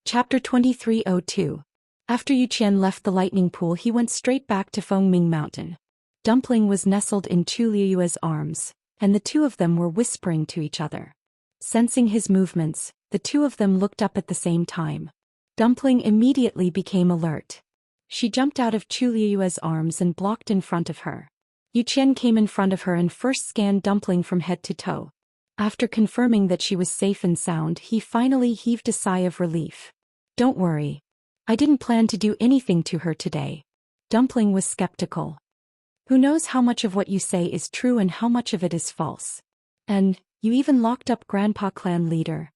Chapter 2302. After Yu Qian left the lightning pool, he went straight back to Fengming Mountain. Dumpling was nestled in Chu Liyue's arms, and the two of them were whispering to each other. Sensing his movements, the two of them looked up at the same time. Dumpling immediately became alert. She jumped out of Chu Liyue's arms and blocked in front of her. Yu Qian came in front of her and first scanned Dumpling from head to toe. After confirming that she was safe and sound, he finally heaved a sigh of relief. "Don't worry. I didn't plan to do anything to her today." Dumpling was skeptical. "Who knows how much of what you say is true and how much of it is false? And, you even locked up Grandpa clan leader."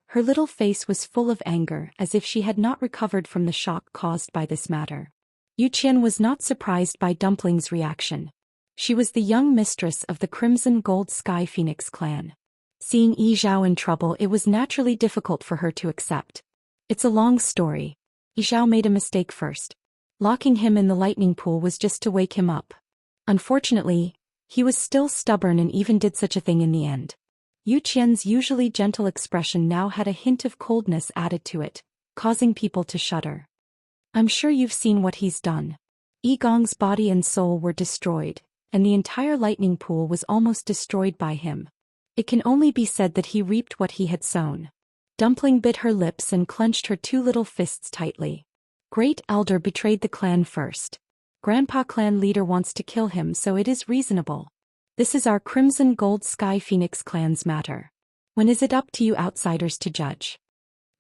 Her little face was full of anger, as if she had not recovered from the shock caused by this matter. Yu Qian was not surprised by Dumpling's reaction. She was the young mistress of the Crimson Gold Sky Phoenix clan. Seeing Yi Zhao in trouble, it was naturally difficult for her to accept. It's a long story. Yi Zhao made a mistake first. Locking him in the lightning pool was just to wake him up. Unfortunately, he was still stubborn and even did such a thing in the end. Yu Qian's usually gentle expression now had a hint of coldness added to it, causing people to shudder. "I'm sure you've seen what he's done." Yi Gong's body and soul were destroyed, and the entire lightning pool was almost destroyed by him. It can only be said that he reaped what he had sown. Dumpling bit her lips and clenched her two little fists tightly. Great Elder betrayed the clan first. Grandpa clan leader wants to kill him, so it is reasonable. This is our Crimson Gold Sky Phoenix clan's matter. When is it up to you outsiders to judge?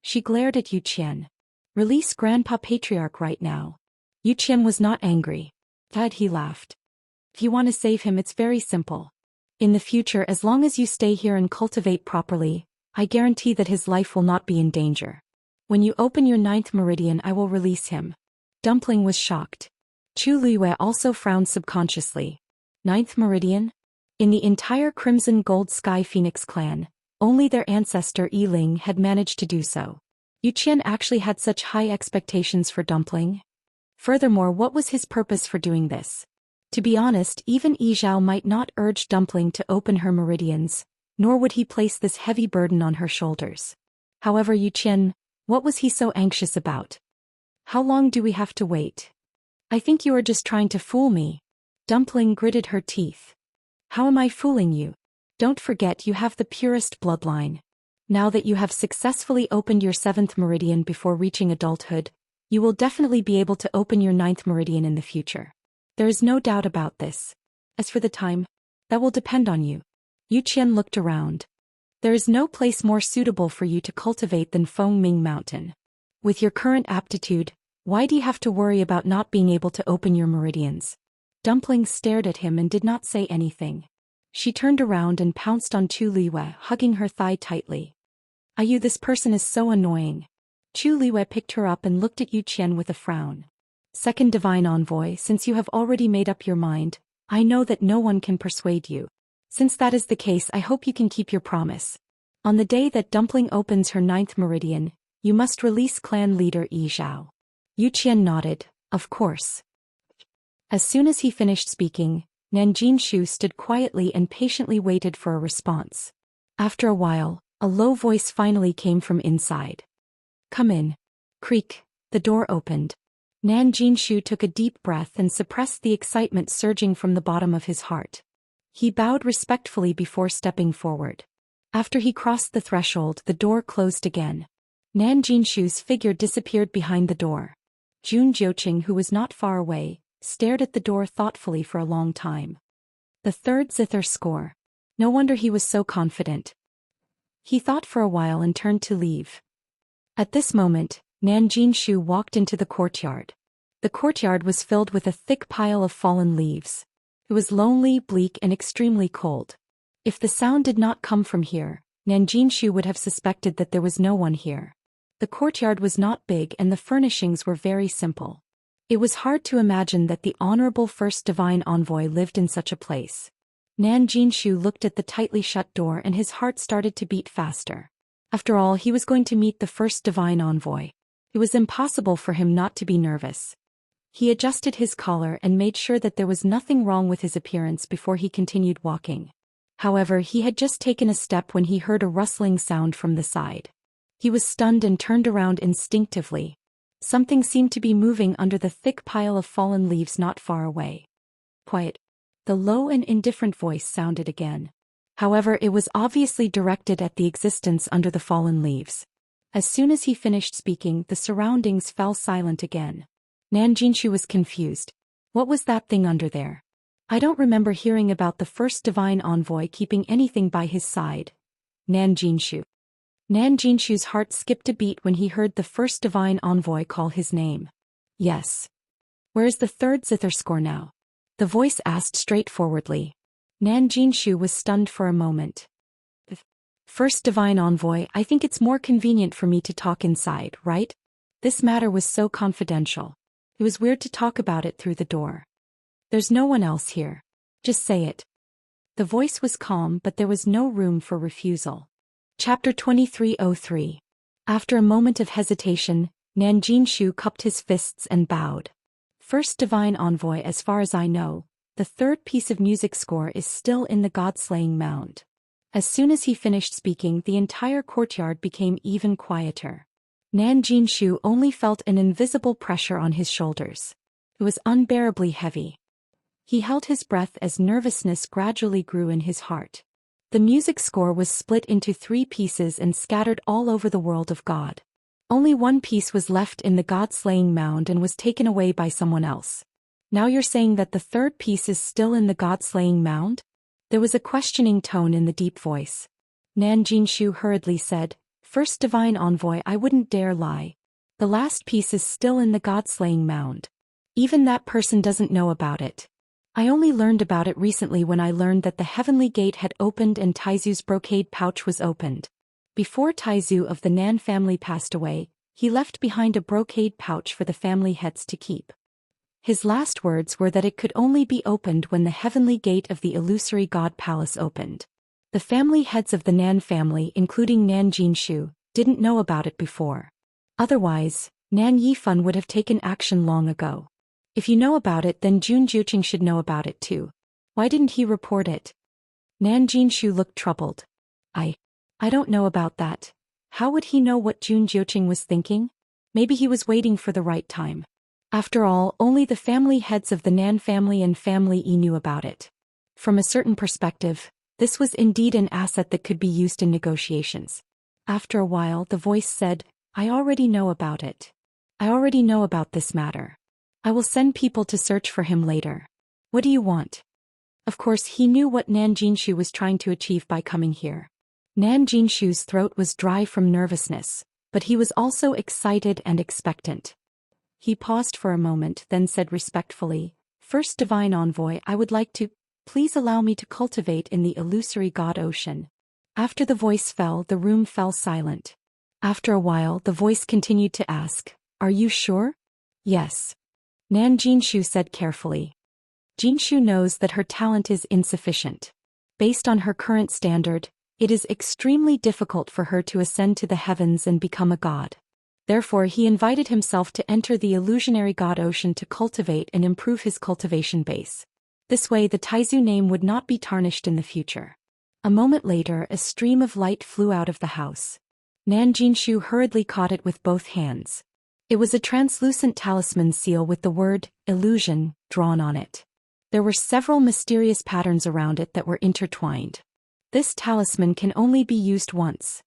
She glared at Yu Qian. "Release Grandpa Patriarch right now." Yu Qian was not angry. Instead, he laughed. "If you want to save him, it's very simple. In the future, as long as you stay here and cultivate properly, I guarantee that his life will not be in danger. When you open your 9th meridian, I will release him." Dumpling was shocked. Chu Liyue also frowned subconsciously. 9th meridian? In the entire Crimson Gold Sky Phoenix clan, only their ancestor Yi Ling had managed to do so. Yu Qian actually had such high expectations for Dumpling. Furthermore, what was his purpose for doing this? To be honest, even Yi Zhao might not urge Dumpling to open her meridians, nor would he place this heavy burden on her shoulders. However, Yu Qian, what was he so anxious about? "How long do we have to wait?" "I think you are just trying to fool me." Dumpling gritted her teeth. "How am I fooling you? Don't forget you have the purest bloodline. Now that you have successfully opened your 7th meridian before reaching adulthood, you will definitely be able to open your 9th meridian in the future. There is no doubt about this. As for the time, that will depend on you." Yu Qian looked around. "There is no place more suitable for you to cultivate than Fengming Mountain. With your current aptitude, why do you have to worry about not being able to open your meridians?" Dumpling stared at him and did not say anything. She turned around and pounced on Chu Liyue, hugging her thigh tightly. "Ayu, this person is so annoying." Chu Liyue picked her up and looked at Yu Qian with a frown. "Second Divine Envoy, since you have already made up your mind, I know that no one can persuade you. Since that is the case, I hope you can keep your promise. On the day that Dumpling opens her 9th meridian, you must release clan leader Yi Zhao." Yu Qian nodded, "Of course." As soon as he finished speaking, Nanjin Shu stood quietly and patiently waited for a response. After a while, a low voice finally came from inside. "Come in." Creak, the door opened. Nanjin Shu took a deep breath and suppressed the excitement surging from the bottom of his heart. He bowed respectfully before stepping forward. After he crossed the threshold, the door closed again. Nanjin Shu's figure disappeared behind the door. Jun Jiuqing, who was not far away, stared at the door thoughtfully for a long time. The 3rd zither score. No wonder he was so confident. He thought for a while and turned to leave. At this moment, Nanjin Shu walked into the courtyard. The courtyard was filled with a thick pile of fallen leaves. It was lonely, bleak, and extremely cold. If the sound did not come from here, Nanjin Shu would have suspected that there was no one here. The courtyard was not big and the furnishings were very simple. It was hard to imagine that the Honorable First Divine Envoy lived in such a place. Nanjin Shu looked at the tightly shut door and his heart started to beat faster. After all, he was going to meet the First Divine Envoy. It was impossible for him not to be nervous. He adjusted his collar and made sure that there was nothing wrong with his appearance before he continued walking. However, he had just taken a step when he heard a rustling sound from the side. He was stunned and turned around instinctively. Something seemed to be moving under the thick pile of fallen leaves not far away. Quiet. The low and indifferent voice sounded again. However, it was obviously directed at the existence under the fallen leaves. As soon as he finished speaking, the surroundings fell silent again. Nan Jinshu was confused. What was that thing under there? I don't remember hearing about the first divine envoy keeping anything by his side. Nan Jinshu. Nan Jinshu's heart skipped a beat when he heard the first divine envoy call his name. Yes. Where is the third zither score now? The voice asked straightforwardly. Nan Jinshu was stunned for a moment. First divine envoy, I think it's more convenient for me to talk inside, right? This matter was so confidential. It was weird to talk about it through the door. There's no one else here. Just say it. The voice was calm, but there was no room for refusal. Chapter 2303. After a moment of hesitation, Nan Jinshu cupped his fists and bowed. First divine envoy, as far as I know, the third piece of music score is still in the god-slaying mound. As soon as he finished speaking, the entire courtyard became even quieter. Nan Jinshu only felt an invisible pressure on his shoulders. It was unbearably heavy. He held his breath as nervousness gradually grew in his heart. The music score was split into 3 pieces and scattered all over the world of God. Only one piece was left in the god-slaying mound and was taken away by someone else. Now you're saying that the third piece is still in the god-slaying mound? There was a questioning tone in the deep voice. Nan Jinshu hurriedly said, First divine envoy, I wouldn't dare lie. The last piece is still in the god-slaying mound. Even that person doesn't know about it. I only learned about it recently when I learned that the heavenly gate had opened and Taizu's brocade pouch was opened. Before Taizu of the Nan family passed away, he left behind a brocade pouch for the family heads to keep. His last words were that it could only be opened when the heavenly gate of the illusory god palace opened. The family heads of the Nan family, including Nan Jinshu, didn't know about it before. Otherwise, Nan Yifan would have taken action long ago. If you know about it, then Jun Jiuqing should know about it too. Why didn't he report it? Nan Jinshu looked troubled. I don't know about that. How would he know what Jun Jiuqing was thinking? Maybe he was waiting for the right time. After all, only the family heads of the Nan family and family E knew about it. From a certain perspective, this was indeed an asset that could be used in negotiations. After a while, the voice said, I already know about it. I already know about this matter. I will send people to search for him later. What do you want? Of course, he knew what Nan Jinshu was trying to achieve by coming here. Nan Jinshu's throat was dry from nervousness, but he was also excited and expectant. He paused for a moment, then said respectfully, First divine envoy, I would like to, please allow me to cultivate in the illusory god ocean. After the voice fell, the room fell silent. After a while, the voice continued to ask, Are you sure? Yes. Nan Jinshu said carefully. Jinshu knows that her talent is insufficient. Based on her current standard, it is extremely difficult for her to ascend to the heavens and become a god. Therefore, he invited himself to enter the illusionary god ocean to cultivate and improve his cultivation base. This way, the Taizu name would not be tarnished in the future. A moment later, a stream of light flew out of the house. Nan Jinshu hurriedly caught it with both hands. It was a translucent talisman seal with the word, illusion, drawn on it. There were several mysterious patterns around it that were intertwined. This talisman can only be used once.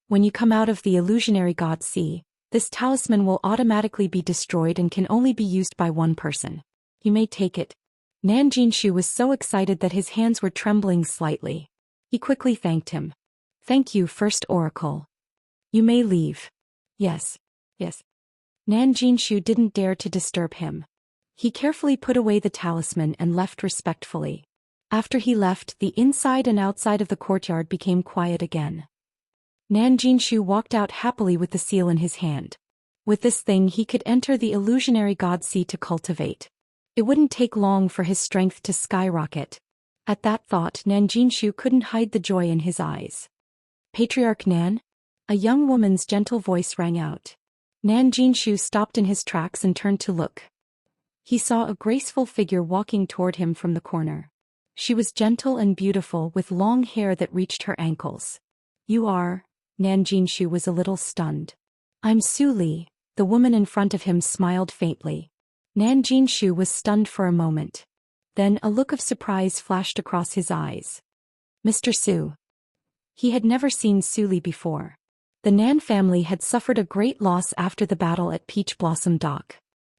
When you come out of the illusionary god sea, this talisman will automatically be destroyed and can only be used by one person. You may take it. Nan Jinshu was so excited that his hands were trembling slightly. He quickly thanked him. Thank you, First Oracle. You may leave. Yes. Nan Jinshu didn't dare to disturb him. He carefully put away the talisman and left respectfully. After he left, the inside and outside of the courtyard became quiet again. Nan Jinshu walked out happily with the seal in his hand. With this thing he could enter the illusionary god sea to cultivate. It wouldn't take long for his strength to skyrocket. At that thought, Nan Jinshu couldn't hide the joy in his eyes. Patriarch Nan? A young woman's gentle voice rang out. Nan Jinshu stopped in his tracks and turned to look. He saw a graceful figure walking toward him from the corner. She was gentle and beautiful with long hair that reached her ankles. You are Nan Jinshu was a little stunned. I'm Su Li. The woman in front of him smiled faintly. Nan Jinshu was stunned for a moment. Then a look of surprise flashed across his eyes. Mr. Su. He had never seen Su Li before. The Nan family had suffered a great loss after the battle at Peach Blossom Dock.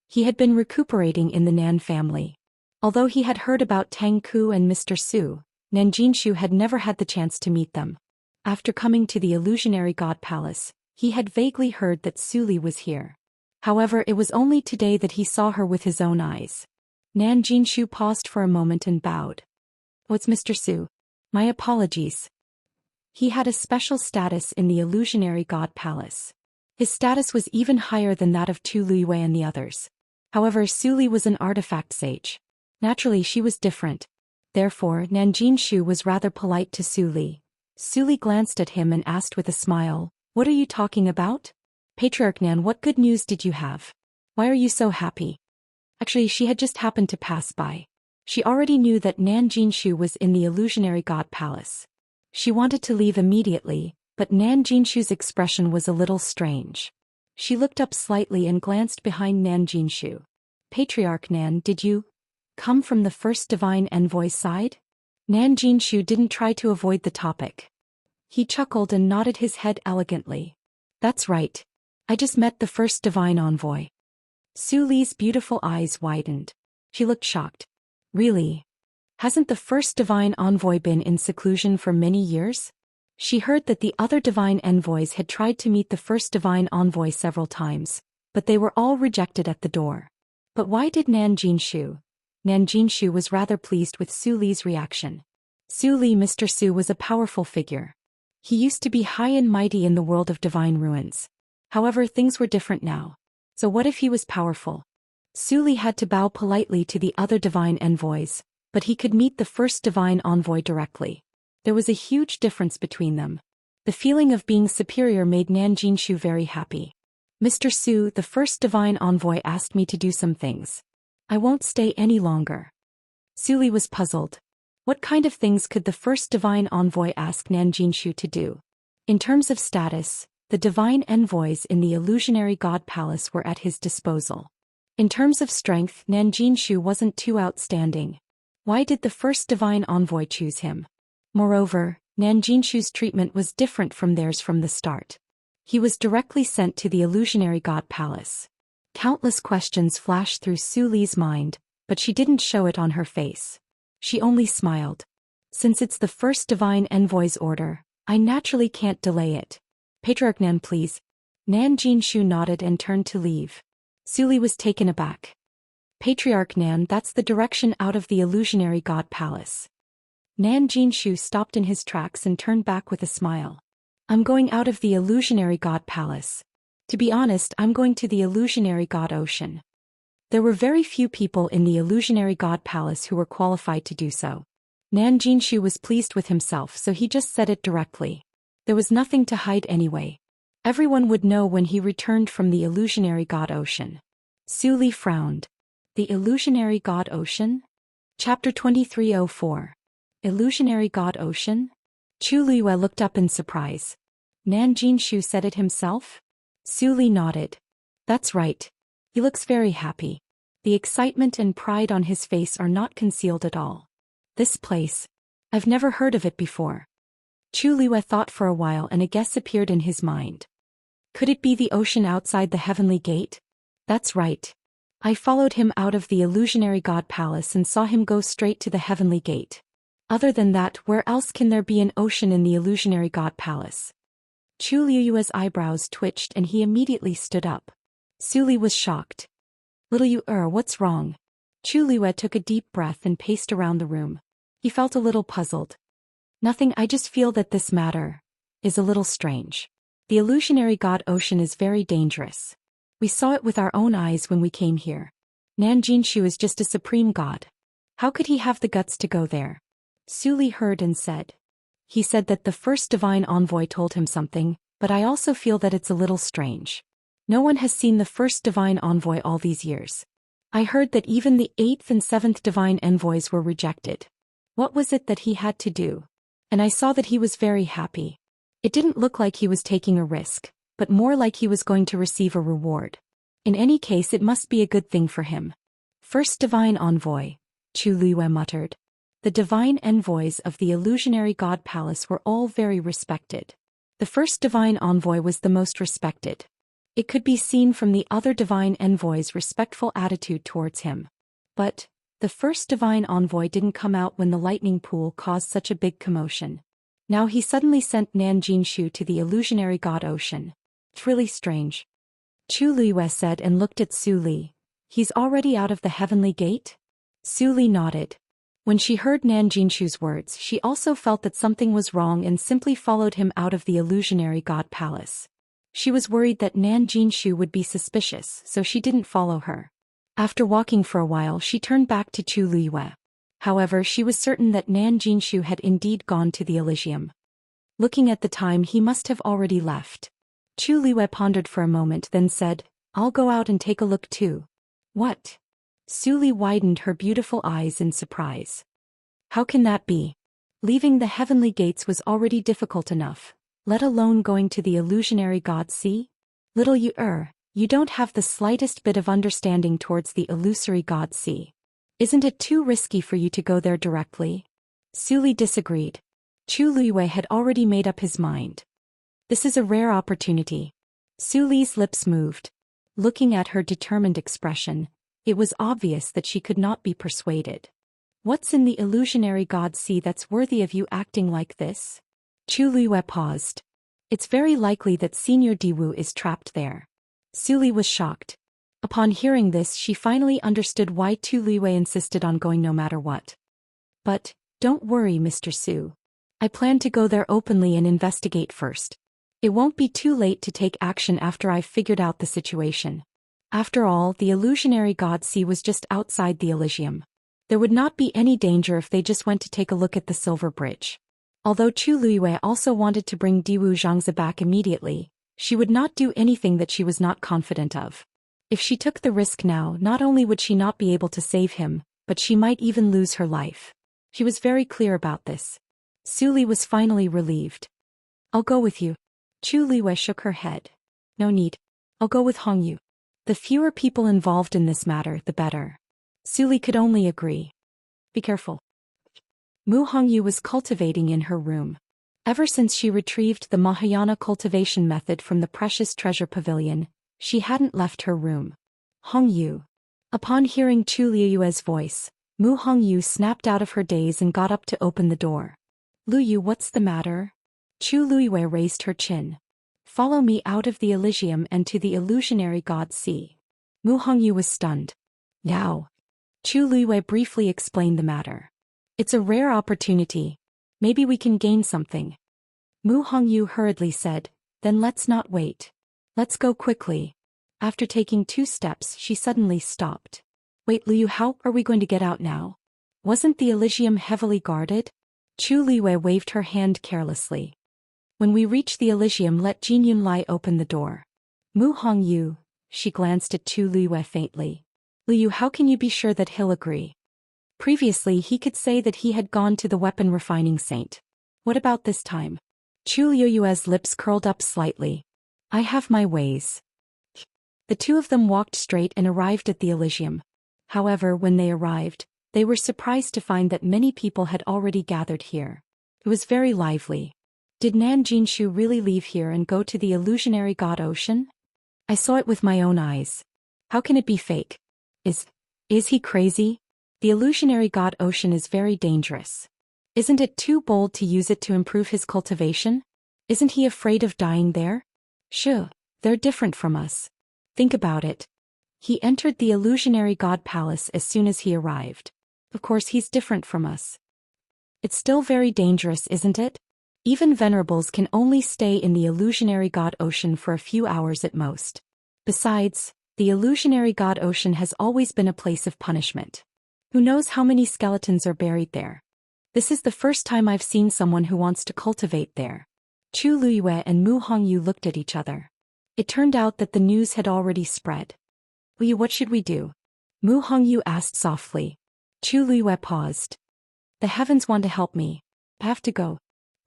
He had been recuperating in the Nan family. Although he had heard about Tang Ku and Mr. Su, Nan Jinshu had never had the chance to meet them. After coming to the illusionary god palace, he had vaguely heard that Su Li was here. However, it was only today that he saw her with his own eyes. Nan Jinshu paused for a moment and bowed. "Oh, it's Mr. Su. My apologies." He had a special status in the illusionary god palace. His status was even higher than that of Tu Luiyue and the others. However, Su Li was an artifact sage. Naturally, she was different. Therefore, Nan Jinshu was rather polite to Su Li. Su Li glanced at him and asked with a smile, "What are you talking about? Patriarch Nan, what good news did you have? Why are you so happy?" Actually, she had just happened to pass by. She already knew that Nan Jinshu was in the illusionary god palace. She wanted to leave immediately, but Nan Jinshu's expression was a little strange. She looked up slightly and glanced behind Nan Jinshu. "Patriarch Nan, did you come from the first divine envoy's side?" Nan Jinshu didn't try to avoid the topic. He chuckled and nodded his head elegantly. "That's right. I just met the first divine envoy." Su Li's beautiful eyes widened. She looked shocked. "Really? Hasn't the first divine envoy been in seclusion for many years?" She heard that the other divine envoys had tried to meet the first divine envoy several times, but they were all rejected at the door. But why did Nan Jinshu? Nan Jinshu was rather pleased with Su Li's reaction. Su Li, Mr. Su, was a powerful figure. He used to be high and mighty in the world of divine ruins. However, things were different now. So what if he was powerful? Su Li had to bow politely to the other divine envoys, but he could meet the first divine envoy directly. There was a huge difference between them. The feeling of being superior made Nan Jinshu very happy. "Mr. Su, the first divine envoy asked me to do some things. I won't stay any longer." Su Li was puzzled. What kind of things could the first divine envoy ask Nan Jinshu to do? In terms of status, the divine envoys in the illusionary god palace were at his disposal. In terms of strength, Nan Jinshu wasn't too outstanding. Why did the first divine envoy choose him? Moreover, Nan Jinshu's treatment was different from theirs from the start. He was directly sent to the illusionary god palace. Countless questions flashed through Su Li's mind, but she didn't show it on her face. She only smiled. "Since it's the first divine envoy's order, I naturally can't delay it. Patriarch Nan, please." Nan Jinshu nodded and turned to leave. Su Li was taken aback. "Patriarch Nan, that's the direction out of the illusionary god palace." Nan Jinshu stopped in his tracks and turned back with a smile. "I'm going out of the illusionary god palace. To be honest, I'm going to the illusionary god ocean." There were very few people in the illusionary god palace who were qualified to do so. Nan Jinshu was pleased with himself, so he just said it directly. There was nothing to hide anyway. Everyone would know when he returned from the illusionary god ocean. Su Li frowned. The illusionary god ocean? Chapter 2304. Illusionary god ocean? Chu Luiyue looked up in surprise. Nan Jinshu said it himself? Su Li nodded. "That's right. He looks very happy. The excitement and pride on his face are not concealed at all. This place. I've never heard of it before." Chu Luiyue thought for a while and a guess appeared in his mind. Could it be the ocean outside the heavenly gate? That's right. I followed him out of the illusionary god palace and saw him go straight to the heavenly gate. Other than that, where else can there be an ocean in the illusionary god palace? Chu Luiyue's eyebrows twitched and he immediately stood up. Su Li was shocked. "Little you, what's wrong?" Chu Luiyue took a deep breath and paced around the room. He felt a little puzzled. "Nothing, I just feel that this matter is a little strange. The illusionary god ocean is very dangerous. We saw it with our own eyes when we came here. Nan Jinshu is just a supreme god. How could he have the guts to go there?" Su Li heard and said. "He said that the first divine envoy told him something, but I also feel that it's a little strange. No one has seen the first divine envoy all these years. I heard that even the 8th and 7th divine envoys were rejected. What was it that he had to do? And I saw that he was very happy. It didn't look like he was taking a risk, but more like he was going to receive a reward. In any case, it must be a good thing for him. First divine envoy, Chu Luiyue muttered. The divine envoys of the illusionary god palace were all very respected. The first divine envoy was the most respected. It could be seen from the other divine envoys' respectful attitude towards him. But the first divine envoy didn't come out when the lightning pool caused such a big commotion. Now he suddenly sent Nan Jinshu to the illusionary god ocean. It's really strange. Chu Luiyue said and looked at Su Li. He's already out of the heavenly gate? Su Li nodded. When she heard Nan Jinshu's words, she also felt that something was wrong and simply followed him out of the illusionary god palace. She was worried that Nan Jinshu would be suspicious, so she didn't follow her. After walking for a while, she turned back to Chu Luiyue. However, she was certain that Nan Jinshu had indeed gone to the Elysium. Looking at the time, he must have already left. Chu Luiyue pondered for a moment, then said, "I'll go out and take a look too." "What?" Su Li widened her beautiful eyes in surprise. "How can that be? Leaving the heavenly gates was already difficult enough, let alone going to the illusionary god sea? Little you don't have the slightest bit of understanding towards the illusory god sea. Isn't it too risky for you to go there directly?" Su Li disagreed. Chu Luiyue had already made up his mind. This is a rare opportunity. Su Li's lips moved. Looking at her determined expression, it was obvious that she could not be persuaded. "What's in the illusionary god sea that's worthy of you acting like this?" Chu Luiyue paused. "It's very likely that Senior Diwu is trapped there." Su Li was shocked. Upon hearing this, she finally understood why Chu Luiyue insisted on going no matter what. "But don't worry, Mr. Su. I plan to go there openly and investigate first. It won't be too late to take action after I've figured out the situation. After all, the illusionary god sea was just outside the Elysium. There would not be any danger if they just went to take a look at the Silver Bridge." Although Chu Luiyue also wanted to bring Diwu Zhangzi back immediately, she would not do anything that she was not confident of. If she took the risk now, not only would she not be able to save him, but she might even lose her life. She was very clear about this. Su Li was finally relieved. "I'll go with you." Chu Luiyue shook her head. "No need. I'll go with Hongyu. The fewer people involved in this matter, the better." Su Li could only agree. "Be careful." Mu Hongyu was cultivating in her room. Ever since she retrieved the Mahayana cultivation method from the precious treasure pavilion, she hadn't left her room. "Hongyu." Upon hearing Chu Luiyue's voice, Mu Hongyu snapped out of her daze and got up to open the door. "Luyu, what's the matter?" Chu Luiyue raised her chin. "Follow me out of the Elysium and to the illusionary god sea." Mu Hongyu was stunned. "Now." Chu Luiyue briefly explained the matter. "It's a rare opportunity. Maybe we can gain something." Mu Hongyu hurriedly said, "Then let's not wait. Let's go quickly." After taking 2 steps, she suddenly stopped. "Wait, Luyu, how are we going to get out now? Wasn't the Elysium heavily guarded?" Chu Luiyue waved her hand carelessly. "When we reach the Elysium, let Jin Yunlai open the door." "Mu Hongyu," she glanced at Chu Luiyue faintly. "Luyu, how can you be sure that he'll agree? Previously he could say that he had gone to the weapon refining saint. What about this time?" Chu Luiyue's lips curled up slightly. "I have my ways." The two of them walked straight and arrived at the Elysium. However, when they arrived, they were surprised to find that many people had already gathered here. It was very lively. Did Nan Jinshu really leave here and go to the illusionary god ocean? I saw it with my own eyes. How can it be fake? Is he crazy? The illusionary god ocean is very dangerous. Isn't it too bold to use it to improve his cultivation? Isn't he afraid of dying there? Sure, they're different from us. Think about it. He entered the illusionary god palace as soon as he arrived. Of course he's different from us. It's still very dangerous, isn't it? Even venerables can only stay in the illusionary god ocean for a few hours at most. Besides, the illusionary god ocean has always been a place of punishment. Who knows how many skeletons are buried there? This is the first time I've seen someone who wants to cultivate there. Chu Luiyue and Mu Hongyu looked at each other. It turned out that the news had already spread. "Luyu, what should we do?" Mu Hongyu asked softly. Chu Luiyue paused. "The heavens want to help me. I have to go."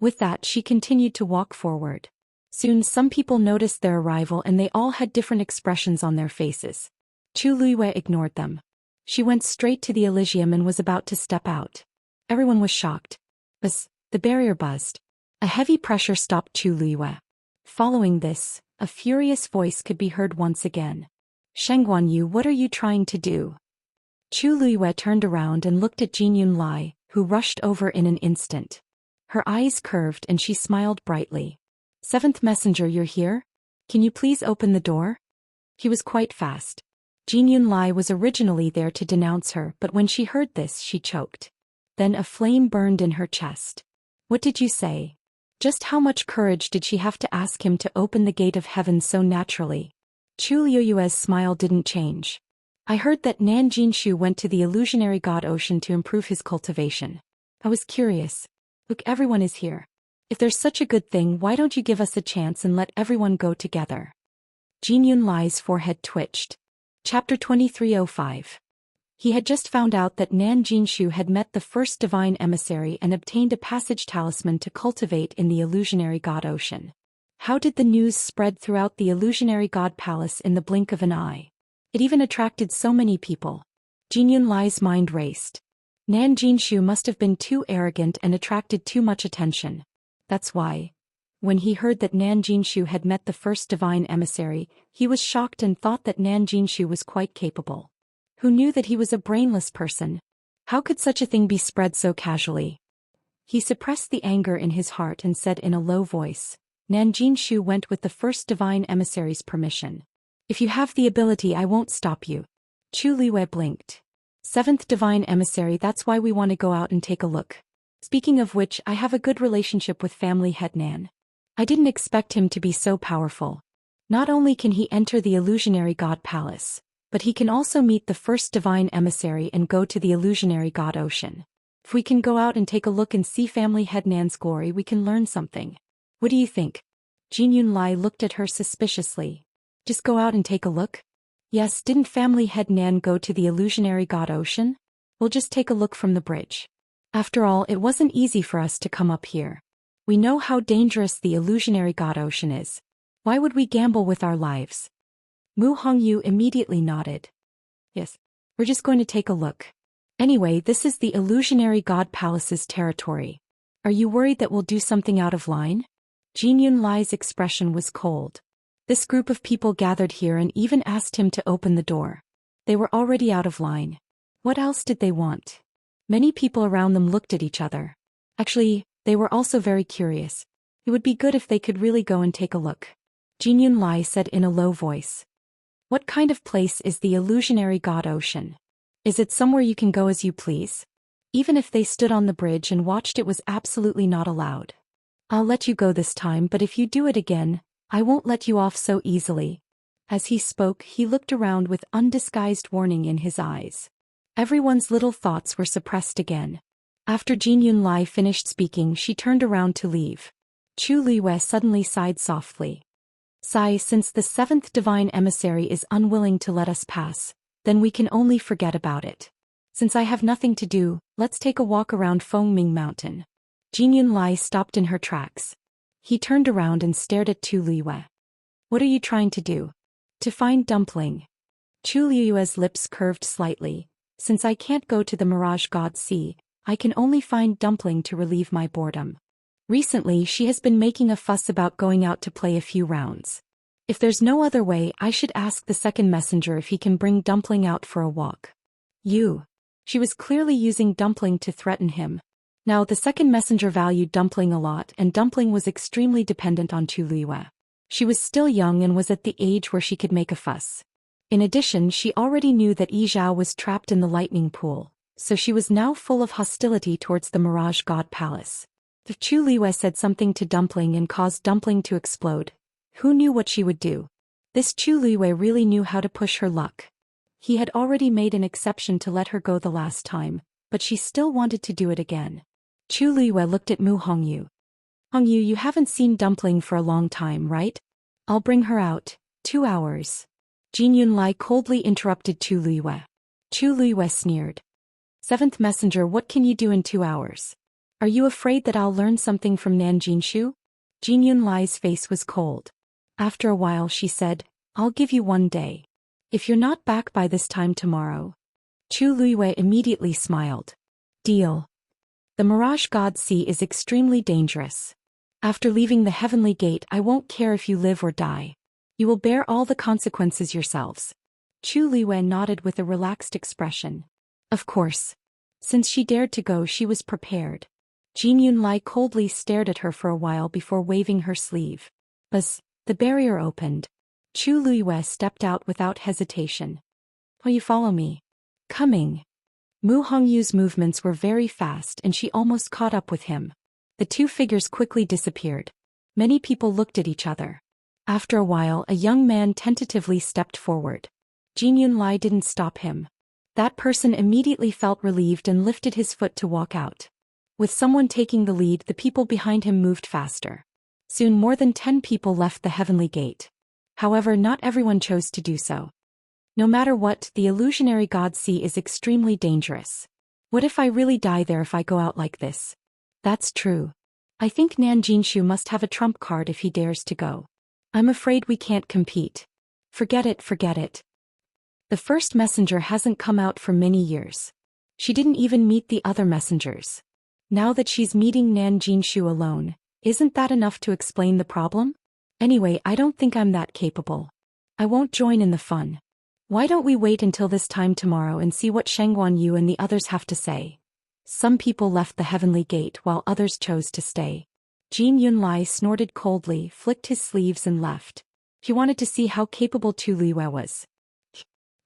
With that, she continued to walk forward. Soon some people noticed their arrival and they all had different expressions on their faces. Chu Luiyue ignored them. She went straight to the Elysium and was about to step out. Everyone was shocked. Buzz, the barrier buzzed. A heavy pressure stopped Chu Luiyue. Following this, a furious voice could be heard once again. Shengguan Yu, what are you trying to do? Chu Luiyue turned around and looked at Jin Yunlai, who rushed over in an instant. Her eyes curved and she smiled brightly. Seventh messenger, you're here? Can you please open the door? He was quite fast. Jin Yunlai was originally there to denounce her, but when she heard this she choked. Then a flame burned in her chest. What did you say? Just how much courage did she have to ask him to open the gate of heaven so naturally? Chu Liuyue's smile didn't change. I heard that Nan Jinshu went to the illusionary god Ocean to improve his cultivation. I was curious. Look, everyone is here. If there's such a good thing, why don't you give us a chance and let everyone go together? Jin Yunlai's forehead twitched. Chapter 2305. He had just found out that Nan Jinshu had met the first divine emissary and obtained a passage talisman to cultivate in the illusionary god Ocean. How did the news spread throughout the illusionary god palace in the blink of an eye? It even attracted so many people. Jin Yunlai's mind raced. Nan Jinshu must have been too arrogant and attracted too much attention. That's why, when he heard that Nan Jinshu had met the first divine emissary, he was shocked and thought that Nan Jinshu was quite capable. Who knew that he was a brainless person? How could such a thing be spread so casually? He suppressed the anger in his heart and said in a low voice, Nan Jinshu went with the first divine emissary's permission. If you have the ability, I won't stop you. Chu Liwei blinked. Seventh divine emissary, that's why we want to go out and take a look. Speaking of which, I have a good relationship with family head Nan. I didn't expect him to be so powerful. Not only can he enter the illusionary god palace, but he can also meet the first divine emissary and go to the illusionary god Ocean. If we can go out and take a look and see family head Nan's glory, we can learn something. What do you think? Jin Yunlai looked at her suspiciously. Just go out and take a look? Yes, didn't family head Nan go to the illusionary god Ocean? We'll just take a look from the bridge. After all, it wasn't easy for us to come up here. We know how dangerous the illusionary god Ocean is. Why would we gamble with our lives? Mu Hongyu immediately nodded. Yes, we're just going to take a look. Anyway, this is the illusionary god palace's territory. Are you worried that we'll do something out of line? Jin Yunlai's expression was cold. This group of people gathered here and even asked him to open the door. They were already out of line. What else did they want? Many people around them looked at each other. Actually, they were also very curious. It would be good if they could really go and take a look. Jin Yunlai said in a low voice. What kind of place is the illusionary god Ocean? Is it somewhere you can go as you please? Even if they stood on the bridge and watched, it was absolutely not allowed. I'll let you go this time, but if you do it again, I won't let you off so easily. As he spoke, he looked around with undisguised warning in his eyes. Everyone's little thoughts were suppressed again. After Jin Yunlai finished speaking, she turned around to leave. Chu Liwei suddenly sighed softly. Sigh, since the seventh divine emissary is unwilling to let us pass, then we can only forget about it. Since I have nothing to do, let's take a walk around Fengming Mountain. Jin Yunlai stopped in her tracks. He turned around and stared at Chu Liwei. What are you trying to do? To find Dumpling. Chu Liue's lips curved slightly. Since I can't go to the Mirage God Sea, I can only find Dumpling to relieve my boredom. Recently, she has been making a fuss about going out to play a few rounds. If there's no other way, I should ask the second messenger if he can bring Dumpling out for a walk. You. She was clearly using Dumpling to threaten him. Now, the second messenger valued Dumpling a lot, and Dumpling was extremely dependent on Chu Liwei. She was still young and was at the age where she could make a fuss. In addition, she already knew that Yi Zhao was trapped in the lightning pool, so she was now full of hostility towards the Mirage God Palace. If Chu Liwei said something to Dumpling and caused Dumpling to explode, who knew what she would do? This Chu Liwei really knew how to push her luck. He had already made an exception to let her go the last time, but she still wanted to do it again. Chu Liwei looked at Mu Hongyu. Hongyu, you haven't seen Dumpling for a long time, right? I'll bring her out. 2 hours. Jin Yunlai coldly interrupted Chu Liwei. Chu Liwei sneered. Seventh messenger, what can you do in 2 hours? Are you afraid that I'll learn something from Nan Jinshu? Jin Yunlai's face was cold. After a while she said, I'll give you 1 day. If you're not back by this time tomorrow. Chu Luiwei immediately smiled. Deal. The Mirage God Sea is extremely dangerous. After leaving the Heavenly Gate I won't care if you live or die. You will bear all the consequences yourselves. Chu Luiwei nodded with a relaxed expression. Of course. Since she dared to go she was prepared. Jin Yunlai coldly stared at her for a while before waving her sleeve. Buzz, the barrier opened. Chu Luiwei stepped out without hesitation. Will you follow me? Coming. Mu Hongyu's movements were very fast and she almost caught up with him. The two figures quickly disappeared. Many people looked at each other. After a while a young man tentatively stepped forward. Jin Yunlai didn't stop him. That person immediately felt relieved and lifted his foot to walk out. With someone taking the lead the people behind him moved faster. Soon more than 10 people left the Heavenly Gate. However, not everyone chose to do so. No matter what, the illusionary God Sea is extremely dangerous. What if I really die there if I go out like this? That's true. I think Nan Jinshu must have a trump card if he dares to go. I'm afraid we can't compete. Forget it, forget it. The first messenger hasn't come out for many years. She didn't even meet the other messengers. Now that she's meeting Nan Jinshu alone, isn't that enough to explain the problem? Anyway, I don't think I'm that capable. I won't join in the fun. Why don't we wait until this time tomorrow and see what Shengguan Yu and the others have to say? Some people left the Heavenly Gate while others chose to stay. Jin Yunlai snorted coldly, flicked his sleeves and left. He wanted to see how capable Tu Luiwei was.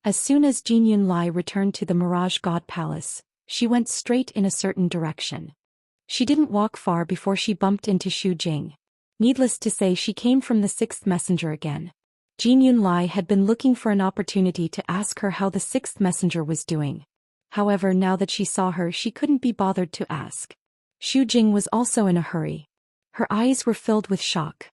As soon as Jin Yunlai returned to the Mirage God Palace, she went straight in a certain direction. She didn't walk far before she bumped into Xu Jing. Needless to say she came from the 6th messenger again. Jin Yunlai had been looking for an opportunity to ask her how the 6th messenger was doing. However, now that she saw her she couldn't be bothered to ask. Xu Jing was also in a hurry. Her eyes were filled with shock.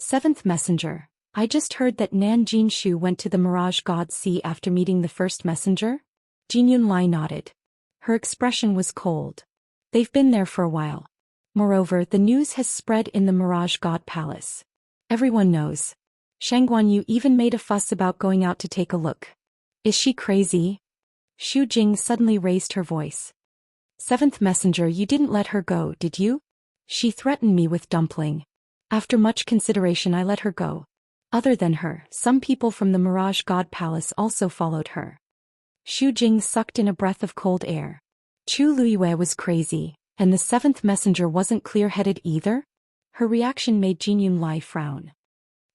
7th messenger, I just heard that Nan Jinshu went to the Mirage God Sea after meeting the 1st messenger? Jin Yunlai nodded. Her expression was cold. They've been there for a while. Moreover, the news has spread in the Mirage God Palace. Everyone knows. Shengguan Yu even made a fuss about going out to take a look. Is she crazy? Xu Jing suddenly raised her voice. 7th messenger, you didn't let her go, did you? She threatened me with dumpling. After much consideration I let her go. Other than her, some people from the Mirage God Palace also followed her. Xu Jing sucked in a breath of cold air. Chu Luiwei was crazy, and the 7th messenger wasn't clear-headed either? Her reaction made Jin Yunlai frown.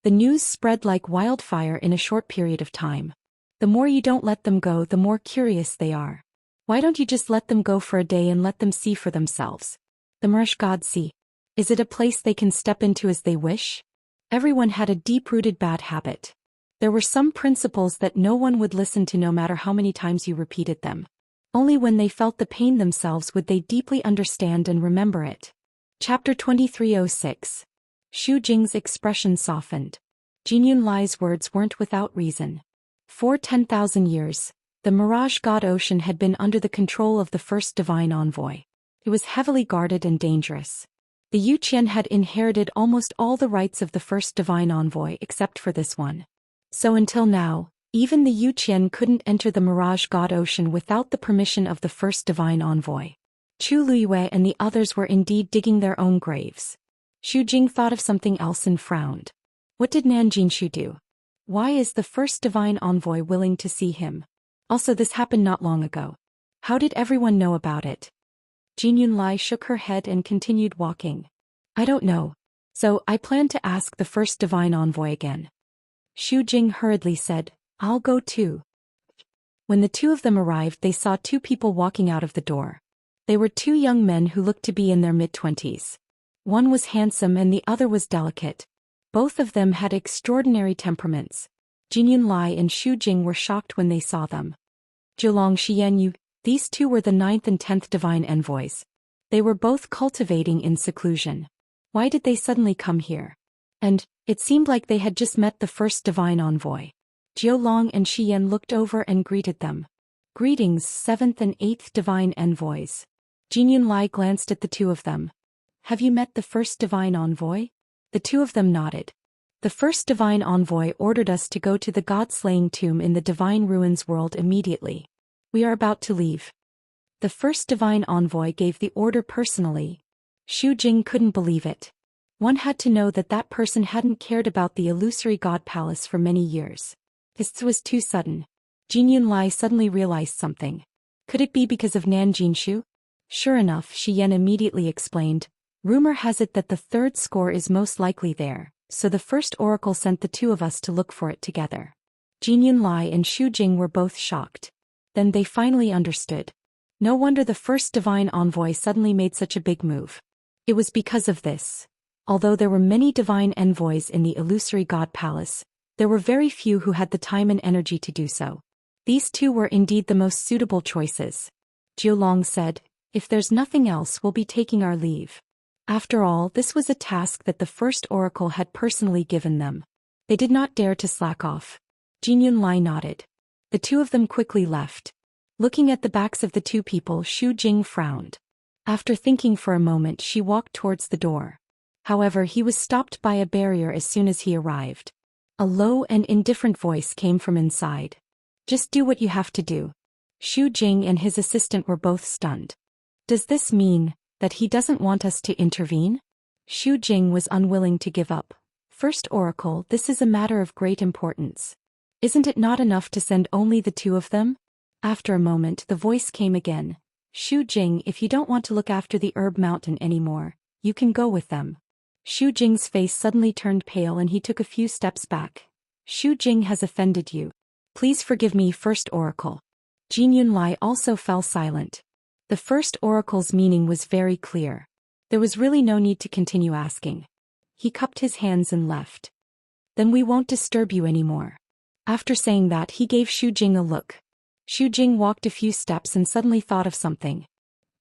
The news spread like wildfire in a short period of time. The more you don't let them go, the more curious they are. Why don't you just let them go for a day and let them see for themselves? The Mirage God Sea. Is it a place they can step into as they wish? Everyone had a deep-rooted bad habit. There were some principles that no one would listen to no matter how many times you repeated them. Only when they felt the pain themselves would they deeply understand and remember it. Chapter 2306. Xu Jing's expression softened. Jin Yunlai's words weren't without reason. For 10,000 years, the Mirage God Ocean had been under the control of the first divine envoy. It was heavily guarded and dangerous. The Yuqian had inherited almost all the rights of the first divine envoy except for this one. So until now, even the Yuqian couldn't enter the Mirage God Ocean without the permission of the first divine envoy. Chu Luiwei and the others were indeed digging their own graves. Xu Jing thought of something else and frowned. What did Nan Jinshu do? Why is the first divine envoy willing to see him? Also, this happened not long ago. How did everyone know about it? Jin Yunlai shook her head and continued walking. I don't know. So, I plan to ask the first divine envoy again. Xu Jing hurriedly said, I'll go too. When the two of them arrived they saw two people walking out of the door. They were two young men who looked to be in their mid-20s. One was handsome and the other was delicate. Both of them had extraordinary temperaments. Jin Yunlai and Xu Jing were shocked when they saw them. Zhou Xian, these two were the 9th and 10th divine envoys. They were both cultivating in seclusion. Why did they suddenly come here? And, it seemed like they had just met the first divine envoy. Jiulong and Xian looked over and greeted them. Greetings, 7th and 8th divine envoys. Jin Yunlai glanced at the two of them. Have you met the first divine envoy? The two of them nodded. The first divine envoy ordered us to go to the god-slaying tomb in the divine ruins world immediately. We are about to leave. The first divine envoy gave the order personally. Xu Jing couldn't believe it. One had to know that that person hadn't cared about the illusory god palace for many years. This was too sudden. Jin Yunlai suddenly realized something. Could it be because of Nan Jinshu? Sure enough, Shi Yan immediately explained. Rumor has it that the third score is most likely there, so the first oracle sent the two of us to look for it together. Jin Yunlai and Xu Jing were both shocked. Then they finally understood. No wonder the first divine envoy suddenly made such a big move. It was because of this. Although there were many divine envoys in the illusory god palace, there were very few who had the time and energy to do so. These two were indeed the most suitable choices. Jiu Long said, if there's nothing else, we'll be taking our leave. After all, this was a task that the first oracle had personally given them. They did not dare to slack off. Jin Yunlai nodded. The two of them quickly left. Looking at the backs of the two people, Xu Jing frowned. After thinking for a moment, she walked towards the door. However, he was stopped by a barrier as soon as he arrived. A low and indifferent voice came from inside. Just do what you have to do. Xu Jing and his assistant were both stunned. Does this mean that he doesn't want us to intervene? Xu Jing was unwilling to give up. First oracle, this is a matter of great importance. Isn't it not enough to send only the two of them? After a moment, the voice came again. Xu Jing, if you don't want to look after the herb mountain anymore, you can go with them. Xu Jing's face suddenly turned pale and he took a few steps back. Xu Jing has offended you. Please forgive me, first oracle. Jin Yunlai also fell silent. The first oracle's meaning was very clear. There was really no need to continue asking. He cupped his hands and left. Then we won't disturb you anymore. After saying that, he gave Xu Jing a look. Xu Jing walked a few steps and suddenly thought of something.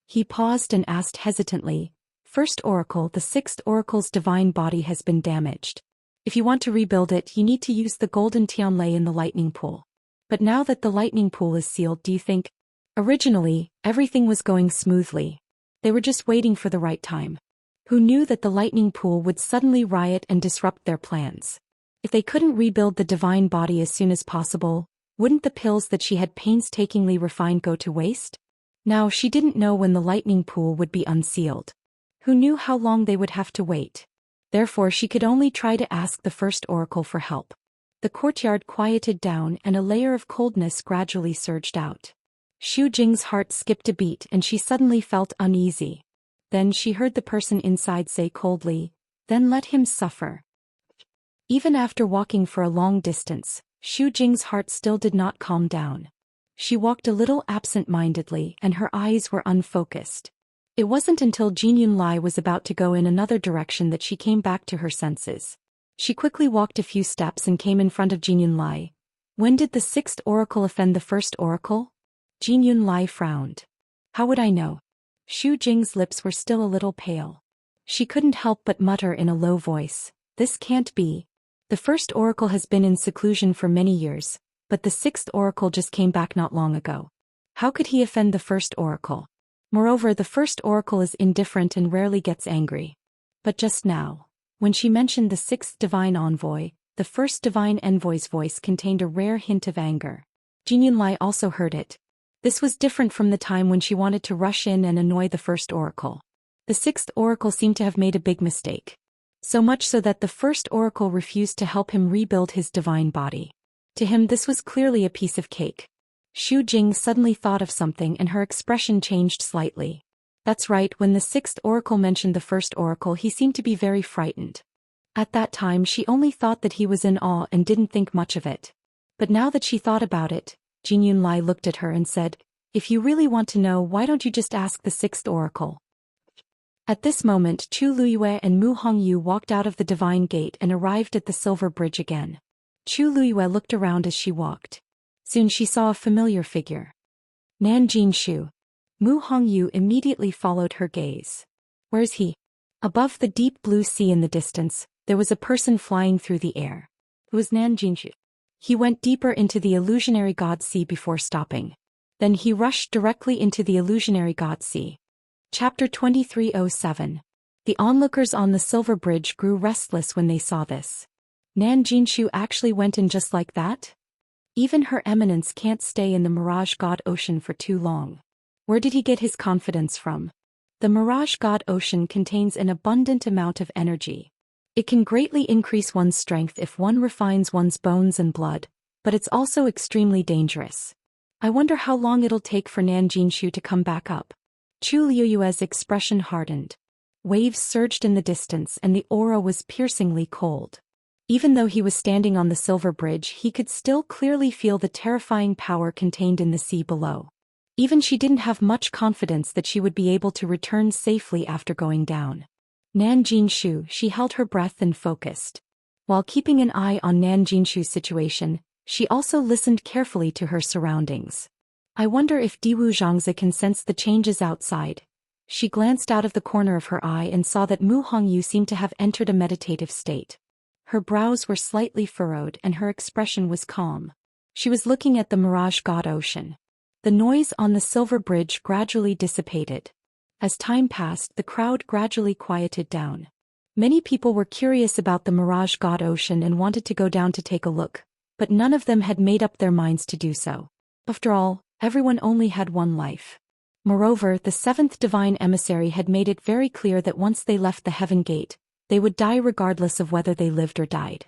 He paused and asked hesitantly, First oracle, the sixth oracle's divine body has been damaged. If you want to rebuild it, you need to use the golden Tianlei in the lightning pool. But now that the lightning pool is sealed, do you think? Originally, everything was going smoothly. They were just waiting for the right time. Who knew that the lightning pool would suddenly riot and disrupt their plans? If they couldn't rebuild the divine body as soon as possible, wouldn't the pills that she had painstakingly refined go to waste? Now she didn't know when the lightning pool would be unsealed. Who knew how long they would have to wait? Therefore she could only try to ask the first oracle for help. The courtyard quieted down and a layer of coldness gradually surged out. Xu Jing's heart skipped a beat and she suddenly felt uneasy. Then she heard the person inside say coldly, then let him suffer. Even after walking for a long distance, Xu Jing's heart still did not calm down. She walked a little absent-mindedly and her eyes were unfocused. It wasn't until Jin Yunlai was about to go in another direction that she came back to her senses. She quickly walked a few steps and came in front of Jin Yunlai. When did the sixth oracle offend the first oracle? Jin Yunlai frowned. How would I know? Xu Jing's lips were still a little pale. She couldn't help but mutter in a low voice, this can't be. The first oracle has been in seclusion for many years, but the sixth oracle just came back not long ago. How could he offend the first oracle? Moreover, the first oracle is indifferent and rarely gets angry. But just now, when she mentioned the sixth divine envoy, the first divine envoy's voice contained a rare hint of anger. Jin Yunlai also heard it. This was different from the time when she wanted to rush in and annoy the first oracle. The sixth oracle seemed to have made a big mistake. So much so that the first oracle refused to help him rebuild his divine body. To him this was clearly a piece of cake. Xu Jing suddenly thought of something and her expression changed slightly. That's right, when the sixth oracle mentioned the first oracle he seemed to be very frightened. At that time she only thought that he was in awe and didn't think much of it. But now that she thought about it, Jin Yunlai looked at her and said, if you really want to know, why don't you just ask the sixth oracle? At this moment Chu Luyue and Mu Hongyu walked out of the divine gate and arrived at the silver bridge again. Chu Luyue looked around as she walked. Soon she saw a familiar figure. Nan Jinshu. Mu Hongyu immediately followed her gaze. Where's he? Above the deep blue sea in the distance, there was a person flying through the air. It was Nan Jinshu. He went deeper into the illusionary god sea before stopping. Then he rushed directly into the illusionary god sea. Chapter 2307. The onlookers on the Silver Bridge grew restless when they saw this. Nan Jinshu actually went in just like that? Even Her Eminence can't stay in the Mirage God Ocean for too long. Where did he get his confidence from? The Mirage God Ocean contains an abundant amount of energy. It can greatly increase one's strength if one refines one's bones and blood, but it's also extremely dangerous. I wonder how long it'll take for Nan Jinshu to come back up. Chu Liuyue's expression hardened. Waves surged in the distance and the aura was piercingly cold. Even though he was standing on the Silver Bridge, he could still clearly feel the terrifying power contained in the sea below. Even she didn't have much confidence that she would be able to return safely after going down. Nan Jinshu, she held her breath and focused. While keeping an eye on Nan Jinshu's situation, she also listened carefully to her surroundings. I wonder if Diwu Zhangzi can sense the changes outside. She glanced out of the corner of her eye and saw that Mu Hongyu seemed to have entered a meditative state. Her brows were slightly furrowed and her expression was calm. She was looking at the Mirage God Ocean. The noise on the Silver Bridge gradually dissipated. As time passed, the crowd gradually quieted down. Many people were curious about the Mirage God Ocean and wanted to go down to take a look, but none of them had made up their minds to do so. After all, everyone only had one life. Moreover, the seventh divine emissary had made it very clear that once they left the Heaven Gate, they would die regardless of whether they lived or died.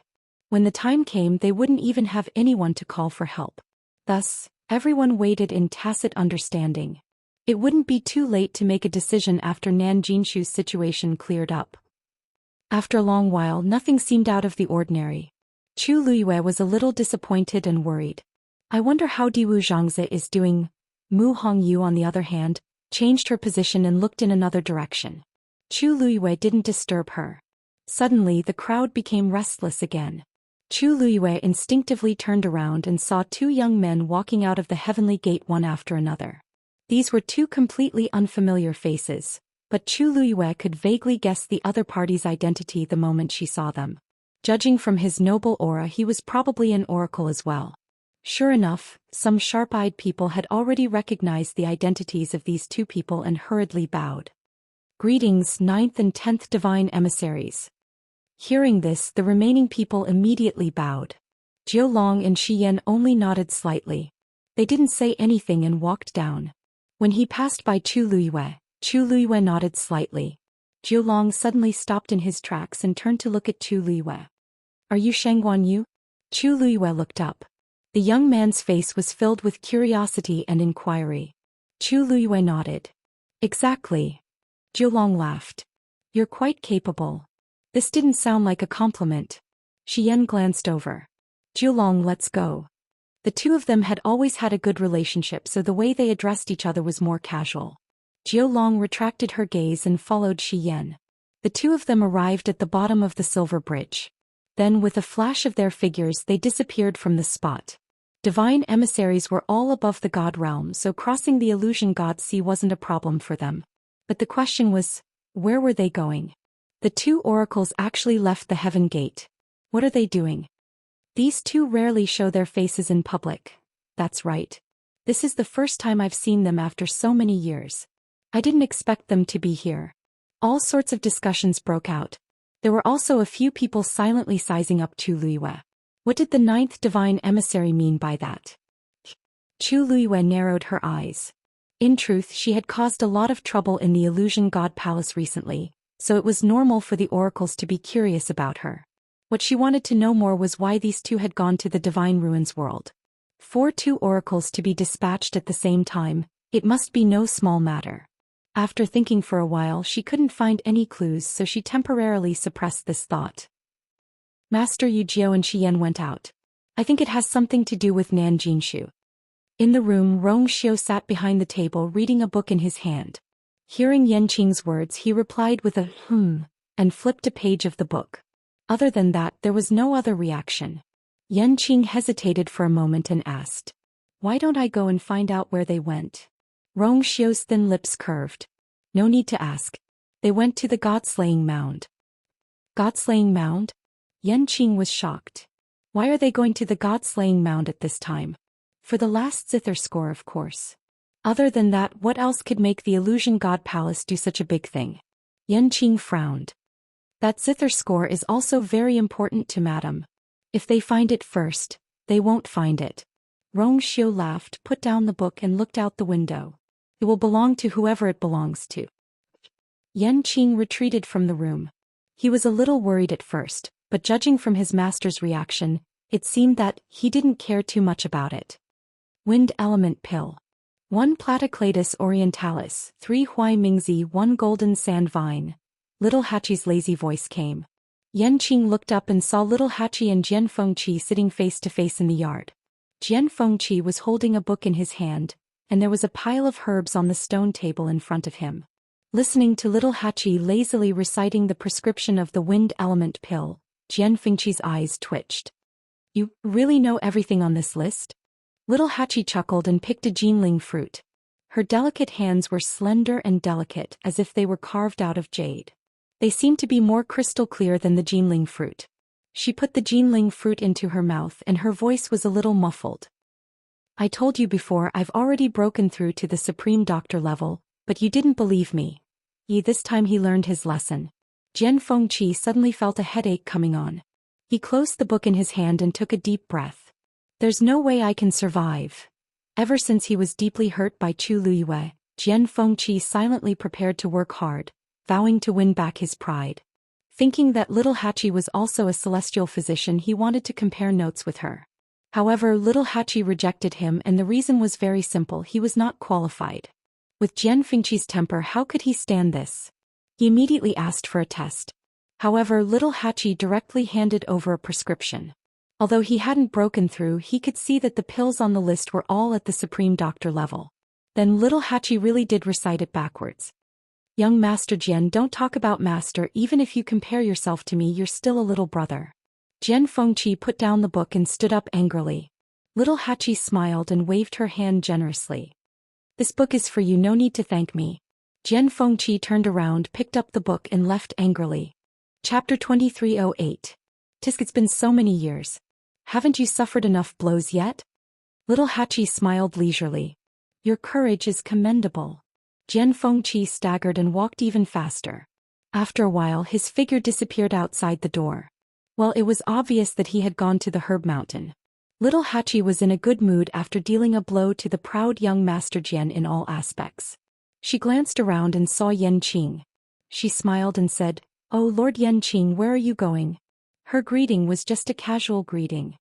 When the time came, they wouldn't even have anyone to call for help. Thus, everyone waited in tacit understanding. It wouldn't be too late to make a decision after Nan Jinshu's situation cleared up. After a long while, nothing seemed out of the ordinary. Chu Liyue was a little disappointed and worried. I wonder how Diwu Zhangzi is doing. Mu Hongyu, on the other hand, changed her position and looked in another direction. Chu Liyue didn't disturb her. Suddenly, the crowd became restless again. Chu Liyue instinctively turned around and saw two young men walking out of the heavenly gate one after another. These were two completely unfamiliar faces, but Chu Liyue could vaguely guess the other party's identity the moment she saw them. Judging from his noble aura, he was probably an oracle as well. Sure enough, some sharp-eyed people had already recognized the identities of these two people and hurriedly bowed. Greetings, 9th and 10th divine emissaries. Hearing this, the remaining people immediately bowed. Jiulong and Xiyan only nodded slightly. They didn't say anything and walked down. When he passed by Chu Liyue nodded slightly. Jiulong suddenly stopped in his tracks and turned to look at Chu Liyue. Are you Shangguan Yu? Chu Liyue looked up. The young man's face was filled with curiosity and inquiry. Chu Liyue nodded. Exactly. Jiulong laughed. You're quite capable. This didn't sound like a compliment. Xian glanced over. Jiulong, let's go. The two of them had always had a good relationship, so the way they addressed each other was more casual. Jiulong retracted her gaze and followed Xian. The two of them arrived at the bottom of the Silver Bridge. Then, with a flash of their figures, they disappeared from the spot. Divine emissaries were all above the god realm, so crossing the illusion god sea wasn't a problem for them. But the question was, where were they going? The two oracles actually left the Heaven Gate. What are they doing? These two rarely show their faces in public. That's right. This is the first time I've seen them after so many years. I didn't expect them to be here. All sorts of discussions broke out. There were also a few people silently sizing up Chu Liyue. What did the 9th divine emissary mean by that? Chu Liyue narrowed her eyes. In truth, she had caused a lot of trouble in the Illusion God Palace recently, so it was normal for the oracles to be curious about her. What she wanted to know more was why these two had gone to the Divine Ruins world. For two oracles to be dispatched at the same time, it must be no small matter. After thinking for a while, she couldn't find any clues, so she temporarily suppressed this thought. Master Yu Jiao and Xian went out. I think it has something to do with Nan Jinshu. In the room, Rong Xiao sat behind the table reading a book in his hand. Hearing Yanqing's words, he replied with a and flipped a page of the book. Other than that, there was no other reaction. Yanqing hesitated for a moment and asked, "Why don't I go and find out where they went?" Rong Xiao's thin lips curved. No need to ask. They went to the God-slaying mound. God-slaying mound? Yanqing was shocked. Why are they going to the God-slaying mound at this time? For the last zither score, of course. Other than that, what else could make the Illusion God Palace do such a big thing? Yanqing frowned. That zither score is also very important to Madam. If they find it first, they won't find it. Rong Xiu laughed, put down the book and looked out the window. It will belong to whoever it belongs to. Yanqing retreated from the room. He was a little worried at first, but judging from his master's reaction, it seemed that he didn't care too much about it. Wind Element Pill. 1 Platycladus orientalis, 3 Huai Mingzi, 1 Golden Sand Vine. Little Hachi's lazy voice came. Yanqing looked up and saw Little Hachi and Jian Fengqi sitting face to face in the yard. Jian Fengqi was holding a book in his hand, and there was a pile of herbs on the stone table in front of him. Listening to Little Hachi lazily reciting the prescription of the Wind Element Pill, Jian Fengqi's eyes twitched. You really know everything on this list? Little Hachi chuckled and picked a Jinling fruit. Her delicate hands were slender and delicate as if they were carved out of jade. They seemed to be more crystal clear than the Jinling fruit. She put the Jinling fruit into her mouth and her voice was a little muffled. I told you before, I've already broken through to the Supreme Doctor level, but you didn't believe me. This time he learned his lesson. Jian Fengqi suddenly felt a headache coming on. He closed the book in his hand and took a deep breath. There's no way I can survive. Ever since he was deeply hurt by Chu Luyue, Jian Fengqi silently prepared to work hard, vowing to win back his pride. Thinking that Little Hachi was also a celestial physician, he wanted to compare notes with her. However, Little Hachi rejected him, and the reason was very simple: he was not qualified. With Jian Fengqi's temper, how could he stand this? He immediately asked for a test. However, Little Hachi directly handed over a prescription. Although he hadn't broken through, he could see that the pills on the list were all at the Supreme Doctor level. Then Little Hachi really did recite it backwards. Young Master Jian, don't talk about Master. Even if you compare yourself to me, you're still a little brother. Jian Fengqi put down the book and stood up angrily. Little Hachi smiled and waved her hand generously. This book is for you, no need to thank me. Jian Fengqi turned around, picked up the book and left angrily. Chapter 2308. Tisk, it's been so many years. Haven't you suffered enough blows yet? Little Hachi smiled leisurely. Your courage is commendable. Jian Fengqi staggered and walked even faster. After a while, his figure disappeared outside the door. Well, it was obvious that he had gone to the Herb Mountain. Little Hachi was in a good mood after dealing a blow to the proud young Master Jian in all aspects. She glanced around and saw Yanqing. She smiled and said, "Oh, Lord Yanqing, where are you going?" Her greeting was just a casual greeting.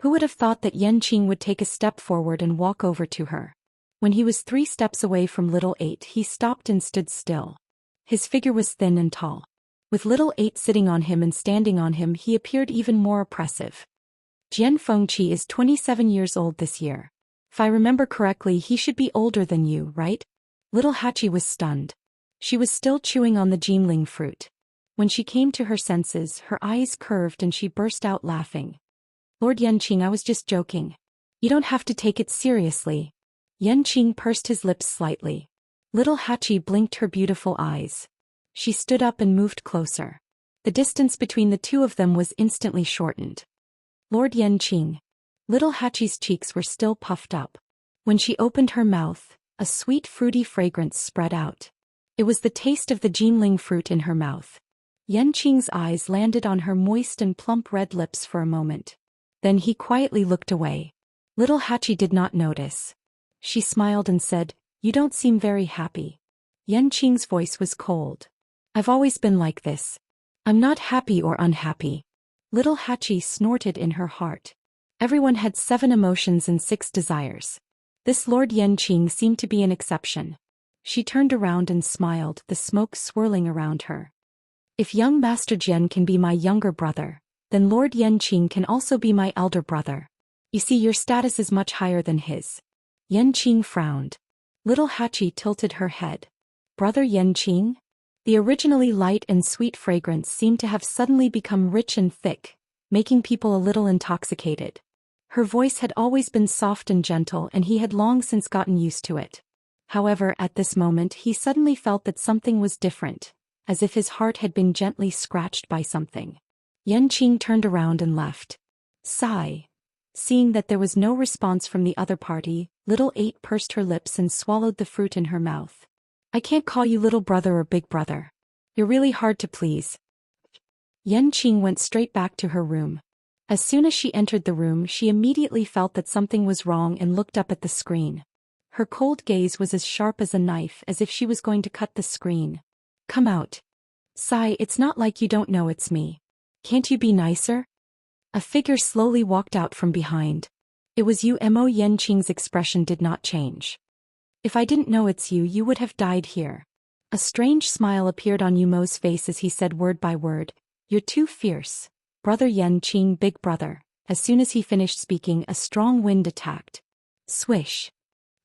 Who would have thought that Yanqing would take a step forward and walk over to her? When he was 3 steps away from Little 8, he stopped and stood still. His figure was thin and tall. With Little 8 sitting on him and standing on him, he appeared even more oppressive. Jian Fengqi is 27 years old this year. If I remember correctly, he should be older than you, right? Little Hachi was stunned. She was still chewing on the Jinling fruit. When she came to her senses, her eyes curved and she burst out laughing. Lord Yanqing, I was just joking. You don't have to take it seriously. Yanqing pursed his lips slightly. Little Hachi blinked her beautiful eyes. She stood up and moved closer. The distance between the two of them was instantly shortened. Lord Yanqing. Little Hachi's cheeks were still puffed up. When she opened her mouth, a sweet fruity fragrance spread out. It was the taste of the Jinling fruit in her mouth. Yanqing's eyes landed on her moist and plump red lips for a moment. Then he quietly looked away. Little Hachi did not notice. She smiled and said, "You don't seem very happy." Yanqing's voice was cold. "I've always been like this. I'm not happy or unhappy." Little Hachi snorted in her heart. Everyone had 7 emotions and 6 desires. This Lord Yanqing seemed to be an exception. She turned around and smiled, the smoke swirling around her. If young Master Jian can be my younger brother, then Lord Yanqing can also be my elder brother. You see, your status is much higher than his. Yanqing frowned. Little Hachi tilted her head. Brother Yanqing? The originally light and sweet fragrance seemed to have suddenly become rich and thick, making people a little intoxicated. Her voice had always been soft and gentle, and he had long since gotten used to it. However, at this moment he suddenly felt that something was different, as if his heart had been gently scratched by something. Yanqing turned around and left. Sigh. Seeing that there was no response from the other party, Little 8 pursed her lips and swallowed the fruit in her mouth. I can't call you little brother or big brother. You're really hard to please. Yanqing went straight back to her room. As soon as she entered the room, she immediately felt that something was wrong and looked up at the screen. Her cold gaze was as sharp as a knife, as if she was going to cut the screen. Come out. Sigh, it's not like you don't know it's me. Can't you be nicer? A figure slowly walked out from behind. It was you. Yanqing's expression did not change. If I didn't know it's you, you would have died here. A strange smile appeared on Yumo's face as he said word by word, You're too fierce. Brother Yanqing, big brother. As soon as he finished speaking, a strong wind attacked. Swish.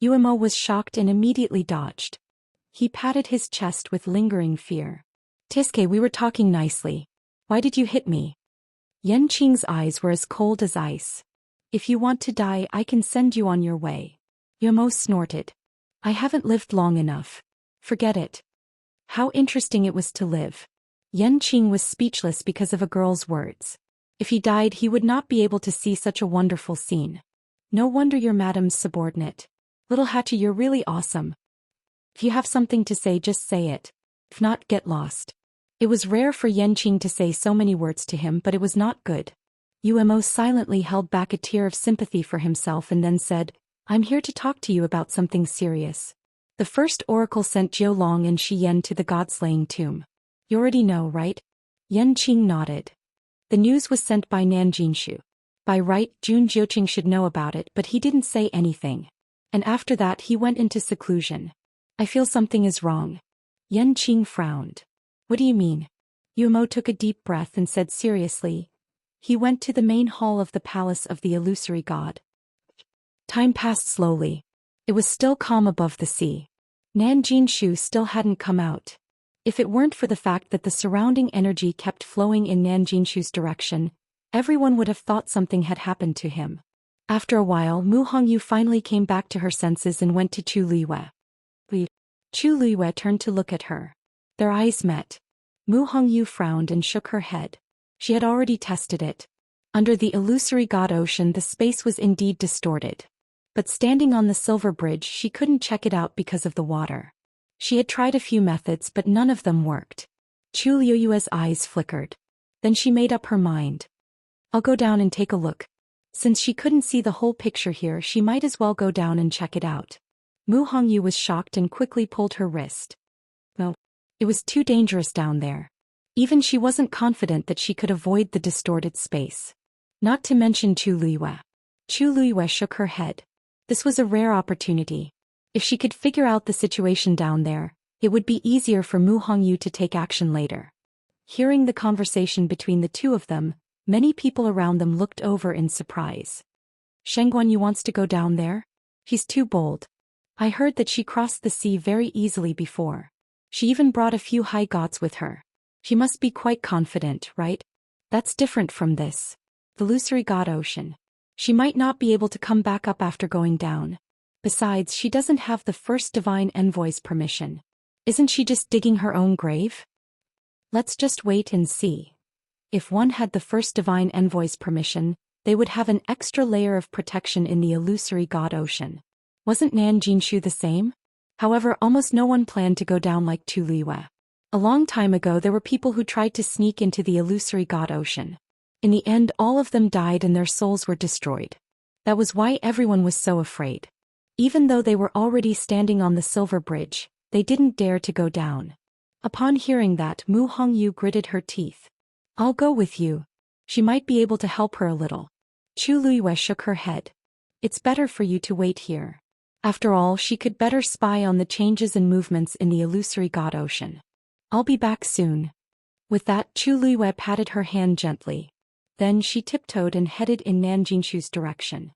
Yumo was shocked and immediately dodged. He patted his chest with lingering fear. Tiske, we were talking nicely. Why did you hit me? Yanqing's eyes were as cold as ice. If you want to die, I can send you on your way. Yumo snorted. I haven't lived long enough. Forget it. How interesting it was to live. Yanqing was speechless because of a girl's words. If he died, he would not be able to see such a wonderful scene. No wonder you're Madam's subordinate. Little Hachi, you're really awesome. If you have something to say, just say it. If not, get lost. It was rare for Yanqing to say so many words to him, but it was not good. Yumo silently held back a tear of sympathy for himself and then said, I'm here to talk to you about something serious. The first oracle sent Jiu Long and Shi Yan to the god-slaying tomb. You already know, right? Yanqing nodded. The news was sent by Nanjinshu. By right, Jun Jiuqing should know about it, but he didn't say anything. And after that he went into seclusion. I feel something is wrong. Yanqing frowned. What do you mean? Yumo took a deep breath and said seriously. He went to the main hall of the palace of the illusory god. Time passed slowly. It was still calm above the sea. Nanjinshu still hadn't come out. If it weren't for the fact that the surrounding energy kept flowing in Nanjinshu's direction, everyone would have thought something had happened to him. After a while, Mu Hongyu finally came back to her senses and went to Chu Luiyue. Chu Luiyue turned to look at her. Their eyes met. Mu Hongyu frowned and shook her head. She had already tested it. Under the illusory god ocean, the space was indeed distorted. But standing on the silver bridge, she couldn't check it out because of the water. She had tried a few methods, but none of them worked. Chu Luiyue's eyes flickered. Then she made up her mind. I'll go down and take a look. Since she couldn't see the whole picture here, she might as well go down and check it out. Mu Hongyu was shocked and quickly pulled her wrist. No. It was too dangerous down there. Even she wasn't confident that she could avoid the distorted space. Not to mention Chu Luiyue. Chu Luiyue shook her head. This was a rare opportunity. If she could figure out the situation down there, it would be easier for Mu Hongyu to take action later. Hearing the conversation between the two of them, many people around them looked over in surprise. Shengguanyu wants to go down there? He's too bold. I heard that she crossed the sea very easily before. She even brought a few high gods with her. She must be quite confident, right? That's different from this. The illusory god ocean. She might not be able to come back up after going down. Besides, she doesn't have the first divine envoy's permission. Isn't she just digging her own grave? Let's just wait and see. If one had the first divine envoy's permission, they would have an extra layer of protection in the illusory god ocean. Wasn't Nanjinshu the same? However, almost no one planned to go down like Chu Luiyue. A long time ago there were people who tried to sneak into the illusory god ocean. In the end, all of them died and their souls were destroyed. That was why everyone was so afraid. Even though they were already standing on the silver bridge, they didn't dare to go down. Upon hearing that, Mu Hongyu gritted her teeth. I'll go with you. She might be able to help her a little. Chu Luiyue shook her head. It's better for you to wait here. After all, she could better spy on the changes and movements in the illusory god ocean. I'll be back soon. With that, Chu Luiyue patted her hand gently. Then she tiptoed and headed in Nanjinshu's direction.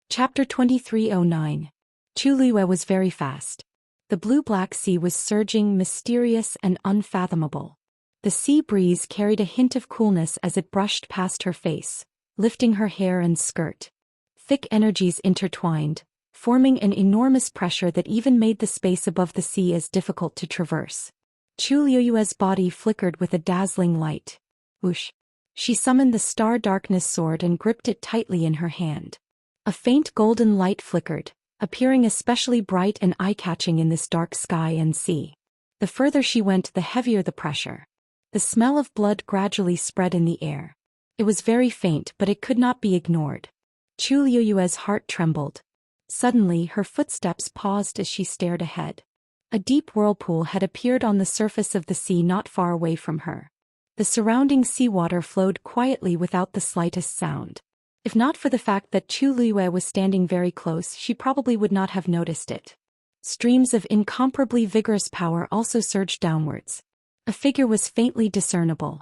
Chapter 2309. Chu Luiyue was very fast. The blue-black sea was surging, mysterious and unfathomable. The sea breeze carried a hint of coolness as it brushed past her face, lifting her hair and skirt. Thick energies intertwined, forming an enormous pressure that even made the space above the sea as difficult to traverse. Chu Luiyue's body flickered with a dazzling light. Whoosh! She summoned the Star Darkness sword and gripped it tightly in her hand. A faint golden light flickered, appearing especially bright and eye-catching in this dark sky and sea. The further she went, the heavier the pressure. The smell of blood gradually spread in the air. It was very faint, but it could not be ignored. Chu Liuyue's heart trembled. Suddenly, her footsteps paused as she stared ahead. A deep whirlpool had appeared on the surface of the sea not far away from her. The surrounding seawater flowed quietly without the slightest sound. If not for the fact that Chu Liyue was standing very close, she probably would not have noticed it. Streams of incomparably vigorous power also surged downwards. A figure was faintly discernible.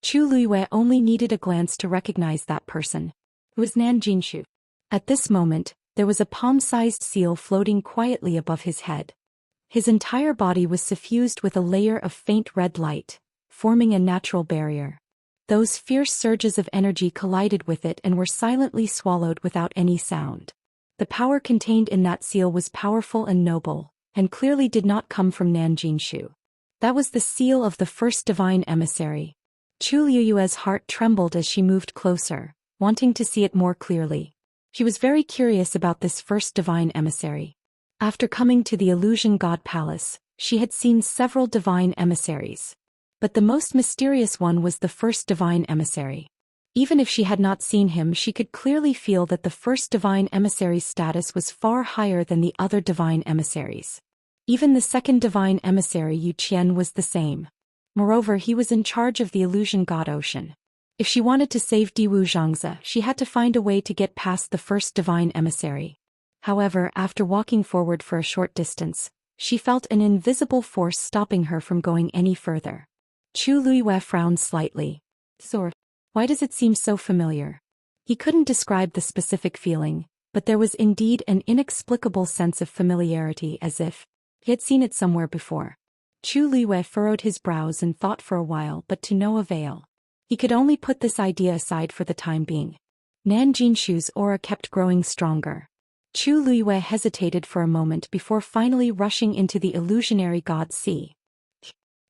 Chu Liyue only needed a glance to recognize that person. It was Nan Jinshu. At this moment, there was a palm-sized seal floating quietly above his head. His entire body was suffused with a layer of faint red light, forming a natural barrier. Those fierce surges of energy collided with it and were silently swallowed without any sound. The power contained in that seal was powerful and noble, and clearly did not come from Nan Jinshu. That was the seal of the first divine emissary. Chu Liyue's heart trembled as she moved closer, wanting to see it more clearly. She was very curious about this first divine emissary. After coming to the Illusion God Palace, she had seen several divine emissaries. But the most mysterious one was the first divine emissary. Even if she had not seen him, she could clearly feel that the first divine emissary's status was far higher than the other divine emissaries. Even the second divine emissary Yu Qian was the same. Moreover, he was in charge of the Illusion God Ocean. If she wanted to save Diwu Zhangzi, she had to find a way to get past the first divine emissary. However, after walking forward for a short distance, she felt an invisible force stopping her from going any further. Chu Liyue frowned slightly. Sword. Why does it seem so familiar? He couldn't describe the specific feeling, but there was indeed an inexplicable sense of familiarity, as if he had seen it somewhere before. Chu Liyue furrowed his brows and thought for a while, but to no avail. He could only put this idea aside for the time being. Nan Jinshu's aura kept growing stronger. Chu Liyue hesitated for a moment before finally rushing into the illusionary god sea.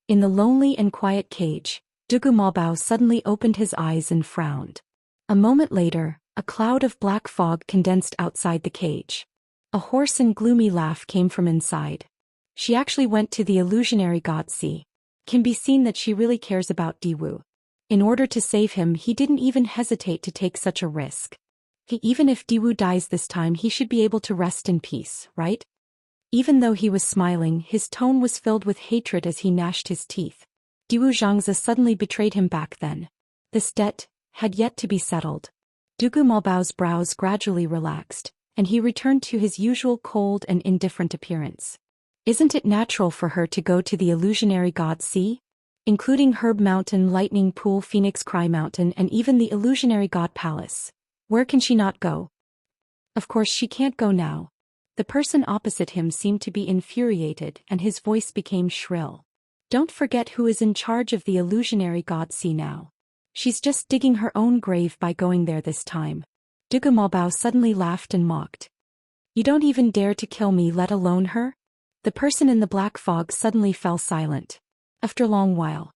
In the lonely and quiet cage, Dugu Maobao suddenly opened his eyes and frowned. A moment later, a cloud of black fog condensed outside the cage. A hoarse and gloomy laugh came from inside. She actually went to the illusionary god sea. Can be seen that she really cares about Diwu. In order to save him, he didn't even hesitate to take such a risk. Even if Diwu dies this time, he should be able to rest in peace, right? Even though he was smiling, his tone was filled with hatred as he gnashed his teeth. Diwu Zhangzi suddenly betrayed him back then. This debt had yet to be settled. Dugu Maobao's brows gradually relaxed, and he returned to his usual cold and indifferent appearance. Isn't it natural for her to go to the illusionary god sea? Including Herb Mountain, Lightning Pool, Phoenix Cry Mountain, and even the illusionary god palace. Where can she not go? Of course she can't go now. The person opposite him seemed to be infuriated, and his voice became shrill. Don't forget who is in charge of the illusionary god sea now. She's just digging her own grave by going there this time. Dugu Maobao suddenly laughed and mocked. You don't even dare to kill me, let alone her? The person in the black fog suddenly fell silent. After a long while.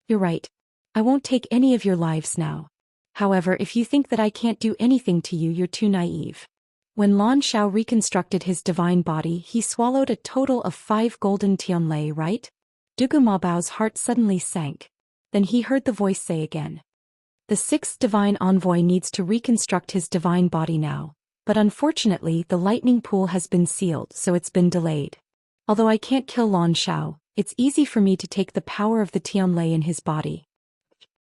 You're right. I won't take any of your lives now. However, if you think that I can't do anything to you, you're too naive. When Lan Shao reconstructed his divine body, he swallowed a total of 5 golden tianlei, right? Dugu Maobao's heart suddenly sank. Then he heard the voice say again. The 6th divine envoy needs to reconstruct his divine body now, but unfortunately the lightning pool has been sealed, so it's been delayed. Although I can't kill Lan Shao, it's easy for me to take the power of the tianlei in his body.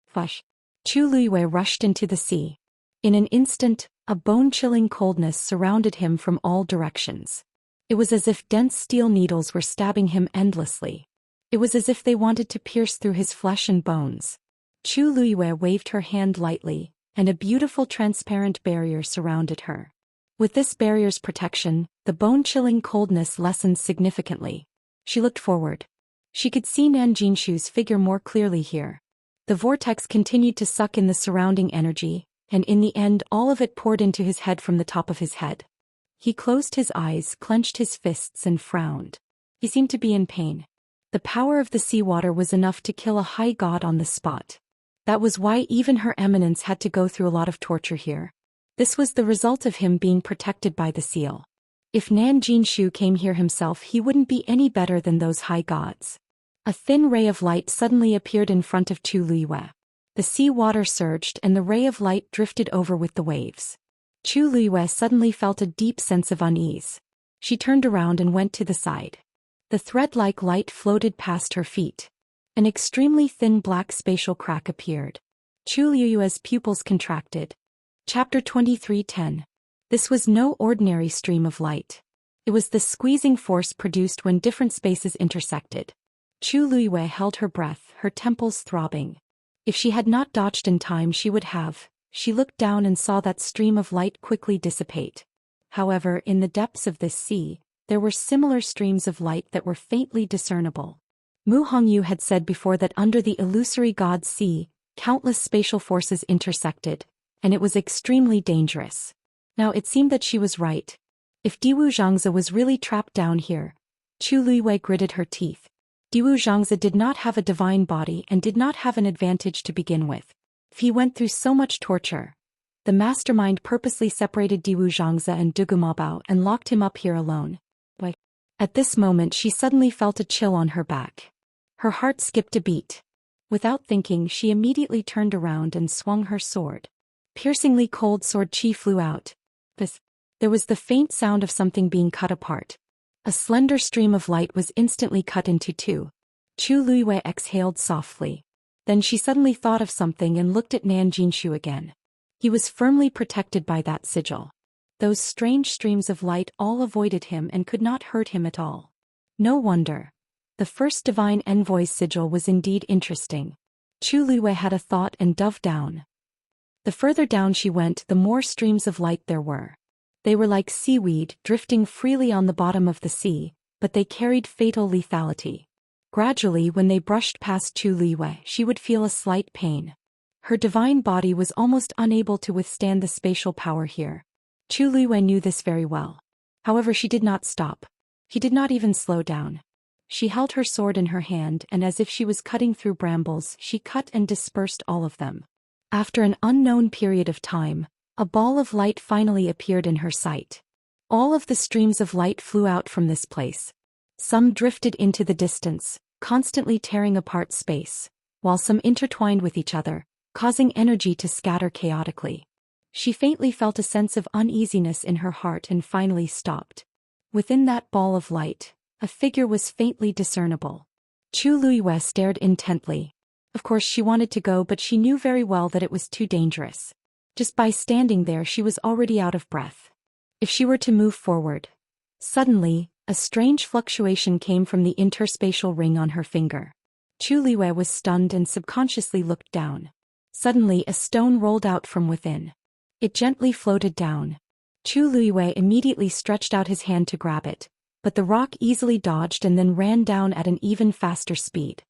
Flush. Chu Liyue rushed into the sea. In an instant, a bone-chilling coldness surrounded him from all directions. It was as if dense steel needles were stabbing him endlessly. It was as if they wanted to pierce through his flesh and bones. Chu Liyue waved her hand lightly, and a beautiful transparent barrier surrounded her. With this barrier's protection, the bone-chilling coldness lessened significantly. She looked forward. She could see Nan Jinshu's figure more clearly here. The vortex continued to suck in the surrounding energy, and in the end all of it poured into his head from the top of his head. He closed his eyes, clenched his fists and frowned. He seemed to be in pain. The power of the seawater was enough to kill a high god on the spot. That was why even Her Eminence had to go through a lot of torture here. This was the result of him being protected by the seal. If Nan Jinshu came here himself, he wouldn't be any better than those high gods. A thin ray of light suddenly appeared in front of Chu Luiyue. The sea water surged and the ray of light drifted over with the waves. Chu Luiyue suddenly felt a deep sense of unease. She turned around and went to the side. The thread-like light floated past her feet. An extremely thin black spatial crack appeared. Chu Luiyue's pupils contracted. Chapter 23:10. This was no ordinary stream of light. It was the squeezing force produced when different spaces intersected. Chu Luiyue held her breath, her temples throbbing. If she had not dodged in time, she would have. She looked down and saw that stream of light quickly dissipate. However, in the depths of this sea, there were similar streams of light that were faintly discernible. Mu Hongyu had said before that under the illusory god's sea, countless spatial forces intersected, and it was extremely dangerous. Now it seemed that she was right. If Diwu Zhangzi was really trapped down here, Chu Luiyue gritted her teeth. Diwu Zhangzi did not have a divine body and did not have an advantage to begin with. If he went through so much torture, the mastermind purposely separated Diwu Zhangzi and Dugu Mabao and locked him up here alone. At this moment she suddenly felt a chill on her back. Her heart skipped a beat. Without thinking, she immediately turned around and swung her sword. Piercingly cold sword chi flew out. There was the faint sound of something being cut apart. A slender stream of light was instantly cut into two. Chu Luiyue exhaled softly. Then she suddenly thought of something and looked at Nan Jinshu again. He was firmly protected by that sigil. Those strange streams of light all avoided him and could not hurt him at all. No wonder. The first divine envoy's sigil was indeed interesting. Chu Luiyue had a thought and dove down. The further down she went, the more streams of light there were. They were like seaweed drifting freely on the bottom of the sea, but they carried fatal lethality. Gradually, when they brushed past Chu Luiyue, she would feel a slight pain. Her divine body was almost unable to withstand the spatial power here. Chu Luiyue knew this very well. However, she did not stop. He did not even slow down. She held her sword in her hand, and as if she was cutting through brambles, she cut and dispersed all of them. After an unknown period of time, a ball of light finally appeared in her sight. All of the streams of light flew out from this place. Some drifted into the distance, constantly tearing apart space, while some intertwined with each other, causing energy to scatter chaotically. She faintly felt a sense of uneasiness in her heart and finally stopped. Within that ball of light, a figure was faintly discernible. Chu Luiyue stared intently. Of course she wanted to go, but she knew very well that it was too dangerous. Just by standing there she was already out of breath. If she were to move forward. Suddenly, a strange fluctuation came from the interspatial ring on her finger. Chu Luiyue was stunned and subconsciously looked down. Suddenly a stone rolled out from within. It gently floated down. Chu Luiyue immediately stretched out his hand to grab it, but the rock easily dodged and then ran down at an even faster speed.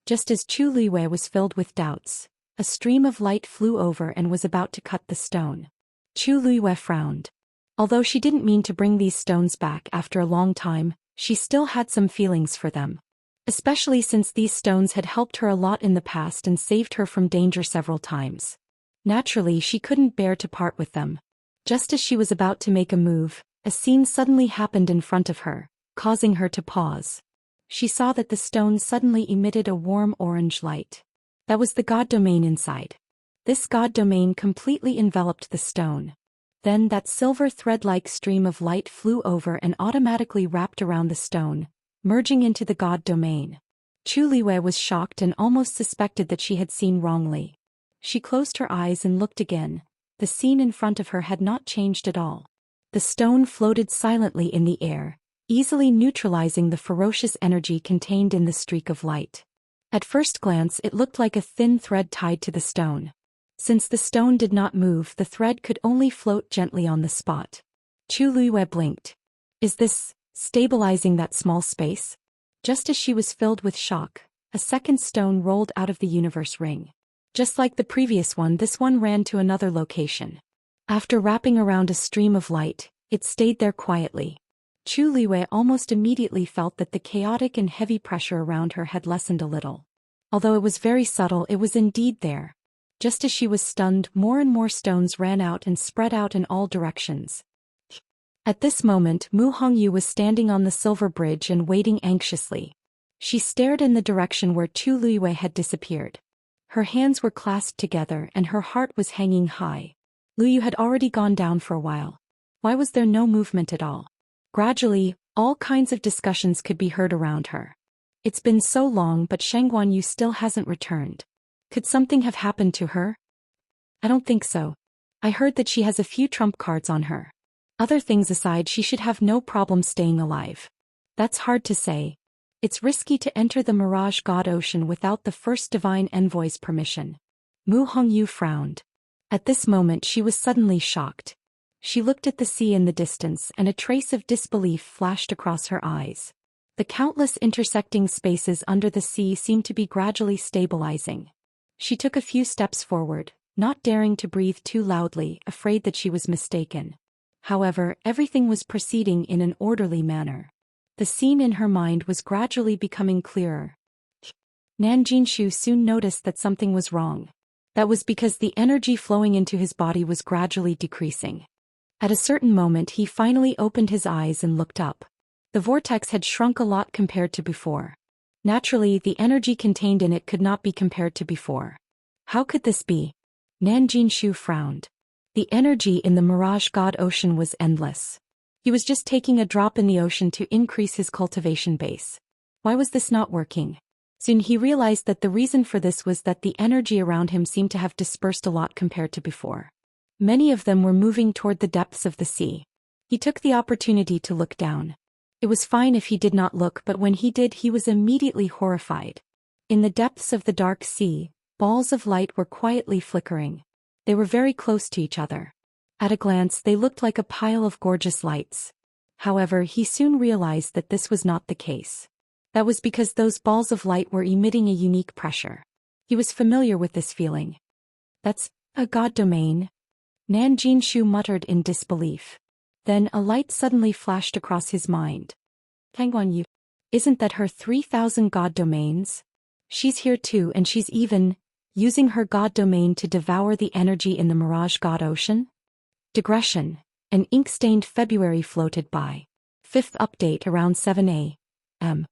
Just as Chu Luiyue was filled with doubts, a stream of light flew over and was about to cut the stone. Chu Luiyue frowned. Although she didn't mean to bring these stones back after a long time, she still had some feelings for them. Especially since these stones had helped her a lot in the past and saved her from danger several times. Naturally, she couldn't bear to part with them. Just as she was about to make a move, a scene suddenly happened in front of her, causing her to pause. She saw that the stone suddenly emitted a warm orange light. That was the god domain inside. This god domain completely enveloped the stone. Then that silver thread-like stream of light flew over and automatically wrapped around the stone, merging into the god domain. Chu Luiyue was shocked and almost suspected that she had seen wrongly. She closed her eyes and looked again. The scene in front of her had not changed at all. The stone floated silently in the air, easily neutralizing the ferocious energy contained in the streak of light. At first glance it looked like a thin thread tied to the stone. Since the stone did not move, the thread could only float gently on the spot. Chu Luiyue blinked. Is this stabilizing that small space? Just as she was filled with shock, a second stone rolled out of the universe ring. Just like the previous one, this one ran to another location. After wrapping around a stream of light, it stayed there quietly. Chu Luiyue almost immediately felt that the chaotic and heavy pressure around her had lessened a little. Although it was very subtle, it was indeed there. Just as she was stunned, more and more stones ran out and spread out in all directions. At this moment, Mu Hongyu was standing on the silver bridge and waiting anxiously. She stared in the direction where Chu Luiyue had disappeared. Her hands were clasped together and her heart was hanging high. Luyu had already gone down for a while. Why was there no movement at all? Gradually, all kinds of discussions could be heard around her. It's been so long, but Shang Guanyu still hasn't returned. Could something have happened to her? I don't think so. I heard that she has a few trump cards on her. Other things aside, she should have no problem staying alive. That's hard to say. It's risky to enter the Mirage God Ocean without the first divine envoy's permission. Mu Hongyu frowned. At this moment she was suddenly shocked. She looked at the sea in the distance and a trace of disbelief flashed across her eyes. The countless intersecting spaces under the sea seemed to be gradually stabilizing. She took a few steps forward, not daring to breathe too loudly, afraid that she was mistaken. However, everything was proceeding in an orderly manner. The scene in her mind was gradually becoming clearer. Nan Jinshu soon noticed that something was wrong. That was because the energy flowing into his body was gradually decreasing. At a certain moment he finally opened his eyes and looked up. The vortex had shrunk a lot compared to before. Naturally, the energy contained in it could not be compared to before. How could this be? Nan Jinshu frowned. The energy in the Mirage God Ocean was endless. He was just taking a drop in the ocean to increase his cultivation base. Why was this not working? Soon he realized that the reason for this was that the energy around him seemed to have dispersed a lot compared to before. Many of them were moving toward the depths of the sea. He took the opportunity to look down. It was fine if he did not look, but when he did he was immediately horrified. In the depths of the dark sea, balls of light were quietly flickering. They were very close to each other. At a glance they looked like a pile of gorgeous lights. However, he soon realized that this was not the case. That was because those balls of light were emitting a unique pressure. He was familiar with this feeling. That's a god domain. Nan Jinshu muttered in disbelief. Then a light suddenly flashed across his mind. Kang Guanyu, isn't that her 3,000 god domains? She's here too, and she's even using her god domain to devour the energy in the Mirage God Ocean? Digression. An ink-stained February floated by. Fifth update around 7 a.m.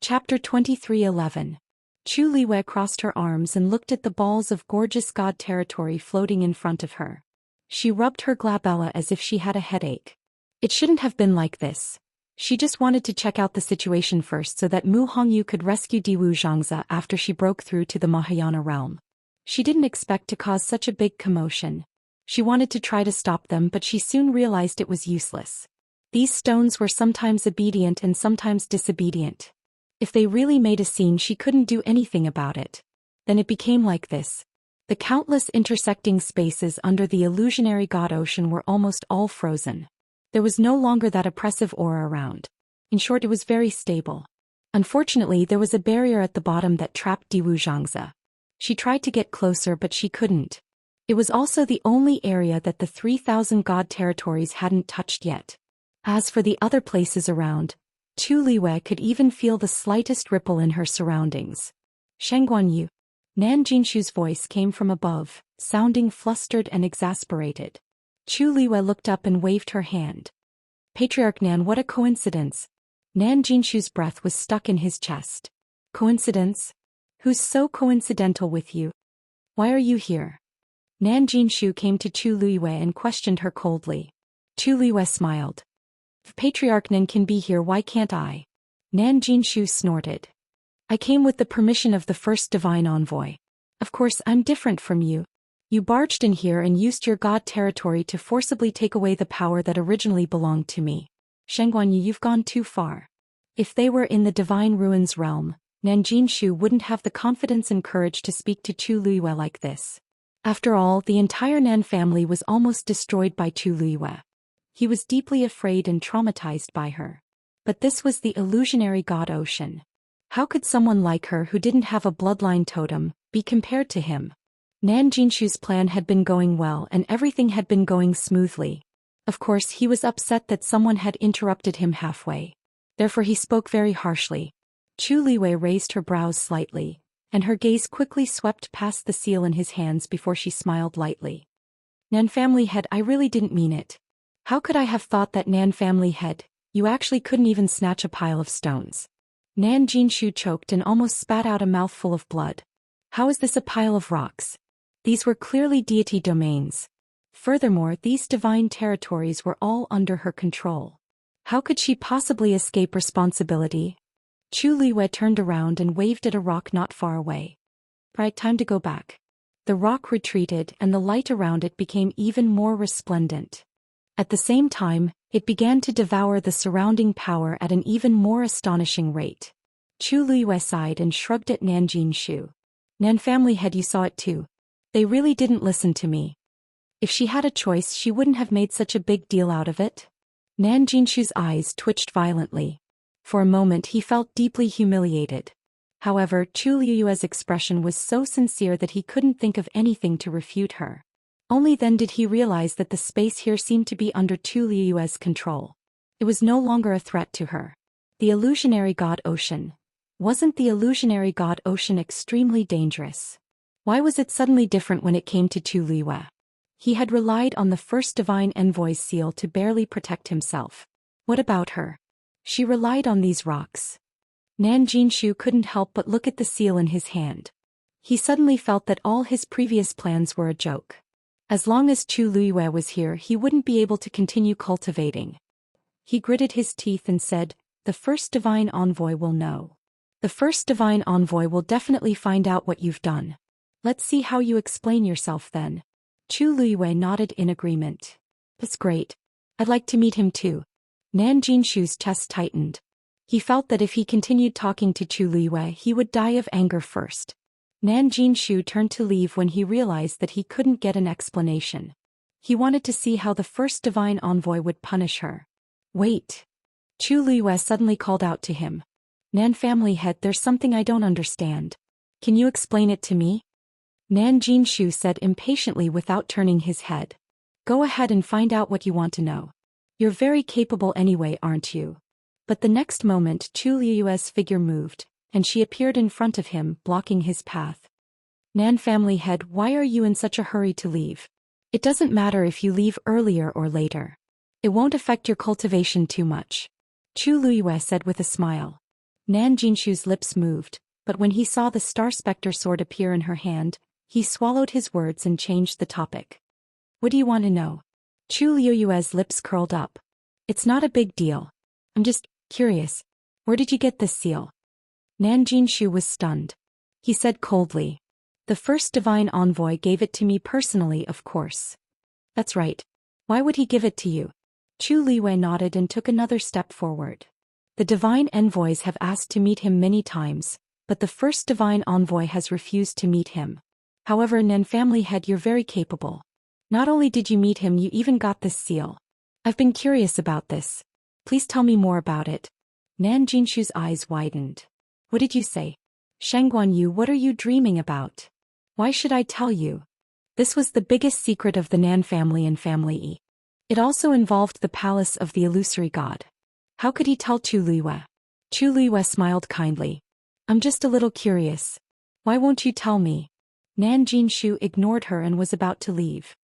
Chapter 23:11. Chu Liwei crossed her arms and looked at the balls of gorgeous god territory floating in front of her. She rubbed her glabella as if she had a headache. It shouldn't have been like this. She just wanted to check out the situation first so that Mu Hongyu could rescue Diwu Zhangzi after she broke through to the Mahayana realm. She didn't expect to cause such a big commotion. She wanted to try to stop them, but she soon realized it was useless. These stones were sometimes obedient and sometimes disobedient. If they really made a scene, she couldn't do anything about it. Then it became like this. The countless intersecting spaces under the illusionary God Ocean were almost all frozen. There was no longer that oppressive aura around. In short, it was very stable. Unfortunately, there was a barrier at the bottom that trapped Diwu Zhangzi. She tried to get closer, but she couldn't. It was also the only area that the 3,000 god territories hadn't touched yet. As for the other places around, Chu Liwei could even feel the slightest ripple in her surroundings. Shang Guanyu. Nan Jinshu's voice came from above, sounding flustered and exasperated. Chu Liwei looked up and waved her hand. Patriarch Nan, what a coincidence. Nan Jinshu's breath was stuck in his chest. Coincidence? Who's so coincidental with you? Why are you here? Nan Jinshu came to Chu Liwei and questioned her coldly. Chu Liwei smiled. If Patriarch Nan can be here, why can't I? Nan Jinshu snorted. I came with the permission of the first divine envoy. Of course, I'm different from you. You barged in here and used your god territory to forcibly take away the power that originally belonged to me. Shang Guanyu, you've gone too far. If they were in the divine ruins realm, Nan Jinshu wouldn't have the confidence and courage to speak to Chu Liwei like this. After all, the entire Nan family was almost destroyed by Chu Liwei. He was deeply afraid and traumatized by her. But this was the illusionary god Ocean. How could someone like her who didn't have a bloodline totem be compared to him? Nan Jinshu's plan had been going well and everything had been going smoothly. Of course, he was upset that someone had interrupted him halfway. Therefore he spoke very harshly. Chu Liwei raised her brows slightly, and her gaze quickly swept past the seal in his hands before she smiled lightly. Nan family head, I really didn't mean it. How could I have thought that, Nan family head? You actually couldn't even snatch a pile of stones. Nan Jinshu choked and almost spat out a mouthful of blood. How is this a pile of rocks? These were clearly deity domains. Furthermore, these divine territories were all under her control. How could she possibly escape responsibility? Chu Liwei turned around and waved at a rock not far away. Right, time to go back. The rock retreated and the light around it became even more resplendent. At the same time, it began to devour the surrounding power at an even more astonishing rate. Chu Liwei sighed and shrugged at Nan Jinshu. Nan family head, you saw it too. They really didn't listen to me. If she had a choice, she wouldn't have made such a big deal out of it. Nan Jinshu's eyes twitched violently. For a moment he felt deeply humiliated. However, Chu Liu's expression was so sincere that he couldn't think of anything to refute her. Only then did he realize that the space here seemed to be under Chu Liu's control. It was no longer a threat to her. The illusionary god ocean. Wasn't the illusionary god ocean extremely dangerous? Why was it suddenly different when it came to Chu Liu? He had relied on the first divine envoy's seal to barely protect himself. What about her? She relied on these rocks. Nan Jinshu couldn't help but look at the seal in his hand. He suddenly felt that all his previous plans were a joke. As long as Chu Liu was here, he wouldn't be able to continue cultivating. He gritted his teeth and said, "The first divine envoy will know. The first divine envoy will definitely find out what you've done. Let's see how you explain yourself then." Chu Liu nodded in agreement. "That's great. I'd like to meet him too." Nan Jinshu's chest tightened. He felt that if he continued talking to Chu Liu, he would die of anger first. Nan Jinshu turned to leave when he realized that he couldn't get an explanation. He wanted to see how the first divine envoy would punish her. "Wait." Chu Liu suddenly called out to him. "Nan family head, there's something I don't understand. Can you explain it to me?" Nan Jinshu said impatiently without turning his head. "Go ahead and find out what you want to know. You're very capable anyway, aren't you?" But the next moment Chu Liu's figure moved, and she appeared in front of him, blocking his path. "Nan family head, why are you in such a hurry to leave? It doesn't matter if you leave earlier or later. It won't affect your cultivation too much," Chu Liu said with a smile. Nan Jinshu's lips moved, but when he saw the Star Spectre sword appear in her hand, he swallowed his words and changed the topic. "What do you want to know?" Chu Liu's lips curled up. "It's not a big deal. I'm just curious. Where did you get this seal?" Nan Jinshu was stunned. He said coldly, "The first divine envoy gave it to me personally, of course." "That's right. Why would he give it to you?" Chu Liu nodded and took another step forward. "The divine envoys have asked to meet him many times, but the first divine envoy has refused to meet him. However, Nan family head, you're very capable. Not only did you meet him, you even got this seal. I've been curious about this. Please tell me more about it." Nan Jinshu's eyes widened. "What did you say? Shangguan Yu, what are you dreaming about? Why should I tell you?" This was the biggest secret of the Nan family and Family E. It also involved the palace of the illusory god. How could he tell Chu Liu? Chu Liu smiled kindly. "I'm just a little curious. Why won't you tell me?" Nan Jinshu ignored her and was about to leave.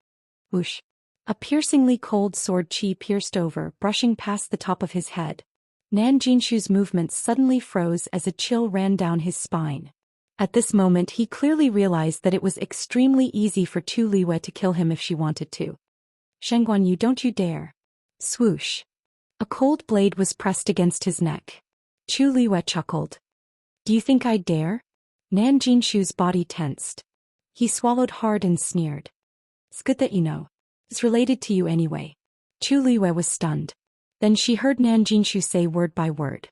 Whoosh. A piercingly cold sword chi pierced over, brushing past the top of his head. Nan Jinshu's movements suddenly froze as a chill ran down his spine. At this moment he clearly realized that it was extremely easy for Chu Liu to kill him if she wanted to. "Shangguan Yu, don't you dare." Swoosh. A cold blade was pressed against his neck. Chu Liu chuckled. "Do you think I'd dare?" Nan Jinshu's body tensed. He swallowed hard and sneered. "It's good that you know. It's related to you anyway." Chu Liu was stunned. Then she heard Nan Jinshu say word by word.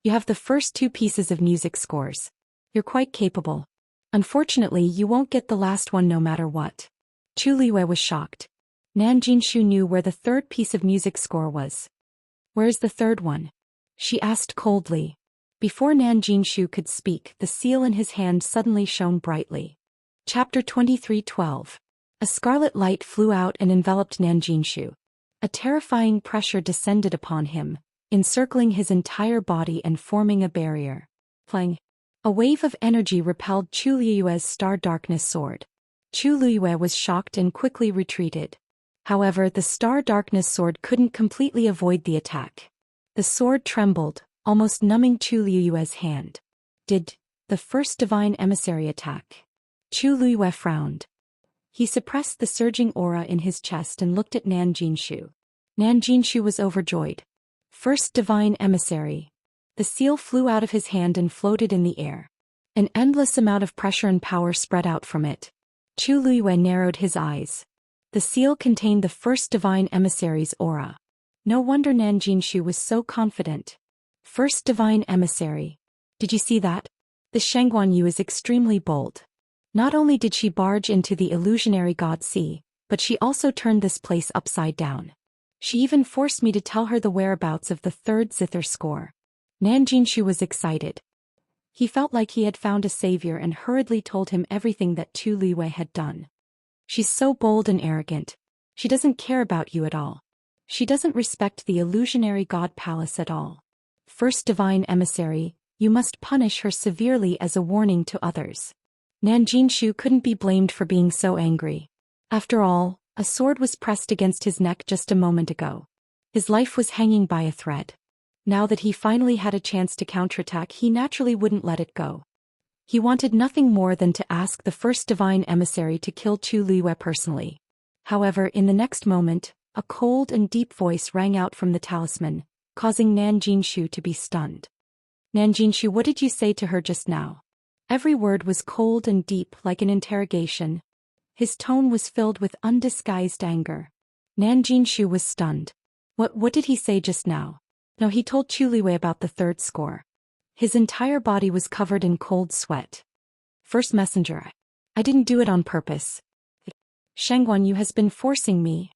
"You have the first 2 pieces of music scores. You're quite capable. Unfortunately, you won't get the last one no matter what." Chu Liu was shocked. Nan Jinshu knew where the 3rd piece of music score was. "Where's the 3rd one?" she asked coldly. Before Nan Jinshu could speak, the seal in his hand suddenly shone brightly. Chapter 23:12. A scarlet light flew out and enveloped Nan Jinshu. A terrifying pressure descended upon him, encircling his entire body and forming a barrier. Plang. A wave of energy repelled Chu Liyue's Star Darkness sword. Chu Liyue was shocked and quickly retreated. However, the Star Darkness sword couldn't completely avoid the attack. The sword trembled, almost numbing Chu Liyue's hand. Did the first divine emissary attack? Chu Liyue frowned. He suppressed the surging aura in his chest and looked at Nan Jinshu. Nan Jinshu was overjoyed. First divine emissary. The seal flew out of his hand and floated in the air. An endless amount of pressure and power spread out from it. Chu Liyue narrowed his eyes. The seal contained the first divine emissary's aura. No wonder Nan Jinshu was so confident. First divine emissary. Did you see that? The Shangguan Yu is extremely bold. Not only did she barge into the illusionary god sea, but she also turned this place upside down. She even forced me to tell her the whereabouts of the third zither score. Nan Jinshu was excited. He felt like he had found a savior and hurriedly told him everything that Chu Liyue had done. She's so bold and arrogant. She doesn't care about you at all. She doesn't respect the illusionary god palace at all. First divine emissary, you must punish her severely as a warning to others. Nan Jinshu couldn't be blamed for being so angry. After all, a sword was pressed against his neck just a moment ago. His life was hanging by a thread. Now that he finally had a chance to counterattack, he naturally wouldn't let it go. He wanted nothing more than to ask the first divine emissary to kill Chu Liyue personally. However, in the next moment, a cold and deep voice rang out from the talisman, causing Nan Jinshu to be stunned. Nan Jinshu, what did you say to her just now? Every word was cold and deep like an interrogation. His tone was filled with undisguised anger. Nan Jinshu was stunned. What did he say just now? No, he told Chu Liyue about the third score. His entire body was covered in cold sweat. First messenger. I didn't do it on purpose. Shangguan Yu has been forcing me.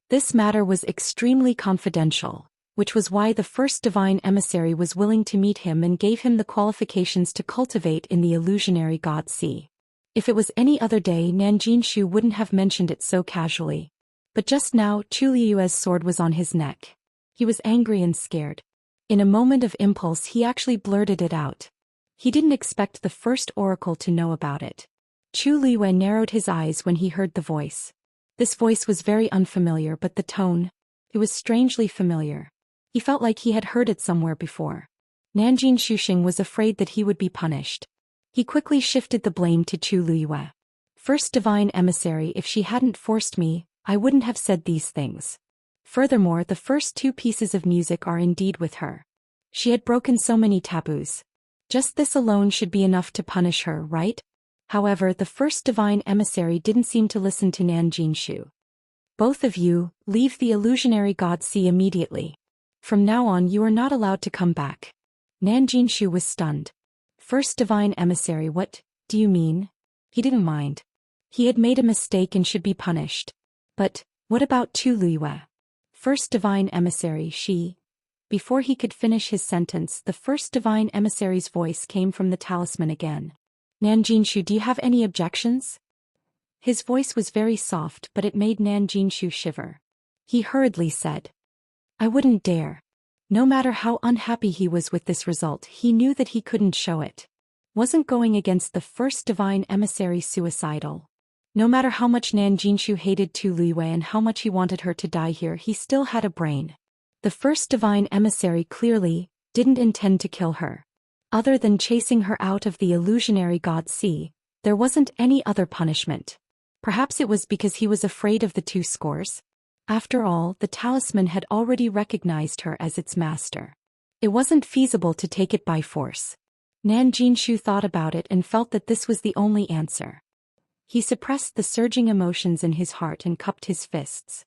This matter was extremely confidential, which was why the first divine emissary was willing to meet him and gave him the qualifications to cultivate in the illusionary god sea. If it was any other day, Nan Jinshu wouldn't have mentioned it so casually. But just now, Chu Liyue's sword was on his neck. He was angry and scared. In a moment of impulse, he actually blurted it out. He didn't expect the first oracle to know about it. Chu Liyue narrowed his eyes when he heard the voice. This voice was very unfamiliar, but the tone, it was strangely familiar. He felt like he had heard it somewhere before. Nanjin Shuxing was afraid that he would be punished. He quickly shifted the blame to Chu Liyue. First divine emissary, if she hadn't forced me, I wouldn't have said these things. Furthermore, the first two pieces of music are indeed with her. She had broken so many taboos. Just this alone should be enough to punish her, right? However, the first divine emissary didn't seem to listen to Nan Jinshu. Both of you, leave the illusionary god sea immediately. From now on you are not allowed to come back. Nan Jinshu was stunned. First divine emissary, what do you mean? He didn't mind. He had made a mistake and should be punished. But, what about Chu Liyue? First divine emissary, she... Before he could finish his sentence, the first divine emissary's voice came from the talisman again. Nan Jinshu, do you have any objections? His voice was very soft, but it made Nan Jinshu shiver. He hurriedly said, I wouldn't dare. No matter how unhappy he was with this result, he knew that he couldn't show it. Wasn't going against the first divine emissary suicidal? No matter how much Nan Jinshu hated Chu Liyue and how much he wanted her to die here, he still had a brain. The first divine emissary clearly didn't intend to kill her. Other than chasing her out of the illusionary god sea, there wasn't any other punishment. Perhaps it was because he was afraid of the two scores. After all, the talisman had already recognized her as its master. It wasn't feasible to take it by force. Nan Jinshu thought about it and felt that this was the only answer. He suppressed the surging emotions in his heart and cupped his fists.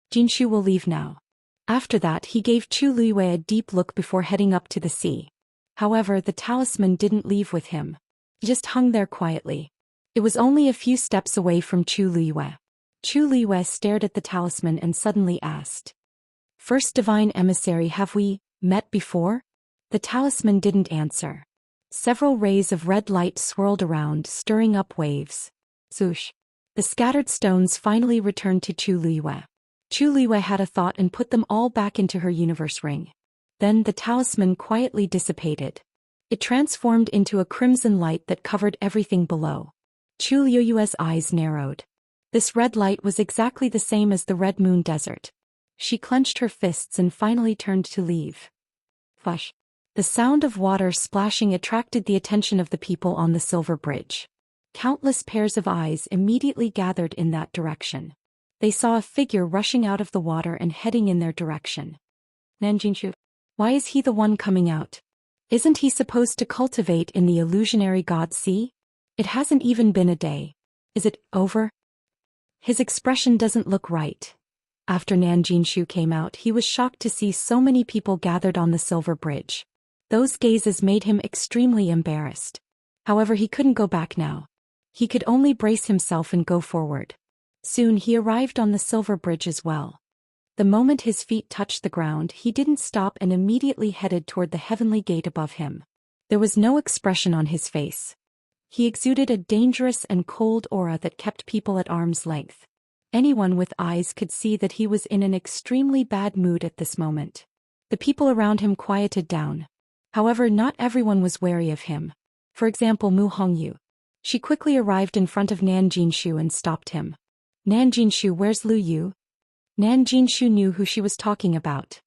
Jinshu will leave now. After that, he gave Chu Liyue a deep look before heading up to the sea. However, the talisman didn't leave with him. He just hung there quietly. It was only a few steps away from Chu Liyue. Chu Liyue stared at the talisman and suddenly asked, First divine emissary, have we met before? The talisman didn't answer. Several rays of red light swirled around, stirring up waves. Zoosh. The scattered stones finally returned to Chu Liyue. Chu Liyue had a thought and put them all back into her universe ring. Then the talisman quietly dissipated. It transformed into a crimson light that covered everything below. Chu Liuyue's eyes narrowed. This red light was exactly the same as the Red Moon Desert. She clenched her fists and finally turned to leave. Flush. The sound of water splashing attracted the attention of the people on the silver bridge. Countless pairs of eyes immediately gathered in that direction. They saw a figure rushing out of the water and heading in their direction. Nanjinshu. Why is he the one coming out? Isn't he supposed to cultivate in the illusionary god sea? It hasn't even been a day. Is it over? His expression doesn't look right. After Nanjinshu came out, he was shocked to see so many people gathered on the silver bridge. Those gazes made him extremely embarrassed. However, he couldn't go back now. He could only brace himself and go forward. Soon he arrived on the silver bridge as well. The moment his feet touched the ground, he didn't stop and immediately headed toward the heavenly gate above him. There was no expression on his face. He exuded a dangerous and cold aura that kept people at arm's length. Anyone with eyes could see that he was in an extremely bad mood at this moment. The people around him quieted down. However, not everyone was wary of him. For example, Mu Hongyu. She quickly arrived in front of Nanjinshu and stopped him. Nanjinshu, where's Lu Yu? Nanjinshu knew who she was talking about.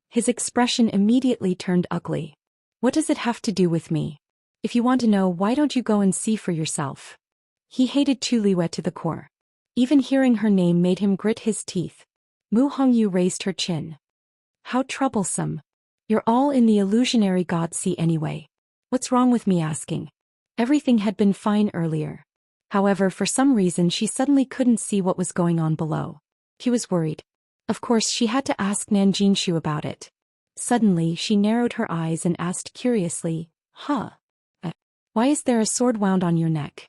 His expression immediately turned ugly. What does it have to do with me? If you want to know, why don't you go and see for yourself? He hated Chu Liwe to the core. Even hearing her name made him grit his teeth. Mu Hongyu raised her chin. How troublesome. You're all in the illusionary god sea anyway. What's wrong with me asking? Everything had been fine earlier. However, for some reason she suddenly couldn't see what was going on below. She was worried. Of course, she had to ask Nanjinshu about it. Suddenly, she narrowed her eyes and asked curiously, why is there a sword wound on your neck?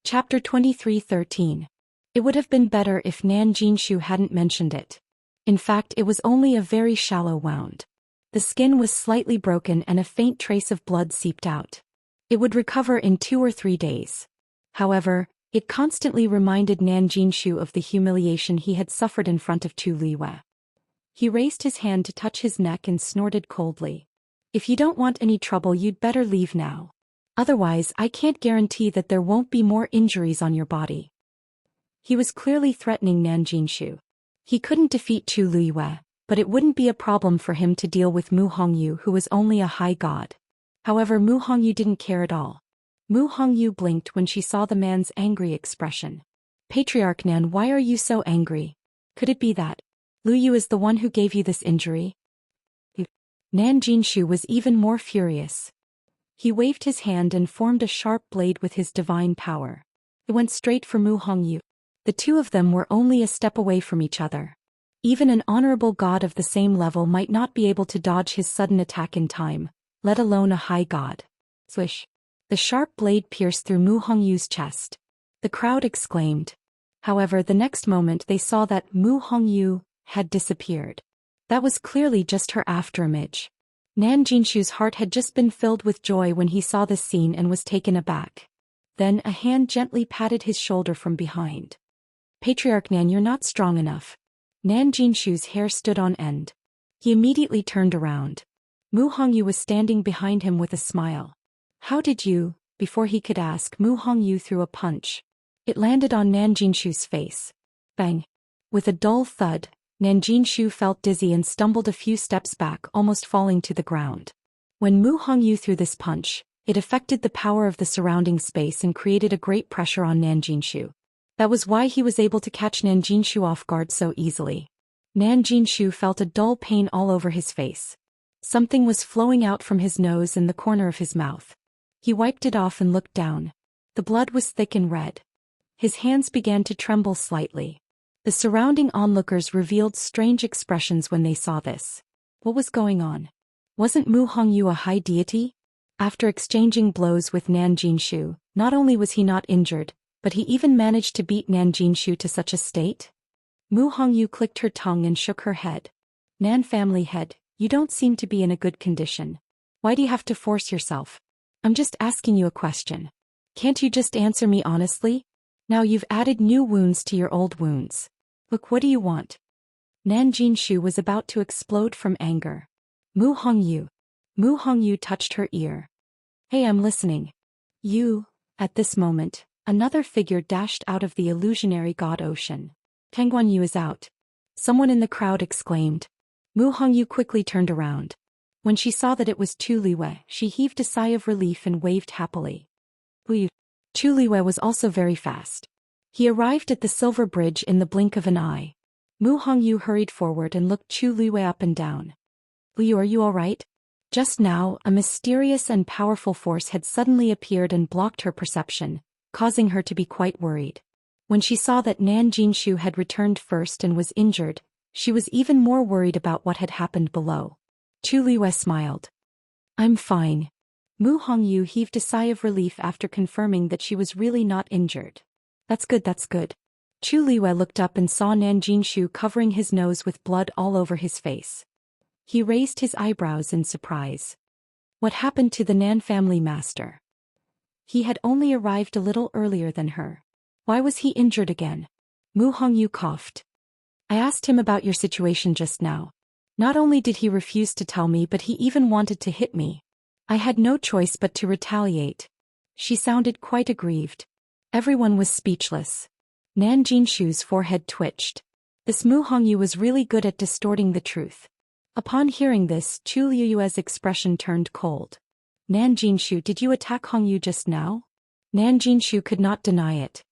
Chapter 23:13. It would have been better if Nanjinshu hadn't mentioned it. In fact, it was only a very shallow wound. The skin was slightly broken and a faint trace of blood seeped out. It would recover in 2 or 3 days. However, it constantly reminded Nanjinshu of the humiliation he had suffered in front of Chu Liwe. He raised his hand to touch his neck and snorted coldly. If you don't want any trouble, you'd better leave now. Otherwise, I can't guarantee that there won't be more injuries on your body. He was clearly threatening Nanjinshu. He couldn't defeat Chu Liwe, but it wouldn't be a problem for him to deal with Mu Hongyu, who was only a high god. However, Mu Hongyu didn't care at all. Mu Hongyu blinked when she saw the man's angry expression. Patriarch Nan, why are you so angry? Could it be that Lu Yu is the one who gave you this injury? Nanjinshu was even more furious. He waved his hand and formed a sharp blade with his divine power. It went straight for Mu Hongyu. The two of them were only a step away from each other. Even an honorable god of the same level might not be able to dodge his sudden attack in time, let alone a high god. Swish. The sharp blade pierced through Mu Hongyu's chest. The crowd exclaimed. However, the next moment they saw that Mu Hongyu had disappeared. That was clearly just her afterimage. Nanjinshu's heart had just been filled with joy when he saw this scene and was taken aback. Then a hand gently patted his shoulder from behind. Patriarch Nan, you're not strong enough. Nanjinshu's hair stood on end. He immediately turned around. Mu Hongyu was standing behind him with a smile. How did you? Before he could ask, Mu Hongyu threw a punch. It landed on Nanjinshu's face. Bang! With a dull thud, Nanjinshu felt dizzy and stumbled a few steps back, almost falling to the ground. When Mu Hongyu threw this punch, it affected the power of the surrounding space and created a great pressure on Nanjinshu. That was why he was able to catch Nanjinshu off guard so easily. Nanjinshu felt a dull pain all over his face. Something was flowing out from his nose and the corner of his mouth. He wiped it off and looked down. The blood was thick and red. His hands began to tremble slightly. The surrounding onlookers revealed strange expressions when they saw this. What was going on? Wasn't Mu Hongyu a high deity? After exchanging blows with Nanjinshu, not only was he not injured, but he even managed to beat Nanjinshu to such a state? Mu Hongyu clicked her tongue and shook her head. Nan family head, you don't seem to be in a good condition. Why do you have to force yourself? I'm just asking you a question. Can't you just answer me honestly? Now you've added new wounds to your old wounds. Look, what do you want? Nanjinshu was about to explode from anger. Mu Hongyu. Mu Hongyu touched her ear. Hey, I'm listening. You. At this moment, another figure dashed out of the illusionary god ocean. Tangguan Yu is out. Someone in the crowd exclaimed. Mu Hongyu quickly turned around. When she saw that it was Chu Liwei, she heaved a sigh of relief and waved happily. Wu. Chu Liwei was also very fast. He arrived at the silver bridge in the blink of an eye. Mu Hongyu hurried forward and looked Chu Liwei up and down. Wu, are you all right? Just now, a mysterious and powerful force had suddenly appeared and blocked her perception, causing her to be quite worried. When she saw that Nan Jinshu had returned first and was injured, she was even more worried about what had happened below. Chu Liwei smiled. I'm fine. Mu Hongyu heaved a sigh of relief after confirming that she was really not injured. That's good, that's good. Chu Liwei looked up and saw Nan Jinshu covering his nose with blood all over his face. He raised his eyebrows in surprise. What happened to the Nan family master? He had only arrived a little earlier than her. Why was he injured again? Mu Hongyu coughed. I asked him about your situation just now. Not only did he refuse to tell me, but he even wanted to hit me. I had no choice but to retaliate. She sounded quite aggrieved. Everyone was speechless. Nan Jinshu's forehead twitched. This Mu Hongyu was really good at distorting the truth. Upon hearing this, Chu Liyue's expression turned cold. Nan Jinshu, did you attack Hongyu just now? Nan Jinshu could not deny it.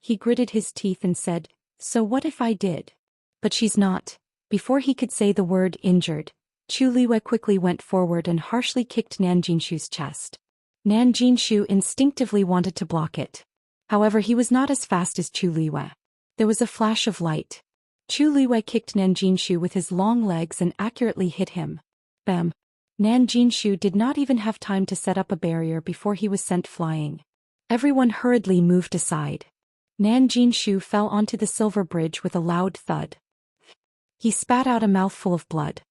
He gritted his teeth and said, so what if I did? But she's not. Before he could say the word injured, Chu Liwei quickly went forward and harshly kicked Nan Jinshu's chest. Nan Jinshu instinctively wanted to block it. However, he was not as fast as Chu Liwei. There was a flash of light. Chu Liwei kicked Nan Jinshu with his long legs and accurately hit him. Bam! Nan Jinshu did not even have time to set up a barrier before he was sent flying. Everyone hurriedly moved aside. Nan Jinshu fell onto the silver bridge with a loud thud. He spat out a mouthful of blood.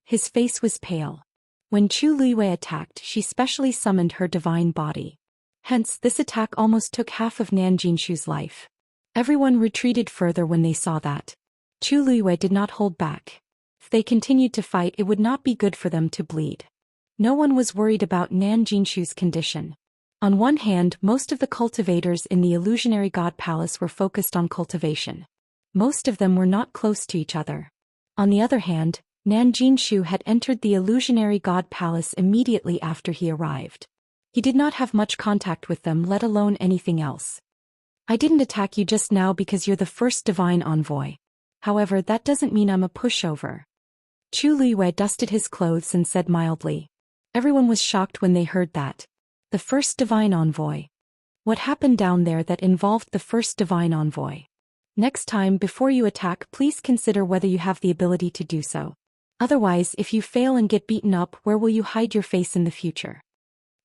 His face was pale. When Chu Liwei attacked, she specially summoned her divine body. Hence, this attack almost took half of Nan Jinshu's life. Everyone retreated further when they saw that. Chu Liwei did not hold back. If they continued to fight, it would not be good for them to bleed. No one was worried about Nan Jinshu's condition. On one hand, most of the cultivators in the illusionary god palace were focused on cultivation. Most of them were not close to each other. On the other hand, Nan Jinshu had entered the illusionary god palace immediately after he arrived. He did not have much contact with them, let alone anything else. I didn't attack you just now because you're the first divine envoy. However, that doesn't mean I'm a pushover. Chu Liwei dusted his clothes and said mildly. Everyone was shocked when they heard that. The first divine envoy. What happened down there that involved the first divine envoy? Next time, before you attack, please consider whether you have the ability to do so. Otherwise, if you fail and get beaten up, where will you hide your face in the future?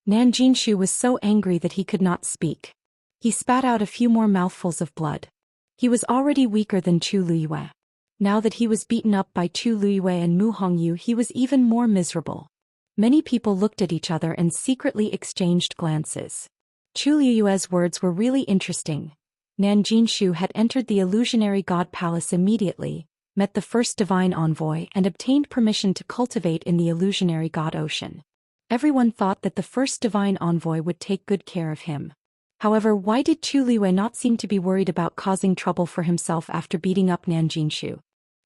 Nan Jinshu was so angry that he could not speak. He spat out a few more mouthfuls of blood. He was already weaker than Chu Liwei. Now that he was beaten up by Chu Liwei and Mu Hongyu, he was even more miserable. Many people looked at each other and secretly exchanged glances. Chu Liue's words were really interesting. Nan Jinshu had entered the illusionary god palace immediately, met the first divine envoy and obtained permission to cultivate in the illusionary god ocean. Everyone thought that the first divine envoy would take good care of him. However, why did Chu Liwei not seem to be worried about causing trouble for himself after beating up Nan Jinshu?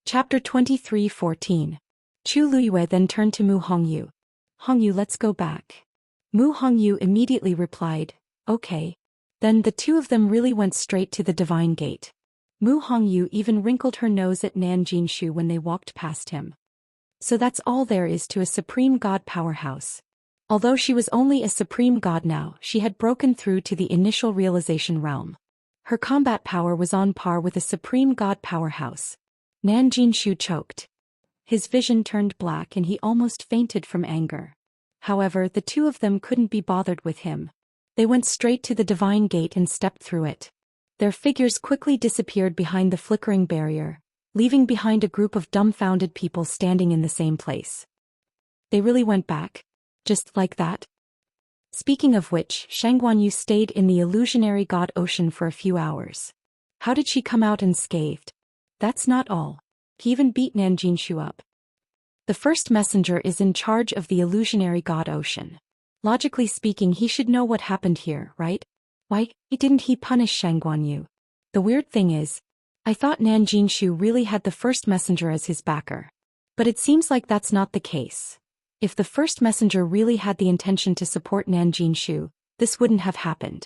Chapter 23:14. Chu Liwei then turned to Mu Hongyu. Hongyu, let's go back. Mu Hongyu immediately replied, okay. Then the two of them really went straight to the divine gate. Mu Hongyu even wrinkled her nose at Nan Jinshu when they walked past him. So that's all there is to a supreme god powerhouse. Although she was only a supreme god now, she had broken through to the initial realization realm. Her combat power was on par with a supreme god powerhouse. Nan Jinshu choked. His vision turned black and he almost fainted from anger. However, the two of them couldn't be bothered with him. They went straight to the divine gate and stepped through it. Their figures quickly disappeared behind the flickering barrier, leaving behind a group of dumbfounded people standing in the same place. They really went back? Just like that? Speaking of which, Shangguanyu stayed in the illusionary god ocean for a few hours. How did she come out unscathed? That's not all. He even beat Nan Jinshu up. The first messenger is in charge of the illusionary god ocean. Logically speaking, he should know what happened here, right? Why didn't he punish Shang Guanyu? The weird thing is, I thought Nan Jinshu really had the first messenger as his backer. But it seems like that's not the case. If the first messenger really had the intention to support Nan Jinshu, this wouldn't have happened.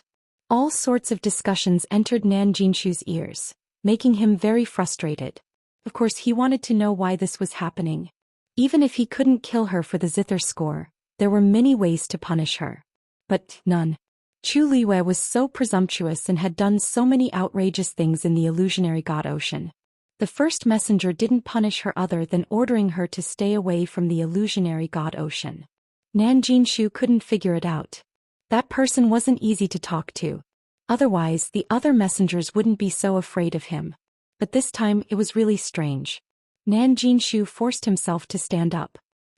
All sorts of discussions entered Nan Jinshu's ears, making him very frustrated. Of course, he wanted to know why this was happening. Even if he couldn't kill her for the zither score, there were many ways to punish her. But none. Chu Liyue was so presumptuous and had done so many outrageous things in the illusionary god ocean. The first messenger didn't punish her other than ordering her to stay away from the illusionary god ocean. Nan Jinshu couldn't figure it out. That person wasn't easy to talk to. Otherwise, the other messengers wouldn't be so afraid of him. But this time, it was really strange. Nan Jinshu forced himself to stand up.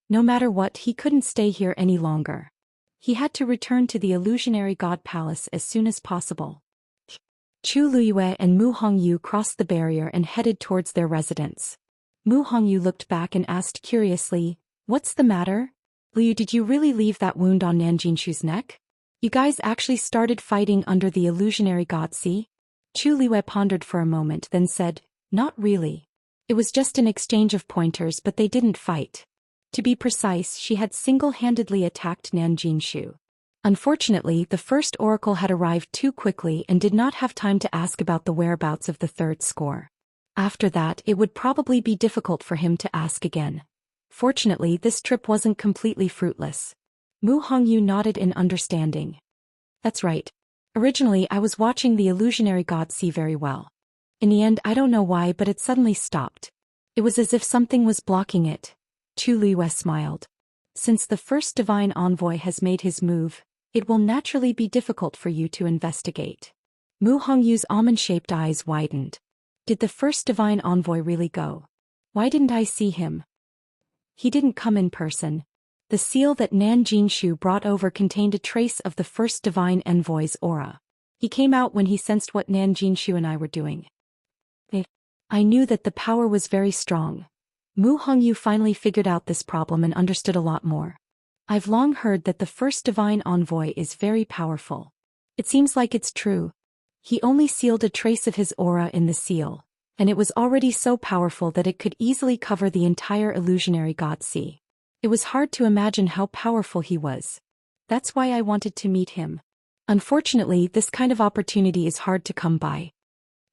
No matter what, he couldn't stay here any longer. He had to return to the illusionary god palace as soon as possible. Chu Liyue and Mu Hongyu crossed the barrier and headed towards their residence. Mu Hongyu looked back and asked curiously, "What's the matter? Liu, did you really leave that wound on Nan Jinshu's neck? You guys actually started fighting under the illusionary god sea?" Chu Liyue pondered for a moment, then said, "Not really. It was just an exchange of pointers, but they didn't fight. To be precise, she had single-handedly attacked Nan Jinshu. Unfortunately, the first oracle had arrived too quickly and did not have time to ask about the whereabouts of the third score. After that, it would probably be difficult for him to ask again. Fortunately, this trip wasn't completely fruitless." Mu Hongyu nodded in understanding. "That's right. Originally, I was watching the illusionary god see very well. In the end, I don't know why, but it suddenly stopped. It was as if something was blocking it." Chu Liyue smiled. "Since the first divine envoy has made his move, it will naturally be difficult for you to investigate." Mu Hongyu's almond-shaped eyes widened. Did the first divine envoy really go? Why didn't I see him? He didn't come in person. The seal that Nan Jinshu brought over contained a trace of the first divine envoy's aura. He came out when he sensed what Nan Jinshu and I were doing. I knew that the power was very strong. Mu Hongyu finally figured out this problem and understood a lot more. "I've long heard that the first divine envoy is very powerful. It seems like it's true. He only sealed a trace of his aura in the seal, and it was already so powerful that it could easily cover the entire illusionary god sea. It was hard to imagine how powerful he was. That's why I wanted to meet him. Unfortunately, this kind of opportunity is hard to come by."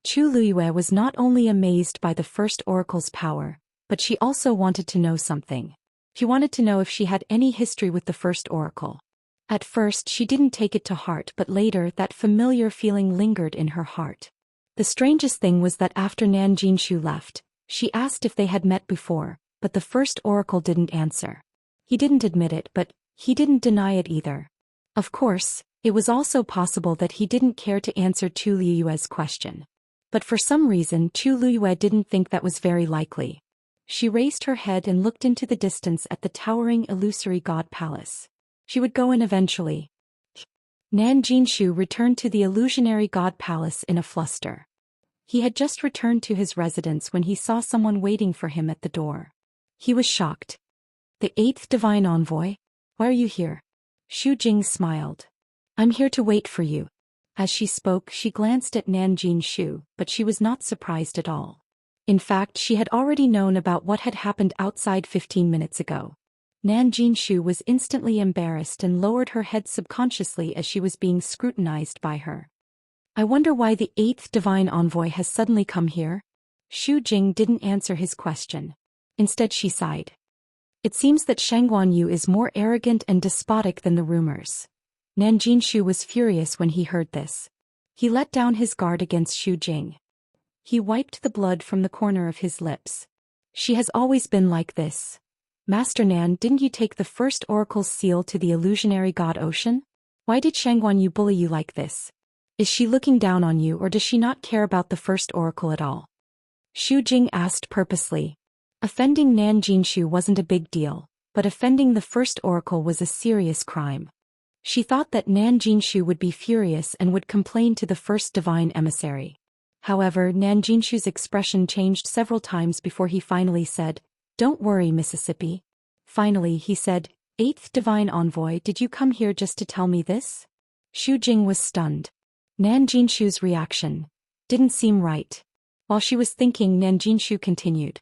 Chu Liyue was not only amazed by the first oracle's power, but she also wanted to know something. She wanted to know if she had any history with the first oracle. At first, she didn't take it to heart, but later that familiar feeling lingered in her heart. The strangest thing was that after Nan Jinshu left, she asked if they had met before, but the first oracle didn't answer. He didn't admit it, but he didn't deny it either. Of course, it was also possible that he didn't care to answer Chu Liyue's question. But for some reason, Chu Liyue didn't think that was very likely. She raised her head and looked into the distance at the towering illusory god palace. She would go in eventually. Nan Jinshu returned to the illusionary god palace in a fluster. He had just returned to his residence when he saw someone waiting for him at the door. He was shocked. "The eighth divine envoy? Why are you here?" Xu Jing smiled. "I'm here to wait for you." As she spoke, she glanced at Nan Jinshu, but she was not surprised at all. In fact, she had already known about what had happened outside 15 minutes ago. Nan Jinshu was instantly embarrassed and lowered her head subconsciously as she was being scrutinized by her. "I wonder why the eighth divine envoy has suddenly come here?" Xu Jing didn't answer his question. Instead, she sighed. "It seems that Shang Guanyu is more arrogant and despotic than the rumors." Nan Jinshu was furious when he heard this. He let down his guard against Xu Jing. He wiped the blood from the corner of his lips. "She has always been like this. Master Nan, didn't you take the first oracle's seal to the illusionary god ocean? Why did Shang Guanyu bully you like this? Is she looking down on you, or does she not care about the first oracle at all?" Xu Jing asked purposely. Offending Nan Jinshu wasn't a big deal, but offending the first oracle was a serious crime. She thought that Nan Jinshu would be furious and would complain to the first divine emissary. However, Nan Jinshu's expression changed several times before he finally said, "Don't worry, Mississippi." Finally, he said, Eighth Divine Envoy, did you come here just to tell me this? Xu Jing was stunned. Nan Jinshu's reaction didn't seem right. While she was thinking, Nan Jinshu continued.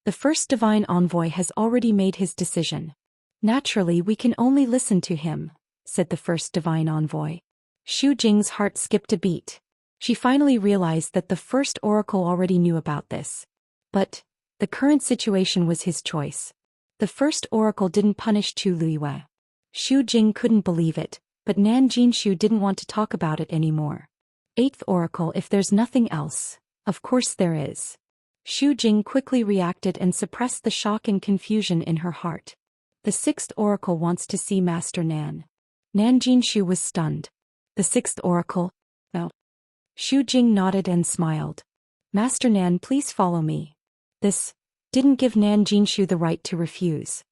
The first Divine Envoy has already made his decision. Naturally, we can only listen to him, said the first Divine Envoy. Xu Jing's heart skipped a beat. She finally realized that the first oracle already knew about this. But the current situation was his choice. The first oracle didn't punish Chu Liyue. Xu Jing couldn't believe it, but Nan Jinshu didn't want to talk about it anymore. Eighth oracle, if there's nothing else, of course there is. Xu Jing quickly reacted and suppressed the shock and confusion in her heart. The sixth oracle wants to see Master Nan. Nan Jinshu was stunned. The sixth oracle? No. Xu Jing nodded and smiled. Master Nan, please follow me. This didn't give Nan Jinshu the right to refuse.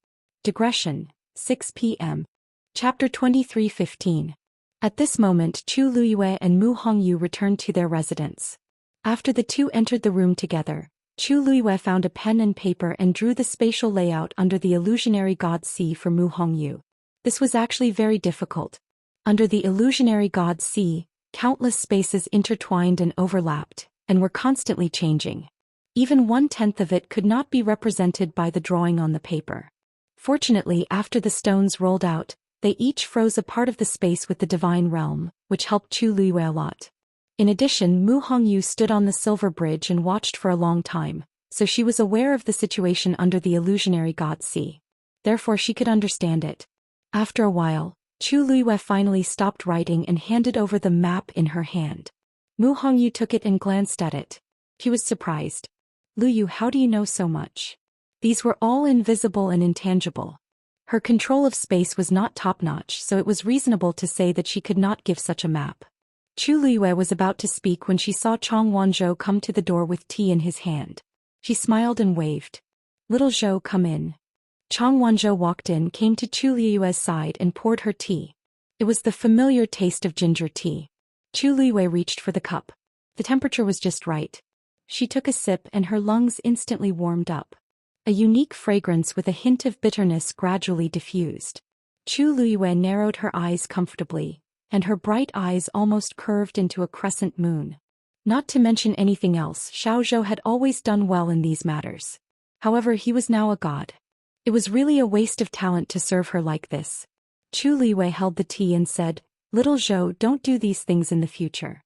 Digression, 6 p.m. Chapter 23:15. At this moment, Chu Liyue and Mu Hongyu returned to their residence. After the two entered the room together, Chu Liyue found a pen and paper and drew the spatial layout under the illusionary god C for Mu Hongyu. This was actually very difficult. Under the illusionary god C, countless spaces intertwined and overlapped, and were constantly changing. Even 1/10 of it could not be represented by the drawing on the paper. Fortunately, after the stones rolled out, they each froze a part of the space with the divine realm, which helped Chu Liyue a lot. In addition, Mu Hongyu stood on the silver bridge and watched for a long time, so she was aware of the situation under the illusionary god C. Therefore she could understand it. After a while, Chu Liyue finally stopped writing and handed over the map in her hand. Mu Hongyu took it and glanced at it. He was surprised. Luyu, how do you know so much? These were all invisible and intangible. Her control of space was not top-notch, so it was reasonable to say that she could not give such a map. Chu Liyue was about to speak when she saw Chong Wanzhou come to the door with tea in his hand. She smiled and waved. Little Zhou, come in. Chong Wanzhou walked in, came to Chu Liyue's side and poured her tea. It was the familiar taste of ginger tea. Chu Liyue reached for the cup. The temperature was just right. She took a sip and her lungs instantly warmed up. A unique fragrance with a hint of bitterness gradually diffused. Chu Liyue narrowed her eyes comfortably, and her bright eyes almost curved into a crescent moon. Not to mention anything else, Xiao Zhou had always done well in these matters. However, he was now a god. It was really a waste of talent to serve her like this. Chu Liyue held the tea and said, Little Zhou, don't do these things in the future.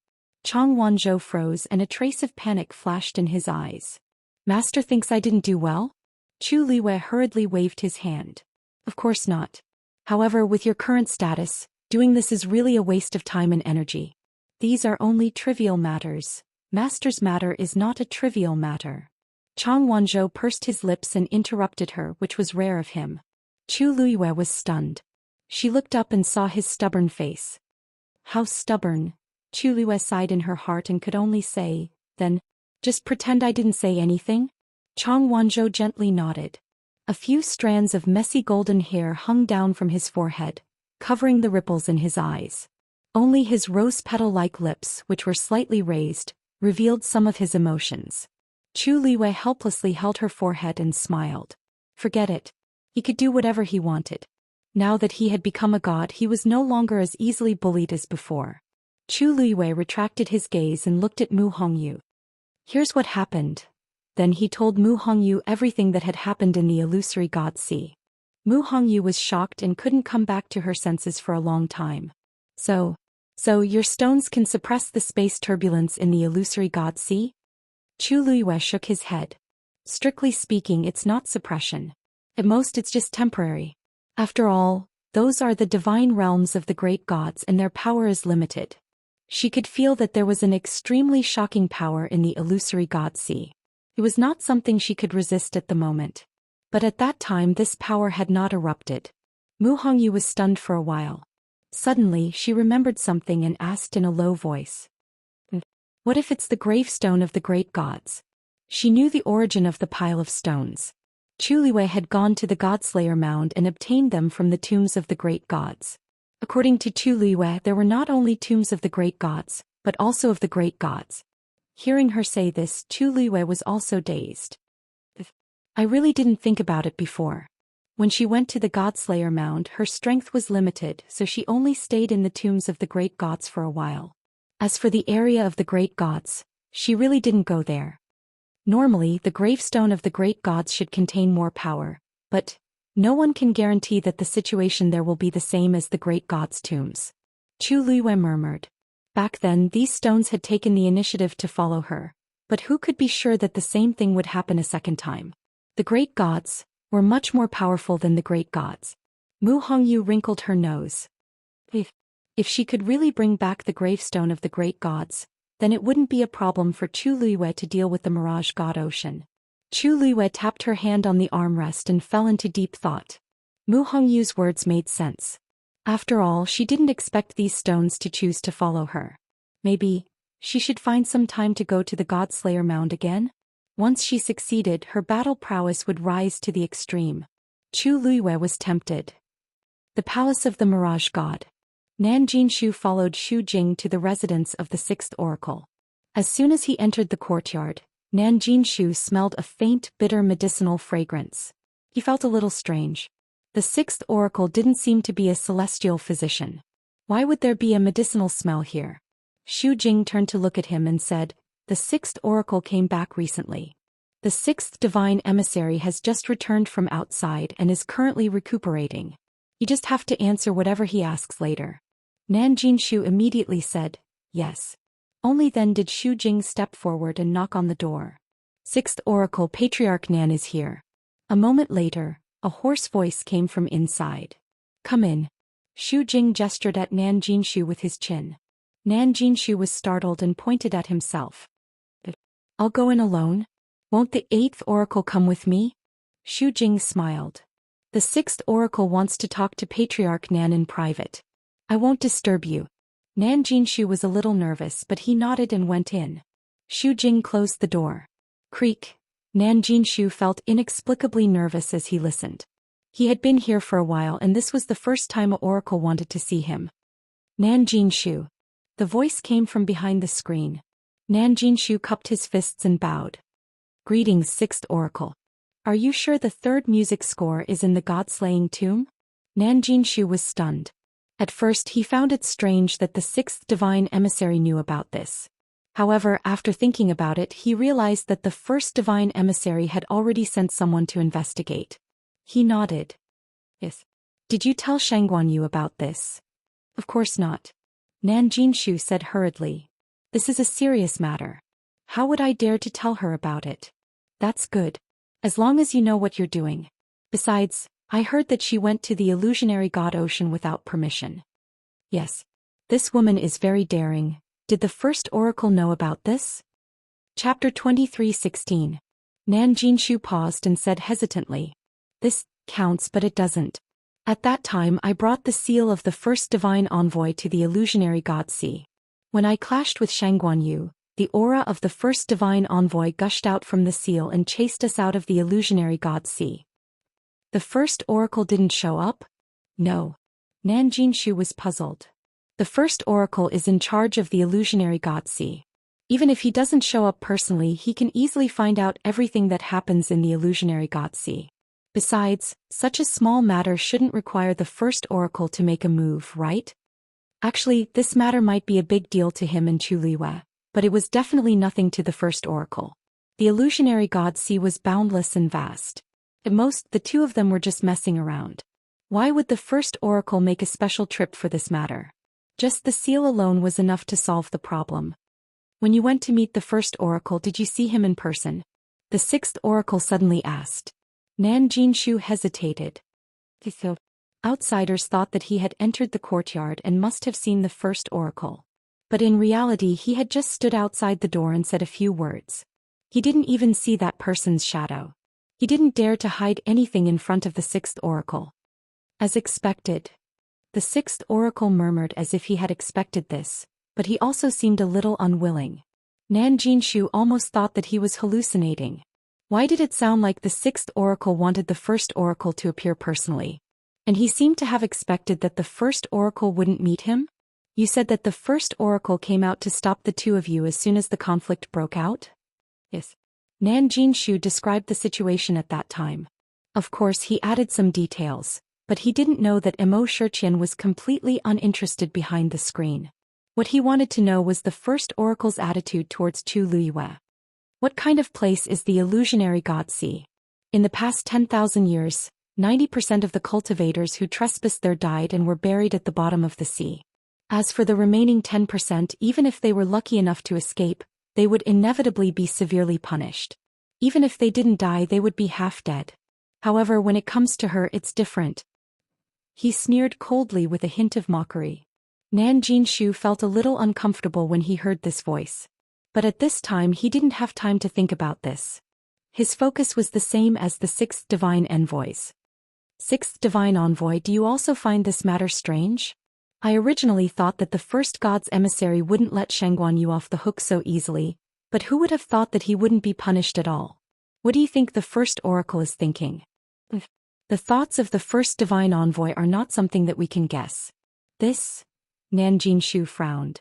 Chong Wanzhou froze and a trace of panic flashed in his eyes. Master thinks I didn't do well? Chu Liyue hurriedly waved his hand. Of course not. However, with your current status, doing this is really a waste of time and energy. These are only trivial matters. Master's matter is not a trivial matter. Chong Wanzhou pursed his lips and interrupted her, which was rare of him. Chu Liyue was stunned. She looked up and saw his stubborn face. How stubborn? Chu Liyue sighed in her heart and could only say, then, just pretend I didn't say anything? Chong Wanzhou gently nodded. A few strands of messy golden hair hung down from his forehead, covering the ripples in his eyes. Only his rose petal-like lips, which were slightly raised, revealed some of his emotions. Chu Liyue helplessly held her forehead and smiled. Forget it. He could do whatever he wanted. Now that he had become a god, he was no longer as easily bullied as before. Chu Liyue retracted his gaze and looked at Mu Hongyu. Here's what happened. Then he told Mu Hongyu everything that had happened in the illusory god sea. Mu Hongyu was shocked and couldn't come back to her senses for a long time. So your stones can suppress the space turbulence in the illusory god sea? Chu Liyue shook his head. Strictly speaking, it's not suppression. At most it's just temporary. After all, those are the divine realms of the great gods and their power is limited. She could feel that there was an extremely shocking power in the illusory god sea. It was not something she could resist at the moment. But at that time this power had not erupted. Mu Hongyu was stunned for a while. Suddenly she remembered something and asked in a low voice. What if it's the gravestone of the great gods? She knew the origin of the pile of stones. Chu Liyue had gone to the Godslayer mound and obtained them from the tombs of the great gods. According to Chu Liyue, there were not only tombs of the great gods, but also of the great gods. Hearing her say this, Chu Liyue was also dazed. I really didn't think about it before. When she went to the Godslayer mound, her strength was limited, so she only stayed in the tombs of the great gods for a while. As for the area of the great gods, she really didn't go there. Normally, the gravestone of the great gods should contain more power, but no one can guarantee that the situation there will be the same as the great gods' tombs. Chu Luiyue murmured. Back then, these stones had taken the initiative to follow her, but who could be sure that the same thing would happen a second time? The great gods were much more powerful than the great gods. Mu Hongyu wrinkled her nose. If she could really bring back the gravestone of the great gods, then it wouldn't be a problem for Chu Luiyue to deal with the Mirage God Ocean. Chu Luiyue tapped her hand on the armrest and fell into deep thought. Mu Hongyu's words made sense. After all, she didn't expect these stones to choose to follow her. Maybe she should find some time to go to the Godslayer mound again? Once she succeeded, her battle prowess would rise to the extreme. Chu Luiyue was tempted. The palace of the Mirage God. Nan Jinshu followed Xu Jing to the residence of the sixth oracle. As soon as he entered the courtyard, Nan Jinshu smelled a faint, bitter medicinal fragrance. He felt a little strange. The sixth oracle didn't seem to be a celestial physician. Why would there be a medicinal smell here? Xu Jing turned to look at him and said, "The sixth oracle came back recently. The sixth divine emissary has just returned from outside and is currently recuperating. You just have to answer whatever he asks later." Nan Jinshu immediately said, "Yes." Only then did Xu Jing step forward and knock on the door. "Sixth oracle, Patriarch Nan is here." A moment later, a hoarse voice came from inside. "Come in." Xu Jing gestured at Nan Jinshu with his chin. Nan Jinshu was startled and pointed at himself. "I'll go in alone? Won't the eighth oracle come with me?" Xu Jing smiled. "The sixth oracle wants to talk to Patriarch Nan in private. I won't disturb you." Nan Jinshu was a little nervous, but he nodded and went in. Xu Jing closed the door. Creak. Nan Jinshu felt inexplicably nervous as he listened. He had been here for a while and this was the first time an oracle wanted to see him. "Nan Jinshu." The voice came from behind the screen. Nan Jinshu cupped his fists and bowed. "Greetings, sixth oracle. Are you sure the third music score is in the god-slaying tomb?" Nan Jinshu was stunned. At first he found it strange that the sixth divine emissary knew about this. However, after thinking about it, he realized that the first divine emissary had already sent someone to investigate. He nodded. "Yes. Did you tell Shangguan Yu about this?" "Of course not." Nan Jinshu said hurriedly. "This is a serious matter. How would I dare to tell her about it?" "That's good. As long as you know what you're doing. Besides, I heard that she went to the illusionary god Ocean without permission." "Yes. This woman is very daring. Did the first oracle know about this?" Chapter 23:16. Nan Jinshu paused and said hesitantly. "This counts, but it doesn't. At that time I brought the seal of the first divine envoy to the illusionary god sea. When I clashed with Shangguan Yu, the aura of the first divine envoy gushed out from the seal and chased us out of the illusionary god sea." "The first oracle didn't show up?" "No." Nan Jinshu was puzzled. "The first oracle is in charge of the illusionary god sea. Even if he doesn't show up personally, he can easily find out everything that happens in the illusionary god sea. Besides, such a small matter shouldn't require the first oracle to make a move, right? Actually, this matter might be a big deal to him and Chu Luiyue, but it was definitely nothing to the first oracle. The illusionary god sea was boundless and vast. At most, the two of them were just messing around. Why would the first oracle make a special trip for this matter? Just the seal alone was enough to solve the problem. "When you went to meet the first oracle, did you see him in person?" the sixth oracle suddenly asked. Nan Jinshu hesitated. Outsiders thought that he had entered the courtyard and must have seen the first oracle. But in reality he had just stood outside the door and said a few words. He didn't even see that person's shadow. He didn't dare to hide anything in front of the sixth oracle. As expected. The sixth oracle murmured as if he had expected this, but he also seemed a little unwilling. Nan Jinshu almost thought that he was hallucinating. Why did it sound like the sixth oracle wanted the first oracle to appear personally? And he seemed to have expected that the first oracle wouldn't meet him? "You said that the first oracle came out to stop the two of you as soon as the conflict broke out?" "Yes." Nan Jinshu described the situation at that time. Of course he added some details, but he didn't know that Zhou Xian was completely uninterested behind the screen. What he wanted to know was the first oracle's attitude towards Chu Liyue. What kind of place is the illusionary god sea? In the past 10,000 years, 90% of the cultivators who trespassed there died and were buried at the bottom of the sea. As for the remaining 10%, even if they were lucky enough to escape, they would inevitably be severely punished. Even if they didn't die, they would be half dead. However, when it comes to her, it's different. He sneered coldly with a hint of mockery. Nan Jinshu felt a little uncomfortable when he heard this voice. But at this time he didn't have time to think about this. His focus was the same as the sixth divine envoys. Sixth divine envoy, do you also find this matter strange? I originally thought that the first god's emissary wouldn't let Shangguan Yu off the hook so easily, but who would have thought that he wouldn't be punished at all? What do you think the first oracle is thinking? The thoughts of the first divine envoy are not something that we can guess. This? Nan Jinshu frowned.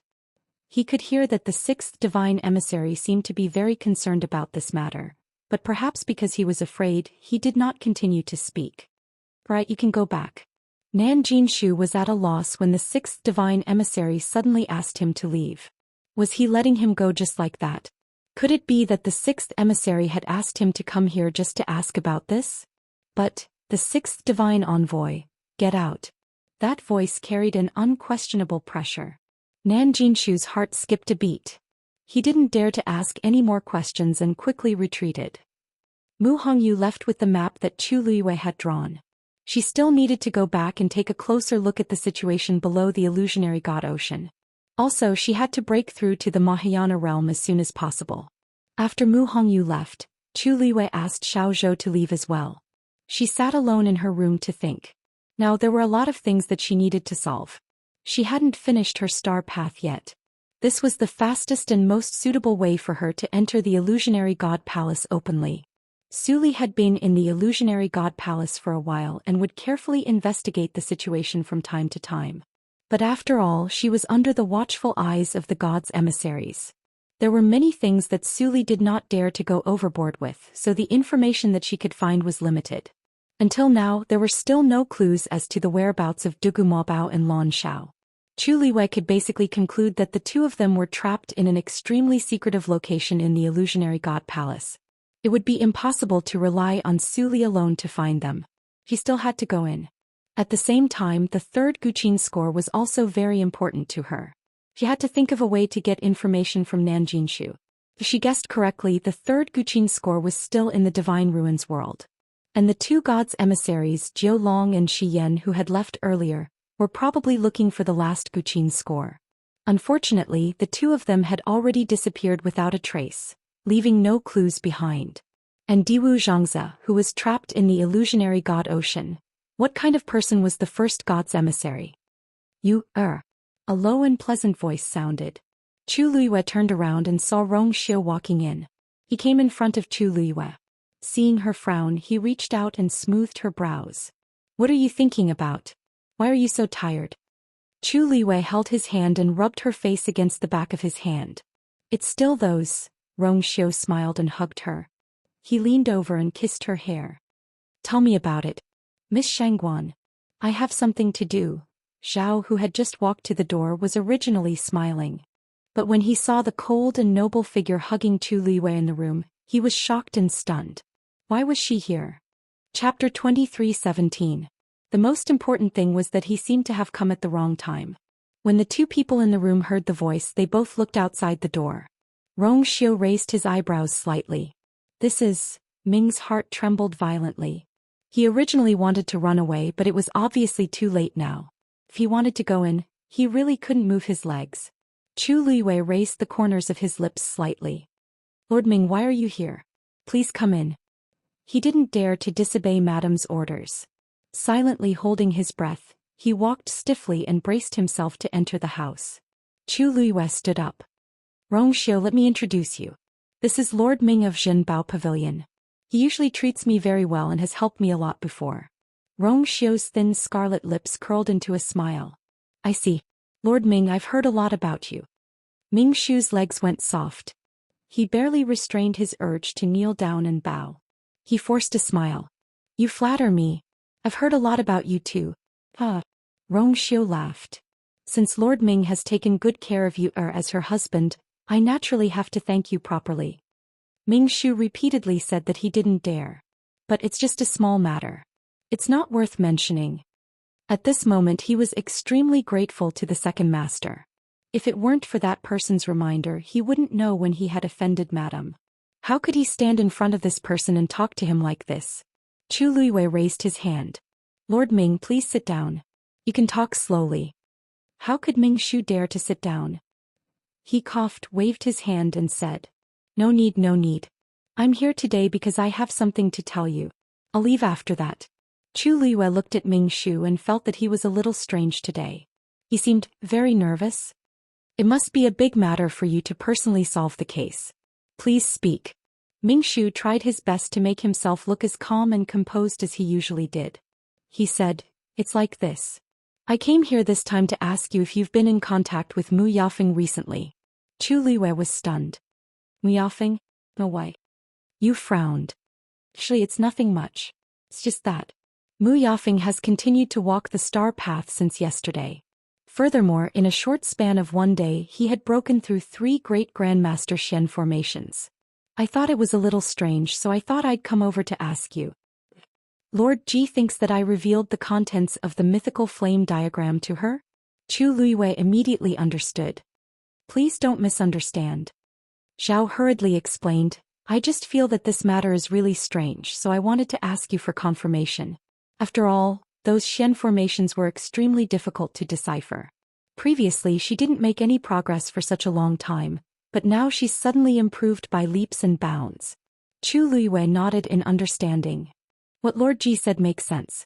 He could hear that the sixth divine emissary seemed to be very concerned about this matter, but perhaps because he was afraid, he did not continue to speak. Right, you can go back. Nan Jinshu was at a loss when the sixth divine emissary suddenly asked him to leave. Was he letting him go just like that? Could it be that the sixth emissary had asked him to come here just to ask about this? But, the sixth divine envoy, get out. That voice carried an unquestionable pressure. Nan Jinshu's heart skipped a beat. He didn't dare to ask any more questions and quickly retreated. Mu Hongyu left with the map that Chu Liyue had drawn. She still needed to go back and take a closer look at the situation below the illusionary god ocean. Also, she had to break through to the Mahayana realm as soon as possible. After Mu Hongyu left, Chu Liyue asked Xiao Zhou to leave as well. She sat alone in her room to think. Now there were a lot of things that she needed to solve. She hadn't finished her star path yet. This was the fastest and most suitable way for her to enter the illusionary god palace openly. Suli had been in the illusionary god palace for a while and would carefully investigate the situation from time to time. But after all, she was under the watchful eyes of the god's emissaries. There were many things that Suli did not dare to go overboard with, so the information that she could find was limited. Until now, there were still no clues as to the whereabouts of Dugu Maobao and Lan Shao. Chu Liyue could basically conclude that the two of them were trapped in an extremely secretive location in the illusionary god palace. It would be impossible to rely on Suli alone to find them. He still had to go in. At the same time, the third Guqin score was also very important to her. She had to think of a way to get information from Nan Jinshu. If she guessed correctly, the third Guqin score was still in the Divine Ruins world. And the two gods' emissaries, Jiu Long and Shi Yan, who had left earlier, were probably looking for the last Guqin score. Unfortunately, the two of them had already disappeared without a trace, leaving no clues behind. And Diwu Zhangzi, who was trapped in the illusionary god ocean. What kind of person was the first god's emissary? You, A low and pleasant voice sounded. Chu Liyue turned around and saw Rong Xiu walking in. He came in front of Chu Liyue. Seeing her frown, he reached out and smoothed her brows. What are you thinking about? Why are you so tired? Chu Liyue held his hand and rubbed her face against the back of his hand. It's still those. Rong Xiu smiled and hugged her. He leaned over and kissed her hair. Tell me about it. Miss Shangguan. I have something to do. Zhao, who had just walked to the door, was originally smiling. But when he saw the cold and noble figure hugging Chu Liyue in the room, he was shocked and stunned. Why was she here? Chapter 23:17. The most important thing was that he seemed to have come at the wrong time. When the two people in the room heard the voice, they both looked outside the door. Rong Xiu raised his eyebrows slightly. This is... Ming's heart trembled violently. He originally wanted to run away, but it was obviously too late now. If he wanted to go in, he really couldn't move his legs. Chu Liyue raised the corners of his lips slightly. Lord Ming, why are you here? Please come in. He didn't dare to disobey Madame's orders. Silently holding his breath, he walked stiffly and braced himself to enter the house. Chu Liyue stood up. Rong Xiu, let me introduce you. This is Lord Ming of Zhenbao Pavilion. He usually treats me very well and has helped me a lot before. Rong Xiu's thin scarlet lips curled into a smile. I see. Lord Ming, I've heard a lot about you. Ming Shu's legs went soft. He barely restrained his urge to kneel down and bow. He forced a smile. You flatter me. I've heard a lot about you too. Ah. Rong Xiu laughed. Since Lord Ming has taken good care of you as her husband, I naturally have to thank you properly. Ming Shu repeatedly said that he didn't dare. But it's just a small matter. It's not worth mentioning. At this moment he was extremely grateful to the second master. If it weren't for that person's reminder, he wouldn't know when he had offended Madam. How could he stand in front of this person and talk to him like this? Chu Luiwei raised his hand. Lord Ming, please sit down. You can talk slowly. How could Ming Shu dare to sit down? He coughed, waved his hand and said, No need, no need. I'm here today because I have something to tell you. I'll leave after that. Chu Luiwei looked at Ming Shu and felt that he was a little strange today. He seemed very nervous. It must be a big matter for you to personally solve the case. Please speak. Ming Shu tried his best to make himself look as calm and composed as he usually did. He said, It's like this. I came here this time to ask you if you've been in contact with Mu Yafeng recently. Chu Luiwei was stunned. Mu Yafeng? No, why? You frowned. Actually, it's nothing much. It's just that Mu Yafeng has continued to walk the star path since yesterday. Furthermore, in a short span of one day he had broken through 3 great Grandmaster Xian formations. I thought it was a little strange, so I thought I'd come over to ask you. Lord Ji thinks that I revealed the contents of the mythical flame diagram to her? Chu Luiwei immediately understood. Please don't misunderstand. Zhao hurriedly explained, I just feel that this matter is really strange, so I wanted to ask you for confirmation. After all, those Xian formations were extremely difficult to decipher. Previously she didn't make any progress for such a long time, but now she's suddenly improved by leaps and bounds. Chu Luiwei nodded in understanding. What Lord Ji said makes sense.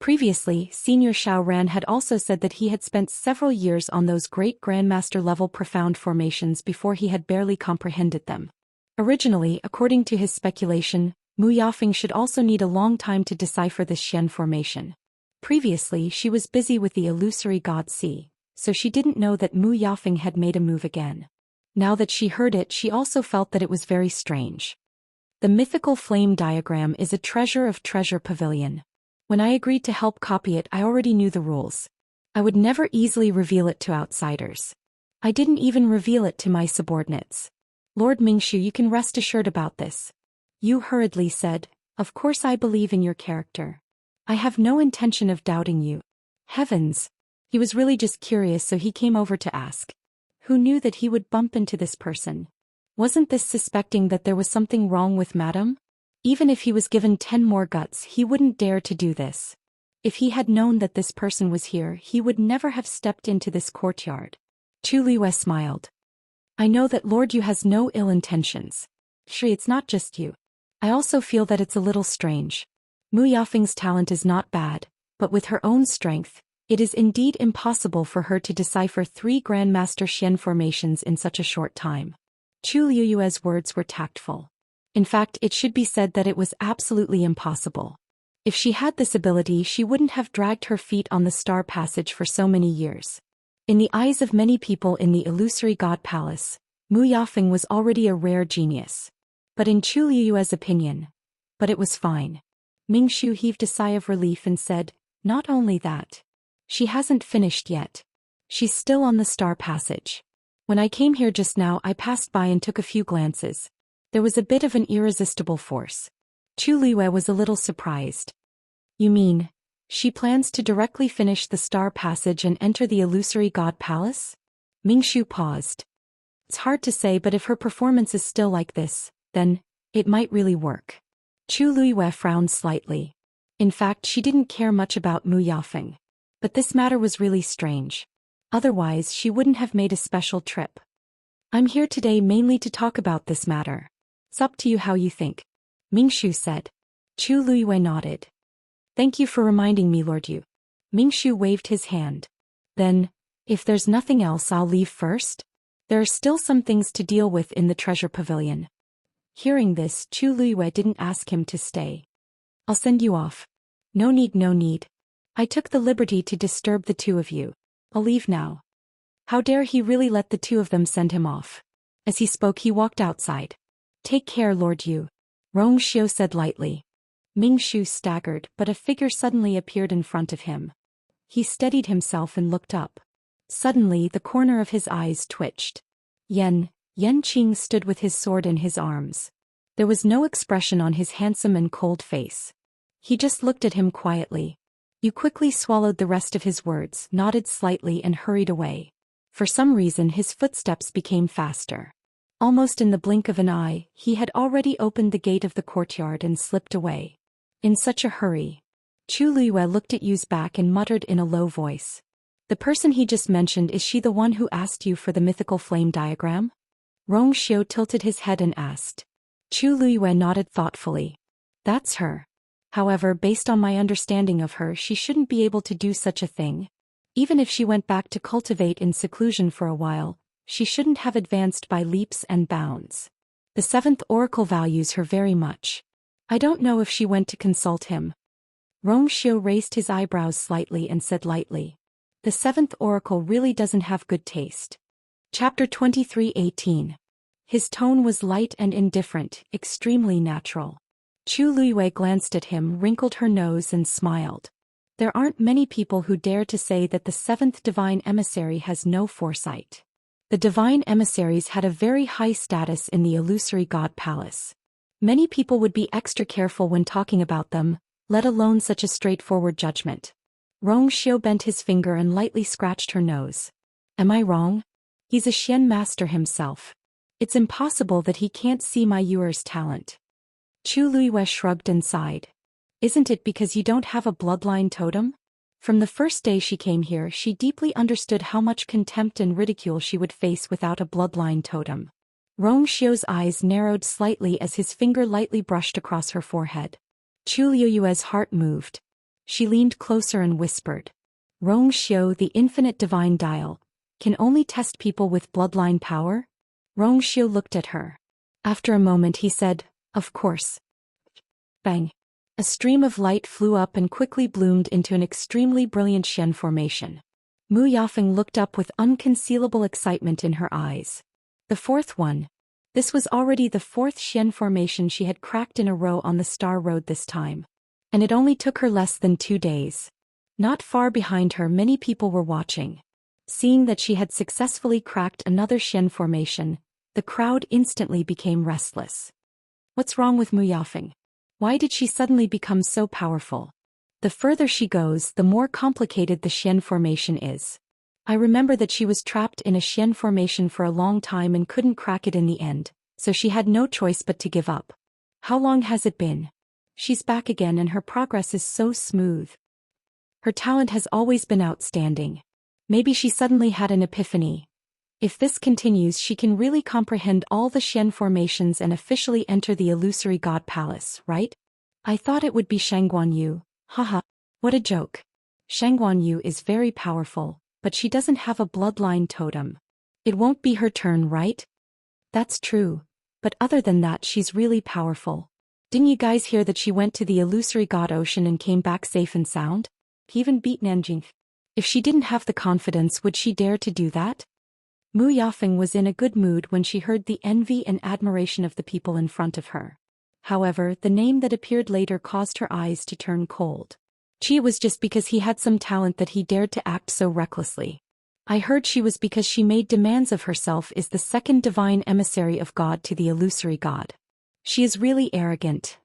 Previously, Senior Xiao Ran had also said that he had spent several years on those great Grandmaster-level profound formations before he had barely comprehended them. Originally, according to his speculation, Mu Yafeng should also need a long time to decipher this Xian formation. Previously, she was busy with the illusory god Xi, so she didn't know that Mu Yafeng had made a move again. Now that she heard it, she also felt that it was very strange. The mythical flame diagram is a treasure of Treasure Pavilion. When I agreed to help copy it, I already knew the rules. I would never easily reveal it to outsiders. I didn't even reveal it to my subordinates. Lord Mingshu, you can rest assured about this. Yu hurriedly said, Of course I believe in your character. I have no intention of doubting you. Heavens! He was really just curious, so he came over to ask. Who knew that he would bump into this person? Wasn't this suspecting that there was something wrong with Madam? Even if he was given 10 more guts, he wouldn't dare to do this. If he had known that this person was here, he would never have stepped into this courtyard. Chu Liwei smiled. I know that Lord Yu has no ill intentions. Shri, it's not just you. I also feel that it's a little strange. Mu Yafeng's talent is not bad, but with her own strength, it is indeed impossible for her to decipher 3 Grandmaster Xian formations in such a short time. Chu Liyue's words were tactful. In fact, it should be said that it was absolutely impossible. If she had this ability, she wouldn't have dragged her feet on the Star Passage for so many years. In the eyes of many people in the illusory God Palace, Mu Yafeng was already a rare genius. But in Chu Liyue's opinion, but it was fine. Ming Shu heaved a sigh of relief and said, Not only that. She hasn't finished yet. She's still on the Star Passage. When I came here just now, I passed by and took a few glances. There was a bit of an irresistible force. Chu Liwei was a little surprised. You mean, she plans to directly finish the Star Passage and enter the illusory God Palace? Ming Shu paused. It's hard to say, but if her performance is still like this, then it might really work. Chu Liwei frowned slightly. In fact, she didn't care much about Mu Yafeng. But this matter was really strange. Otherwise, she wouldn't have made a special trip. I'm here today mainly to talk about this matter. It's up to you how you think. Ming Shu said. Chu Luiwei nodded. Thank you for reminding me, Lord Yu. Ming Shu waved his hand. Then, if there's nothing else, I'll leave first. There are still some things to deal with in the Treasure Pavilion. Hearing this, Chu Luiwei didn't ask him to stay. I'll send you off. No need, no need. I took the liberty to disturb the two of you. I'll leave now. How dare he really let the two of them send him off? As he spoke, he walked outside. Take care, Lord Yu. Rong Xiu said lightly. Ming Shu staggered, but a figure suddenly appeared in front of him. He steadied himself and looked up. Suddenly the corner of his eyes twitched. Yan Qing stood with his sword in his arms. There was no expression on his handsome and cold face. He just looked at him quietly. Yu quickly swallowed the rest of his words, nodded slightly and hurried away. For some reason his footsteps became faster. Almost in the blink of an eye, he had already opened the gate of the courtyard and slipped away. In such a hurry. Chu Luiyue looked at Yu's back and muttered in a low voice. The person he just mentioned, is she the one who asked you for the mythical flame diagram? Rong Xiu tilted his head and asked. Chu Luiyue nodded thoughtfully. That's her. However, based on my understanding of her, she shouldn't be able to do such a thing. Even if she went back to cultivate in seclusion for a while, she shouldn't have advanced by leaps and bounds. The seventh oracle values her very much. I don't know if she went to consult him. Rong Xiu raised his eyebrows slightly and said lightly. The seventh oracle really doesn't have good taste. Chapter 23:18. His tone was light and indifferent, extremely natural. Chu Luiyue glanced at him, wrinkled her nose and smiled. There aren't many people who dare to say that the seventh divine emissary has no foresight. The divine emissaries had a very high status in the illusory god palace. Many people would be extra careful when talking about them, let alone such a straightforward judgment. Rong Xiu bent his finger and lightly scratched her nose. Am I wrong? He's a Xian master himself. It's impossible that he can't see my Yuer's talent. Chu Luiyue shrugged and sighed. Isn't it because you don't have a bloodline totem? From the first day she came here, she deeply understood how much contempt and ridicule she would face without a bloodline totem. Rong Xiu's eyes narrowed slightly as his finger lightly brushed across her forehead. Chu Luiyue's heart moved. She leaned closer and whispered. Rong Xiu, the infinite divine dial, can only test people with bloodline power? Rong Xiu looked at her. After a moment he said, of course. Bang. A stream of light flew up and quickly bloomed into an extremely brilliant Xian formation. Mu Yafeng looked up with unconcealable excitement in her eyes. The fourth one. This was already the fourth Xian formation she had cracked in a row on the Star Road this time. And it only took her less than 2 days. Not far behind her, many people were watching. Seeing that she had successfully cracked another Xian formation, the crowd instantly became restless. What's wrong with Mu Yafeng? Why did she suddenly become so powerful? The further she goes, the more complicated the Xian formation is. I remember that she was trapped in a Xian formation for a long time and couldn't crack it in the end, so she had no choice but to give up. How long has it been? She's back again and her progress is so smooth. Her talent has always been outstanding. Maybe she suddenly had an epiphany. If this continues, she can really comprehend all the Xian formations and officially enter the illusory god palace, right? I thought it would be Shangguan Yu. Haha. What a joke. Shangguan Yu is very powerful, but she doesn't have a bloodline totem. It won't be her turn, right? That's true. But other than that, she's really powerful. Didn't you guys hear that she went to the illusory god ocean and came back safe and sound? He even beat Nanjing. If she didn't have the confidence, would she dare to do that? Mu Yafeng was in a good mood when she heard the envy and admiration of the people in front of her. However, the name that appeared later caused her eyes to turn cold. It was just because he had some talent that he dared to act so recklessly. I heard she was because she made demands of herself is the second divine emissary of God to the illusory god. She is really arrogant.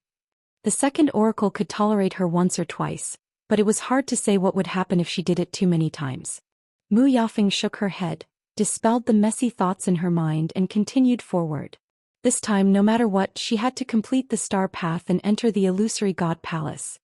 The second oracle could tolerate her once or twice, but it was hard to say what would happen if she did it too many times. Mu Yafeng shook her head, dispelled the messy thoughts in her mind and continued forward. This time, no matter what, she had to complete the star path and enter the illusory god palace.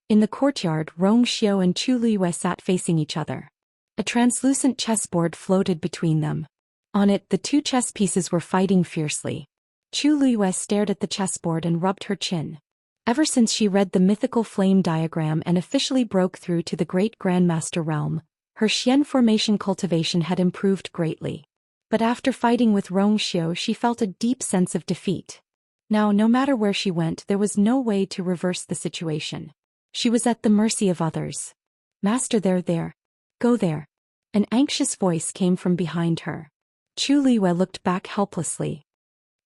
In the courtyard, Rong Xiu and Chu Luiyue sat facing each other. A translucent chessboard floated between them. On it, the two chess pieces were fighting fiercely. Chu Luiyue stared at the chessboard and rubbed her chin. Ever since she read the mythical flame diagram and officially broke through to the great grandmaster realm, her Xian formation cultivation had improved greatly. But after fighting with Rong Xiu, she felt a deep sense of defeat. Now, no matter where she went, there was no way to reverse the situation. She was at the mercy of others. Master, there. Go there. An anxious voice came from behind her. Chu Luiyue looked back helplessly.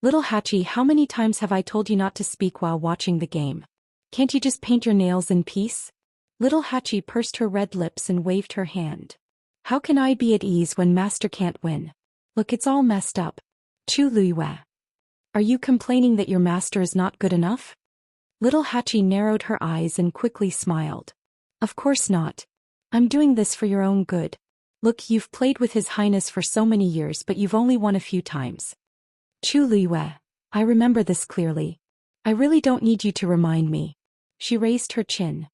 Little Hachi, how many times have I told you not to speak while watching the game? Can't you just paint your nails in peace? Little Hachi pursed her red lips and waved her hand. How can I be at ease when master can't win? Look, it's all messed up. Chu Luiyue. Are you complaining that your master is not good enough? Little Hachi narrowed her eyes and quickly smiled. Of course not. I'm doing this for your own good. Look, you've played with His Highness for so many years but you've only won a few times. Chu Luiyue, I remember this clearly. I really don't need you to remind me. She raised her chin.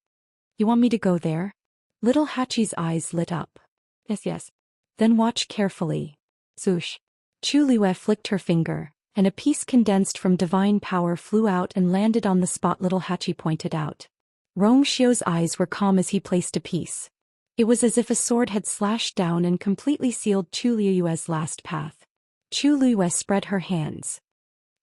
You want me to go there? Little Hachi's eyes lit up. Yes. Then watch carefully. Swoosh. Chu Luiyue flicked her finger, and a piece condensed from divine power flew out and landed on the spot Little Hachi pointed out. Rongxiu's eyes were calm as he placed a piece. It was as if a sword had slashed down and completely sealed Chu Luiyue's last path. Chu Luiyue spread her hands.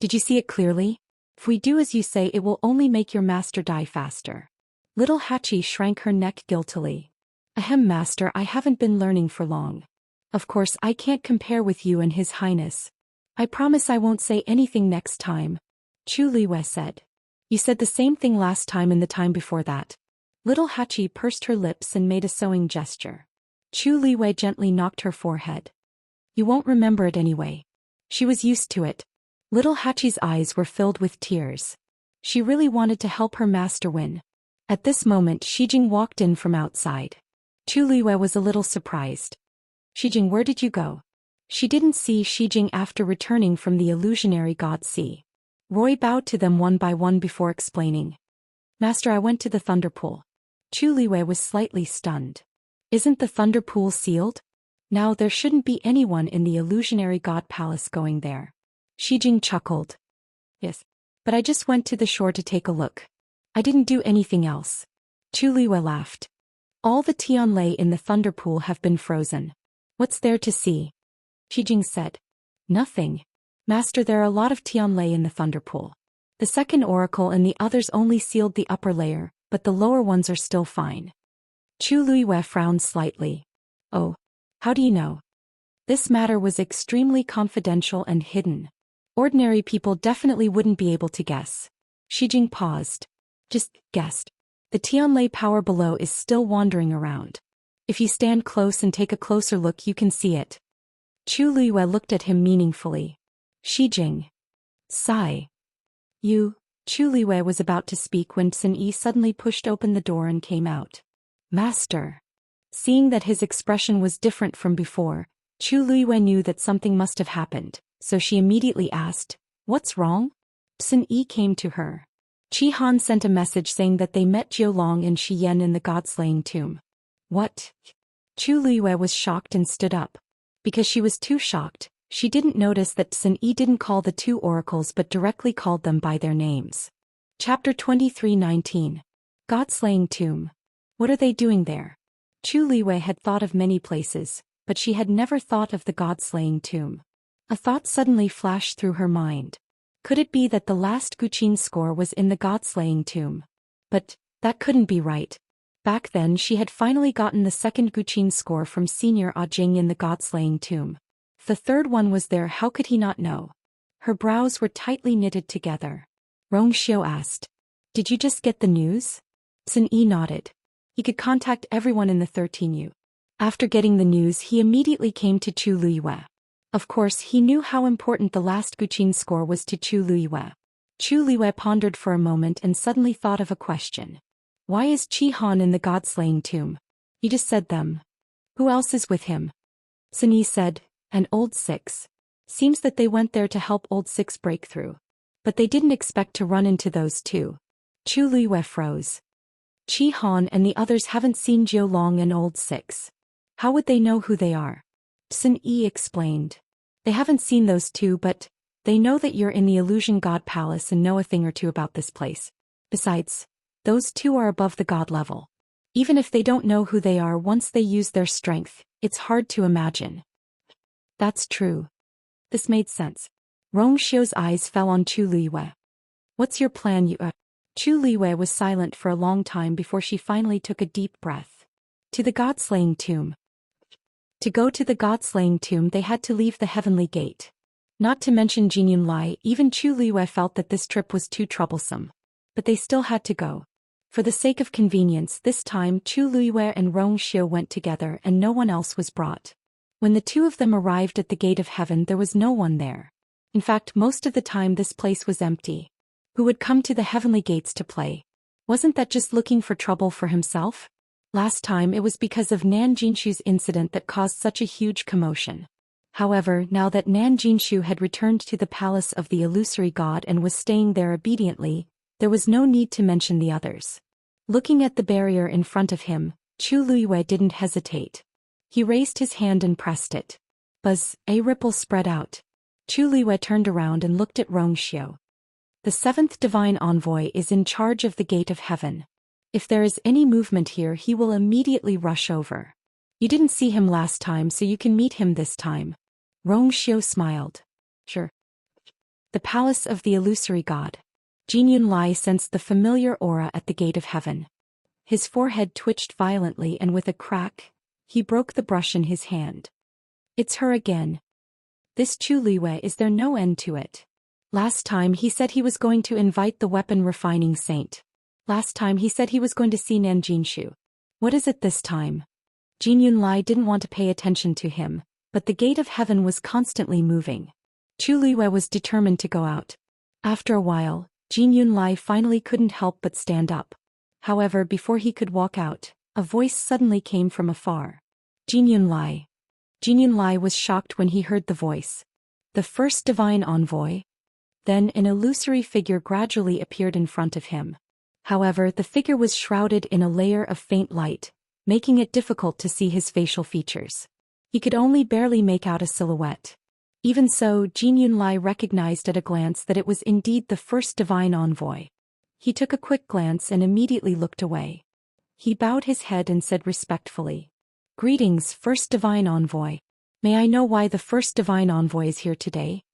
Did you see it clearly? If we do as you say, it will only make your master die faster. Little Hachi shrank her neck guiltily. Ahem, master, I haven't been learning for long. Of course, I can't compare with you and His Highness. I promise I won't say anything next time. Chu Luiyue said. You said the same thing last time and the time before that. Little Hachi pursed her lips and made a sewing gesture. Chu Luiyue gently knocked her forehead. You won't remember it anyway. She was used to it. Little Hachi's eyes were filled with tears. She really wanted to help her master win. At this moment Shijing walked in from outside. Chu Luiyue was a little surprised. Shijing, where did you go? She didn't see Shijing after returning from the illusionary god sea. Roy bowed to them one by one before explaining. Master, I went to the thunder pool. Chu Luiyue was slightly stunned. Isn't the thunder pool sealed? Now there shouldn't be anyone in the illusionary god palace going there. Shijing chuckled. Yes. But I just went to the shore to take a look. I didn't do anything else. Chu Luiyue laughed. All the Tianlei in the thunder pool have been frozen. What's there to see? Shijing said. Nothing. Master, there are a lot of Tianlei in the thunder pool. The second oracle and the others only sealed the upper layer, but the lower ones are still fine. Chu Luiyue frowned slightly. Oh. How do you know? This matter was extremely confidential and hidden. Ordinary people definitely wouldn't be able to guess. Shijing paused. Just guessed. The Tianlei power below is still wandering around. If you stand close and take a closer look you can see it. Chu Luiyue looked at him meaningfully. Shijing. Sigh. You. Chu Luiyue was about to speak when Sun Yi suddenly pushed open the door and came out. Master. Seeing that his expression was different from before, Chu Luiyue knew that something must have happened, so she immediately asked, What's wrong? Sun Yi came to her. Qi Han sent a message saying that they met Jiu Long and Shi Yan in the god-slaying tomb. What? Chu Luiyue was shocked and stood up. Because she was too shocked, she didn't notice that Sun Yi didn't call the two oracles but directly called them by their names. Chapter 23:19. God-slaying tomb. What are they doing there? Chu Luiyue had thought of many places, but she had never thought of the god-slaying tomb. A thought suddenly flashed through her mind. Could it be that the last Guqin score was in the god-slaying tomb? But that couldn't be right. Back then she had finally gotten the second Guqin score from Senior Ajing in the god-slaying tomb. If the third one was there, how could he not know? Her brows were tightly knitted together. Rongxiu asked, Did you just get the news? Sun Yi nodded. He could contact everyone in the 13U. After getting the news he immediately came to Chu Luiyue. Of course he knew how important the last Guqin score was to Chu Luiyue. Chu Luiyue pondered for a moment and suddenly thought of a question. Why is Qi Han in the god-slaying tomb? You just said them. Who else is with him? Sun Yi said, and Old Six. Seems that they went there to help Old Six break through. But they didn't expect to run into those two. Chu Luiyue froze. Qi Han and the others haven't seen Jiu Long and Old Six. How would they know who they are? Sun Yi explained. They haven't seen those two but they know that you're in the Illusion God Palace and know a thing or two about this place. Besides, those two are above the god level. Even if they don't know who they are once they use their strength, it's hard to imagine. That's true. This made sense. Rongxiu's eyes fell on Chu Luiyue. What's your plan, you? Chu Luiyue was silent for a long time before she finally took a deep breath. To the god-slaying tomb. To go to the god-slaying tomb they had to leave the heavenly gate. Not to mention Jinyun Lai, even Chu Luiyue felt that this trip was too troublesome. but they still had to go. For the sake of convenience, this time Chu Luiyue and Rong Xiu went together and no one else was brought. When the two of them arrived at the gate of heaven, there was no one there. In fact, most of the time this place was empty. Who would come to the heavenly gates to play? Wasn't that just looking for trouble for himself? Last time it was because of Nan Jinshu's incident that caused such a huge commotion. However, now that Nan Jinshu had returned to the palace of the illusory god and was staying there obediently, there was no need to mention the others. Looking at the barrier in front of him, Chu Luiyue didn't hesitate. He raised his hand and pressed it. Buzz, a ripple spread out. Chu Luiyue turned around and looked at Rong Xiu. The seventh divine envoy is in charge of the gate of heaven. If there is any movement here, he will immediately rush over. You didn't see him last time, so you can meet him this time. Rong Xiu smiled. Sure. The palace of the illusory god. Jin Yunlai sensed the familiar aura at the gate of heaven. His forehead twitched violently and with a crack, he broke the brush in his hand. It's her again. This Chu Luiyue, is there no end to it? Last time he said he was going to invite the weapon refining saint. Last time he said he was going to see Nan Jinshu. What is it this time? Jin Yunlai didn't want to pay attention to him, but the gate of heaven was constantly moving. Chu Luiyue was determined to go out. After a while, Jin Yunlai finally couldn't help but stand up. However, before he could walk out, a voice suddenly came from afar. Jin Yunlai. Jin Yunlai was shocked when he heard the voice. The first divine envoy? Then an illusory figure gradually appeared in front of him. However, the figure was shrouded in a layer of faint light, making it difficult to see his facial features. He could only barely make out a silhouette. Even so, Jin Yunlai recognized at a glance that it was indeed the first divine envoy. He took a quick glance and immediately looked away. He bowed his head and said respectfully, "Greetings, first divine envoy. May I know why the first divine envoy is here today?"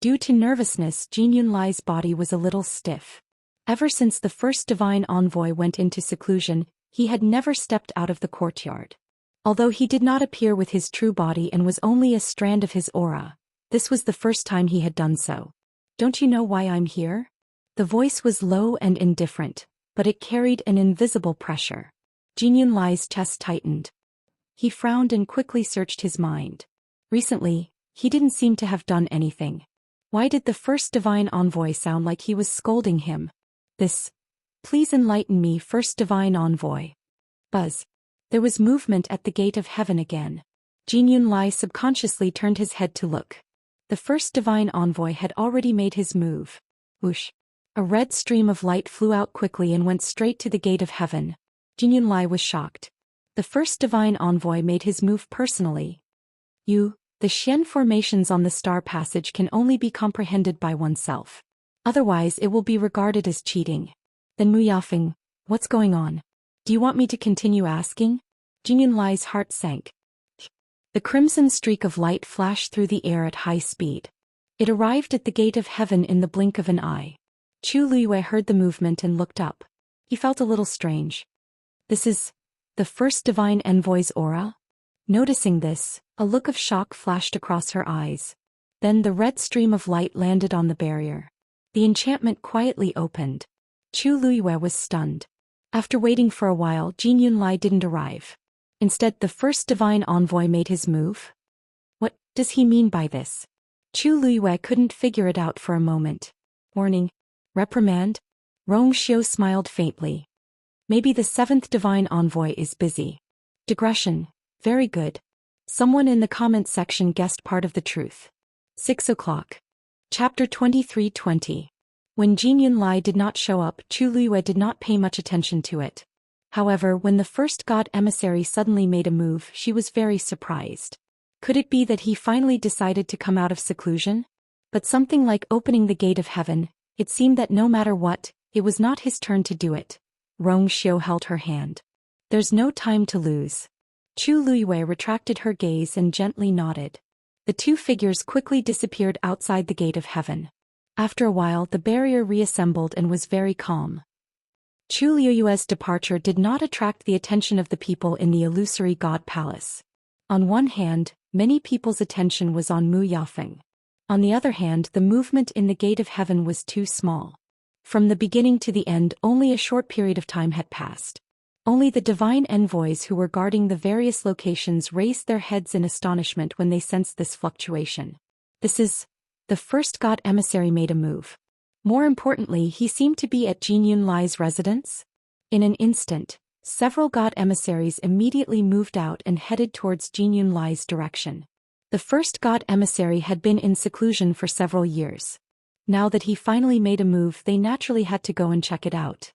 Due to nervousness, Jin Yunlai's body was a little stiff. Ever since the first divine envoy went into seclusion, he had never stepped out of the courtyard. Although he did not appear with his true body and was only a strand of his aura, this was the first time he had done so. "Don't you know why I'm here?" The voice was low and indifferent, but it carried an invisible pressure. Jin Yunlai's chest tightened. He frowned and quickly searched his mind. Recently, he didn't seem to have done anything. Why did the first divine envoy sound like he was scolding him? Please enlighten me, first divine envoy. Buzz. There was movement at the gate of heaven again. Jin Yunlai subconsciously turned his head to look. The first divine envoy had already made his move. Whoosh. A red stream of light flew out quickly and went straight to the gate of heaven. Jin Yunlai was shocked. The first divine envoy made his move personally. The Xian formations on the star passage can only be comprehended by oneself. Otherwise it will be regarded as cheating. Then Mu Yafeng, what's going on? Do you want me to continue asking? Jin Yunlai's heart sank. The crimson streak of light flashed through the air at high speed. It arrived at the gate of heaven in the blink of an eye. Chu Luiyue heard the movement and looked up. He felt a little strange. This is the first divine envoy's aura? Noticing this, a look of shock flashed across her eyes. Then the red stream of light landed on the barrier. The enchantment quietly opened. Chu Luiyue was stunned. After waiting for a while, Jin Yunlai didn't arrive. Instead, the first divine envoy made his move. What does he mean by this? Chu Luiyue couldn't figure it out for a moment. Warning? Reprimand? Rong Xiu smiled faintly. Maybe the seventh divine envoy is busy. Digression. Very good. Someone in the comment section guessed part of the truth. 6 o'clock. Chapter 23:20. When Jin Yunlai did not show up, Chu Luiyue did not pay much attention to it. However, when the first god emissary suddenly made a move, she was very surprised. Could it be that he finally decided to come out of seclusion? But something like opening the gate of heaven, it seemed that no matter what, it was not his turn to do it. Rong Xiu held her hand. There's no time to lose. Chu Luiyue retracted her gaze and gently nodded. The two figures quickly disappeared outside the gate of heaven. After a while, the barrier reassembled and was very calm. Chu Luiyue's departure did not attract the attention of the people in the illusory god palace. On one hand, many people's attention was on Mu Yafeng. On the other hand, the movement in the gate of heaven was too small. From the beginning to the end, only a short period of time had passed. Only the divine envoys who were guarding the various locations raised their heads in astonishment when they sensed this fluctuation. This is... The first god emissary made a move. More importantly, he seemed to be at Jin Yunlai's residence. In an instant, several god emissaries immediately moved out and headed towards Jin Yunlai's direction. The first god emissary had been in seclusion for several years. Now that he finally made a move, they naturally had to go and check it out.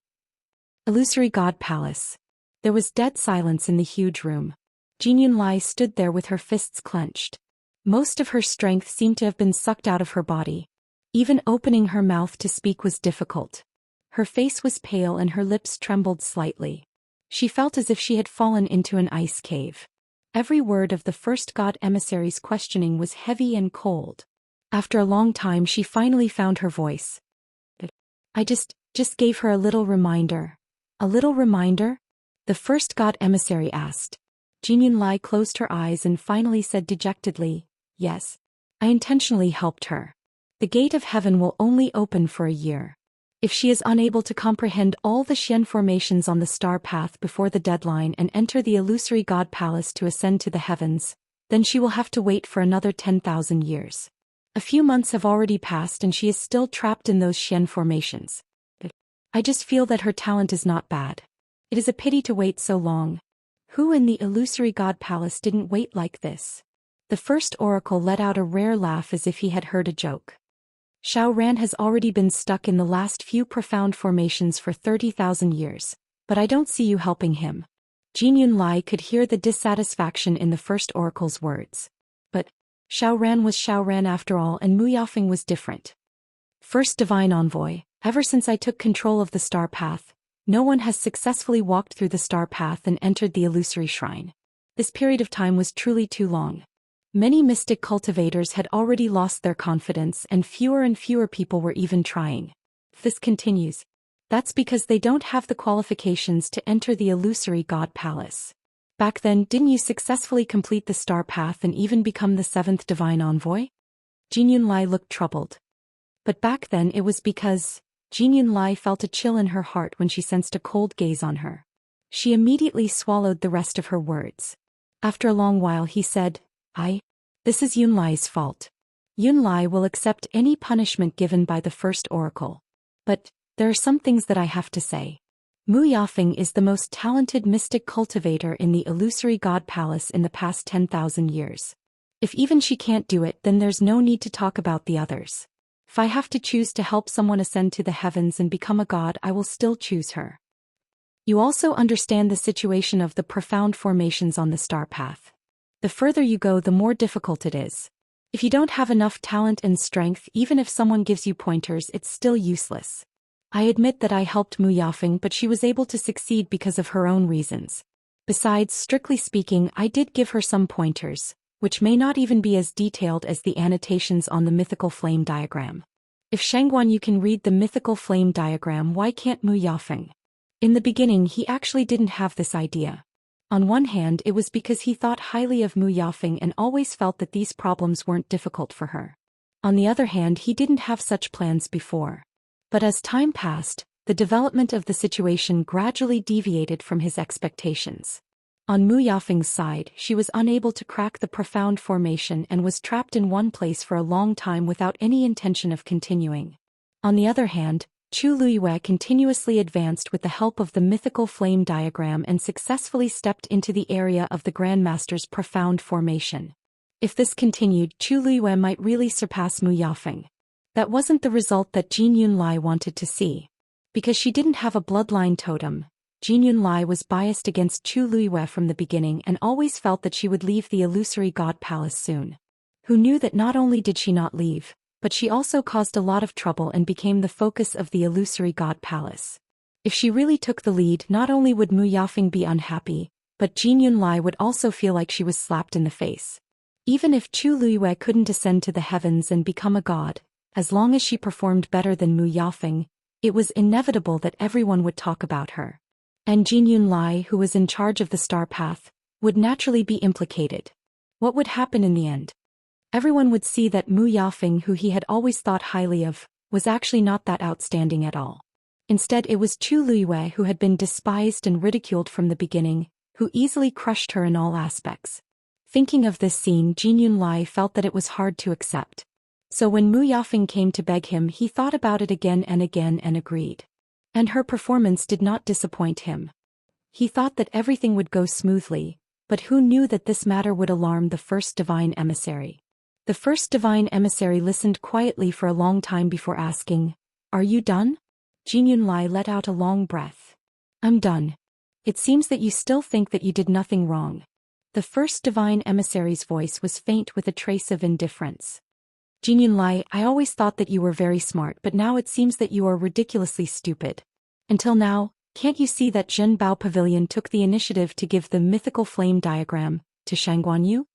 Illusory God Palace. There was dead silence in the huge room. Jin Yunlai stood there with her fists clenched. Most of her strength seemed to have been sucked out of her body. Even opening her mouth to speak was difficult. Her face was pale and her lips trembled slightly. She felt as if she had fallen into an ice cave. Every word of the first god emissary's questioning was heavy and cold. After a long time she finally found her voice. I just gave her a little reminder. A little reminder? The first god emissary asked. Jin Yunlai closed her eyes and finally said dejectedly, yes. I intentionally helped her. The gate of heaven will only open for a year. If she is unable to comprehend all the Xian formations on the star path before the deadline and enter the illusory god palace to ascend to the heavens, then she will have to wait for another 10,000 years. A few months have already passed and she is still trapped in those Xian formations. I just feel that her talent is not bad. It is a pity to wait so long. Who in the illusory god palace didn't wait like this? The first oracle let out a rare laugh as if he had heard a joke. Xiaoran has already been stuck in the last few profound formations for 30,000 years, but I don't see you helping him. Jin Yunlai could hear the dissatisfaction in the first oracle's words. But Xiaoran was Xiaoran after all, and Mu Yafeng was different. First divine envoy, ever since I took control of the star path, no one has successfully walked through the star path and entered the illusory shrine. This period of time was truly too long. Many mystic cultivators had already lost their confidence and fewer people were even trying. If this continues, that's because they don't have the qualifications to enter the illusory god palace. Back then, didn't you successfully complete the star path and even become the 7th divine envoy? Jin Yunlai looked troubled. But back then it was because Jin Yunlai felt a chill in her heart when she sensed a cold gaze on her. She immediately swallowed the rest of her words. After a long while he said, This is Yunlai's fault. Yunlai will accept any punishment given by the first oracle. But there are some things that I have to say. Mu Yafeng is the most talented mystic cultivator in the illusory god palace in the past 10,000 years. If even she can't do it, then there's no need to talk about the others. If I have to choose to help someone ascend to the heavens and become a god, I will still choose her. You also understand the situation of the profound formations on the star path. The further you go, the more difficult it is. If you don't have enough talent and strength, even if someone gives you pointers, it's still useless. I admit that I helped Mu Yafeng, but she was able to succeed because of her own reasons. Besides, strictly speaking, I did give her some pointers, which may not even be as detailed as the annotations on the mythical flame diagram. If Shangguan you can read the mythical flame diagram, why can't Mu Yafeng? In the beginning he actually didn't have this idea. On one hand, it was because he thought highly of Mu Yafeng and always felt that these problems weren't difficult for her. On the other hand, he didn't have such plans before. But as time passed, the development of the situation gradually deviated from his expectations. On Mu Yafeng's side, she was unable to crack the profound formation and was trapped in one place for a long time without any intention of continuing. On the other hand, Chu Luiyue continuously advanced with the help of the mythical flame diagram and successfully stepped into the area of the Grandmaster's profound formation. If this continued, Chu Luiyue might really surpass Mu Yafeng. That wasn't the result that Jin Yunlai wanted to see. Because she didn't have a bloodline totem, Jin Yunlai was biased against Chu Luiyue from the beginning and always felt that she would leave the illusory god palace soon. Who knew that not only did she not leave, but she also caused a lot of trouble and became the focus of the illusory god palace. If she really took the lead, not only would Mu Yafeng be unhappy, but Jin Yunlai would also feel like she was slapped in the face. Even if Chu Luiyue couldn't ascend to the heavens and become a god, as long as she performed better than Mu Yafeng, it was inevitable that everyone would talk about her. And Jin Yunlai, who was in charge of the star path, would naturally be implicated. What would happen in the end? Everyone would see that Mu Yafeng, who he had always thought highly of, was actually not that outstanding at all. Instead, it was Chu Liyue who had been despised and ridiculed from the beginning, who easily crushed her in all aspects. Thinking of this scene, Jin Yunlai felt that it was hard to accept. So when Mu Yafeng came to beg him, he thought about it again and agreed. And her performance did not disappoint him. He thought that everything would go smoothly, but who knew that this matter would alarm the first divine emissary? The first divine emissary listened quietly for a long time before asking, "Are you done?" Jin Yunlai let out a long breath. "I'm done. It seems that you still think that you did nothing wrong." The first divine emissary's voice was faint with a trace of indifference. "Jin Yunlai, I always thought that you were very smart, but now it seems that you are ridiculously stupid. Until now, can't you see that Zhen Bao Pavilion took the initiative to give the mythical flame diagram to Shangguanyu?"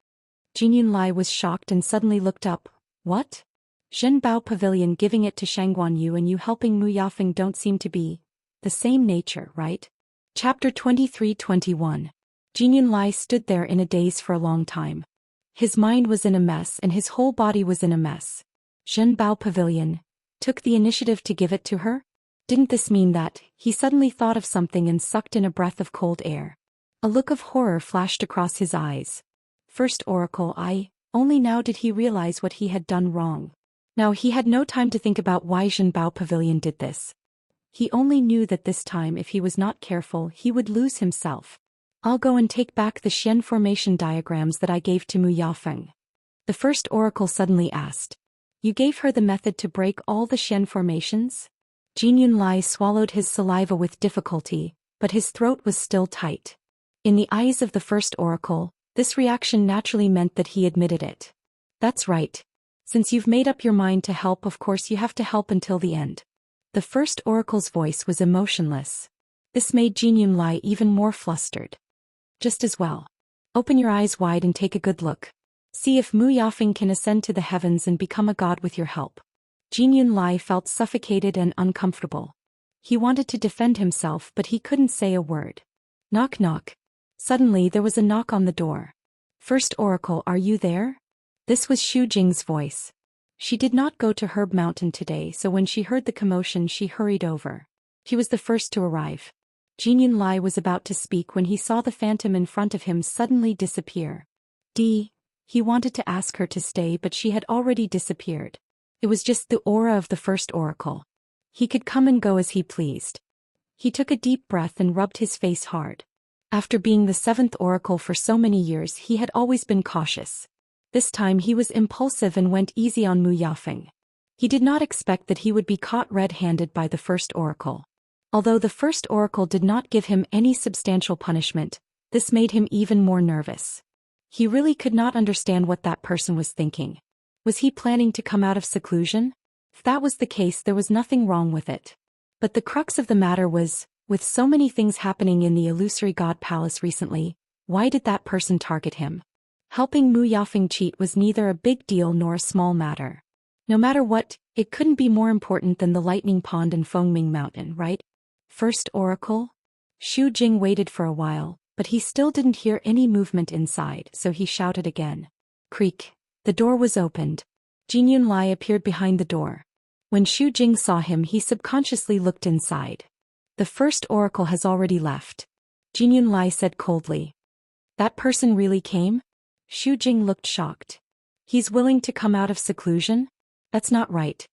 Jin Yunlai was shocked and suddenly looked up. "What? Zhen Bao Pavilion giving it to Shangguanyu and you helping Mu Yafeng don't seem to be the same nature, right?" Chapter 23-21. Jin Yunlai stood there in a daze for a long time. His mind was in a mess and his whole body was in a mess. Zhen Bao Pavilion took the initiative to give it to her? Didn't this mean that? He suddenly thought of something and sucked in a breath of cold air. A look of horror flashed across his eyes. First Oracle, only now did he realize what he had done wrong. Now he had no time to think about why Zhen Bao Pavilion did this. He only knew that this time if he was not careful he would lose himself. "I'll go and take back the Xian formation diagrams that I gave to Mu Yafeng." The first oracle suddenly asked. "You gave her the method to break all the Xian formations?" Jin Yunlai swallowed his saliva with difficulty, but his throat was still tight. In the eyes of the first oracle, this reaction naturally meant that he admitted it. "That's right. Since you've made up your mind to help, of course you have to help until the end." The first oracle's voice was emotionless. This made Jin Yunlai even more flustered. "Just as well. Open your eyes wide and take a good look. See if Mu Yafeng can ascend to the heavens and become a god with your help." Jin Yunlai felt suffocated and uncomfortable. He wanted to defend himself but he couldn't say a word. Knock knock. Suddenly there was a knock on the door. "First oracle, are you there?" This was Xu Jing's voice. She did not go to Herb Mountain today, so when she heard the commotion she hurried over. He was the first to arrive. Jin Yunlai was about to speak when he saw the phantom in front of him suddenly disappear. He wanted to ask her to stay but she had already disappeared. It was just the aura of the first oracle. He could come and go as he pleased. He took a deep breath and rubbed his face hard. After being the seventh oracle for so many years he had always been cautious. This time he was impulsive and went easy on Mu Yafeng. He did not expect that he would be caught red-handed by the first oracle. Although the first oracle did not give him any substantial punishment, this made him even more nervous. He really could not understand what that person was thinking. Was he planning to come out of seclusion? If that was the case, there was nothing wrong with it. But the crux of the matter was, with so many things happening in the illusory god palace recently, why did that person target him? Helping Mu Yafeng cheat was neither a big deal nor a small matter. No matter what, it couldn't be more important than the lightning pond and Fengming Mountain, right? First oracle? Xu Jing waited for a while, but he still didn't hear any movement inside, so he shouted again. Creak. The door was opened. Jin Yunlai appeared behind the door. When Xu Jing saw him he subconsciously looked inside. "The first oracle has already left," Jin Yunlai said coldly. "That person really came?" Xu Jing looked shocked. "He's willing to come out of seclusion? That's not right.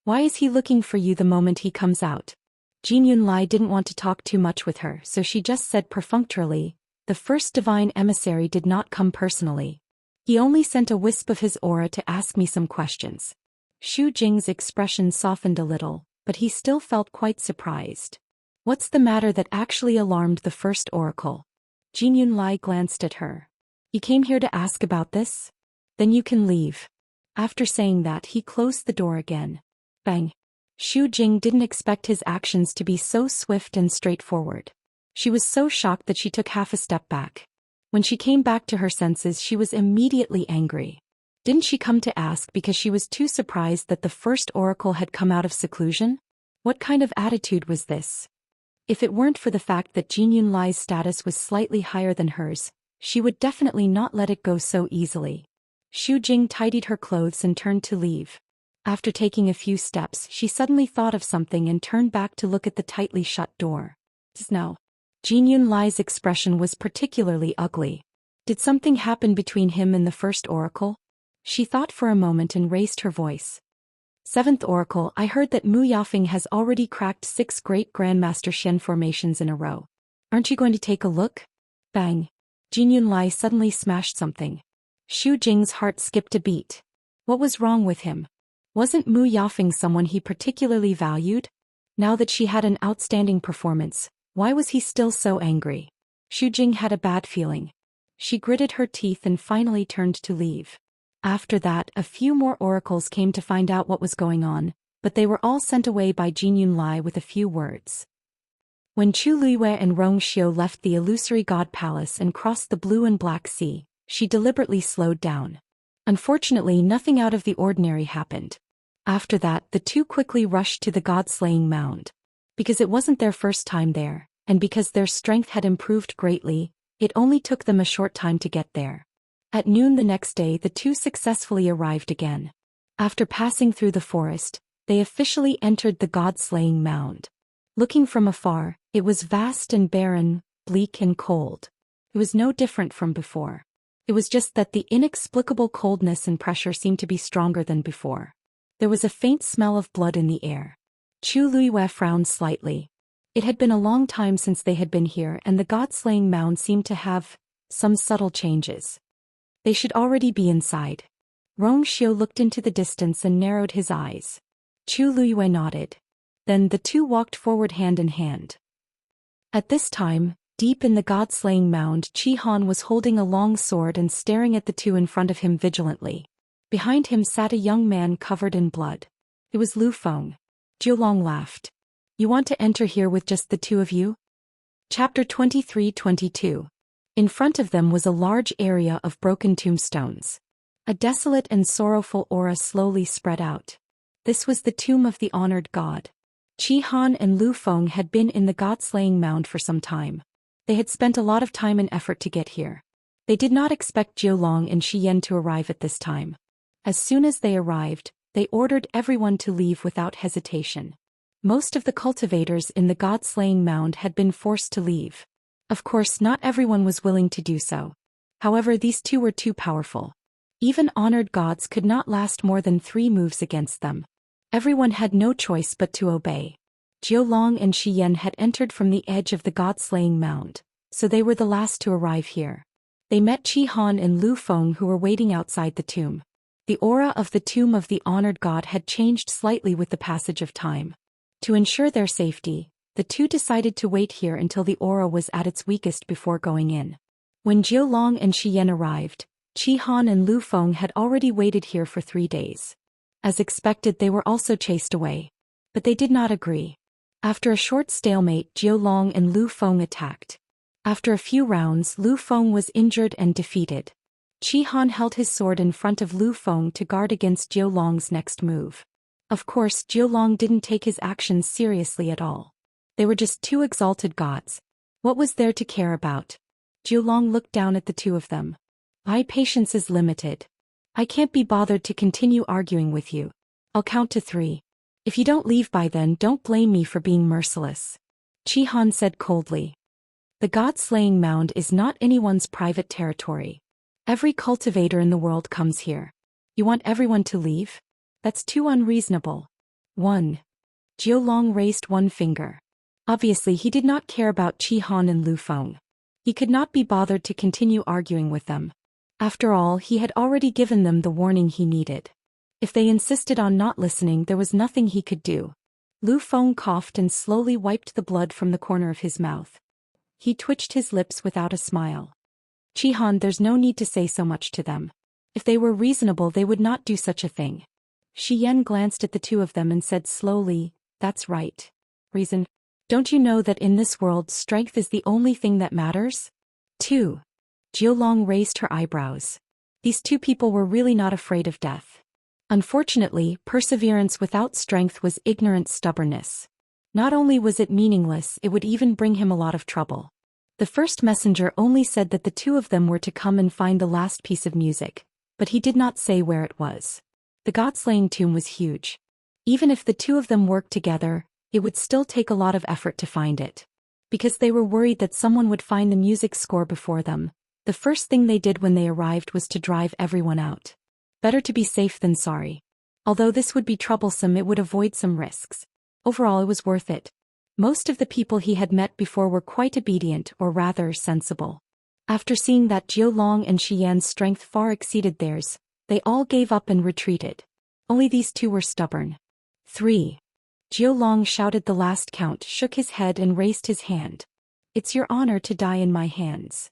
Why is he looking for you the moment he comes out?" Jin Yunlai didn't want to talk too much with her, so she just said perfunctorily, "The first divine emissary did not come personally. He only sent a wisp of his aura to ask me some questions." Xu Jing's expression softened a little, but he still felt quite surprised. What's the matter that actually alarmed the first oracle? Jin Yunlai glanced at her. "You came here to ask about this? Then you can leave." After saying that he closed the door again. Bang. Xu Jing didn't expect his actions to be so swift and straightforward. She was so shocked that she took half a step back. When she came back to her senses she was immediately angry. Didn't she come to ask because she was too surprised that the first oracle had come out of seclusion? What kind of attitude was this? If it weren't for the fact that Jin Yunlai's status was slightly higher than hers, she would definitely not let it go so easily. Xu Jing tidied her clothes and turned to leave. After taking a few steps, she suddenly thought of something and turned back to look at the tightly shut door. No. Jin Yunlai's expression was particularly ugly. Did something happen between him and the first oracle? She thought for a moment and raised her voice. Seventh oracle, I heard that Mu Yafeng has already cracked 6 great Grandmaster Xian formations in a row. Aren't you going to take a look? Bang. Jin Yunlai suddenly smashed something. Xu Jing's heart skipped a beat. What was wrong with him? Wasn't Mu Yafeng someone he particularly valued? Now that she had an outstanding performance, why was he still so angry? Xu Jing had a bad feeling. She gritted her teeth and finally turned to leave. After that, a few more oracles came to find out what was going on, but they were all sent away by Jin Yunlai with a few words. When Chu Luiyue and Rong Xiu left the illusory god palace and crossed the blue and black sea, she deliberately slowed down. Unfortunately, nothing out of the ordinary happened. After that, the two quickly rushed to the god-slaying mound. Because it wasn't their first time there, and because their strength had improved greatly, it only took them a short time to get there. At noon the next day, the two successfully arrived again. After passing through the forest, they officially entered the god-slaying mound. Looking from afar, it was vast and barren, bleak and cold. It was no different from before. It was just that the inexplicable coldness and pressure seemed to be stronger than before. There was a faint smell of blood in the air. Chu Luiyue frowned slightly. It had been a long time since they had been here, and the god-slaying mound seemed to have some subtle changes. They should already be inside. Rong Xiu looked into the distance and narrowed his eyes. Chu Luiyue nodded. Then the two walked forward hand in hand. At this time, deep in the god-slaying mound, Qi Han was holding a long sword and staring at the two in front of him vigilantly. Behind him sat a young man covered in blood. It was Lu Feng. Jiulong laughed. You want to enter here with just the two of you? Chapter 23-22. In front of them was a large area of broken tombstones. A desolate and sorrowful aura slowly spread out. This was the tomb of the honored god. Qi Han and Lu Feng had been in the god-slaying mound for some time. They had spent a lot of time and effort to get here. They did not expect Jiulong and Xian to arrive at this time. As soon as they arrived, they ordered everyone to leave without hesitation. Most of the cultivators in the god-slaying mound had been forced to leave. Of course, not everyone was willing to do so. However, these two were too powerful. Even honored gods could not last more than 3 moves against them. Everyone had no choice but to obey. Jiulong and Xian had entered from the edge of the god-slaying mound, so they were the last to arrive here. They met Qi Han and Lu Feng, who were waiting outside the tomb. The aura of the tomb of the honored god had changed slightly with the passage of time. To ensure their safety, the two decided to wait here until the aura was at its weakest before going in. When Jiulong and Xian arrived, Qi Han and Lu Feng had already waited here for 3 days. As expected, they were also chased away. But they did not agree. After a short stalemate, Jiulong and Lu Feng attacked. After a few rounds, Lu Feng was injured and defeated. Qi Han held his sword in front of Lu Feng to guard against Jiulong's next move. Of course, Jiulong didn't take his actions seriously at all. They were just 2 exalted gods. What was there to care about? Jiulong looked down at the 2 of them. My patience is limited. I can't be bothered to continue arguing with you. I'll count to 3. If you don't leave by then, don't blame me for being merciless. Qi Han said coldly. The god-slaying mound is not anyone's private territory. Every cultivator in the world comes here. You want everyone to leave? That's too unreasonable. 1. Jiulong raised one finger. Obviously, he did not care about Qi Han and Lu Feng. He could not be bothered to continue arguing with them. After all, he had already given them the warning he needed. If they insisted on not listening, there was nothing he could do. Lu Feng coughed and slowly wiped the blood from the corner of his mouth. He twitched his lips without a smile. Qi Han, there's no need to say so much to them. If they were reasonable, they would not do such a thing. Xian glanced at the 2 of them and said slowly, that's right. Reason? Don't you know that in this world strength is the only thing that matters? 2. Jiulong raised her eyebrows. These 2 people were really not afraid of death. Unfortunately, perseverance without strength was ignorant stubbornness. Not only was it meaningless, it would even bring him a lot of trouble. The first messenger only said that the 2 of them were to come and find the last piece of music, but he did not say where it was. The god-slaying tomb was huge. Even if the two of them worked together, it would still take a lot of effort to find it. Because they were worried that someone would find the music score before them, the first thing they did when they arrived was to drive everyone out. Better to be safe than sorry. Although this would be troublesome, it would avoid some risks. Overall, it was worth it. Most of the people he had met before were quite obedient, or rather sensible. After seeing that Zhou Long and Xian's strength far exceeded theirs, they all gave up and retreated. Only these two were stubborn. 3. Zhou Long shouted the last count, shook his head and raised his hand. It's your honor to die in my hands.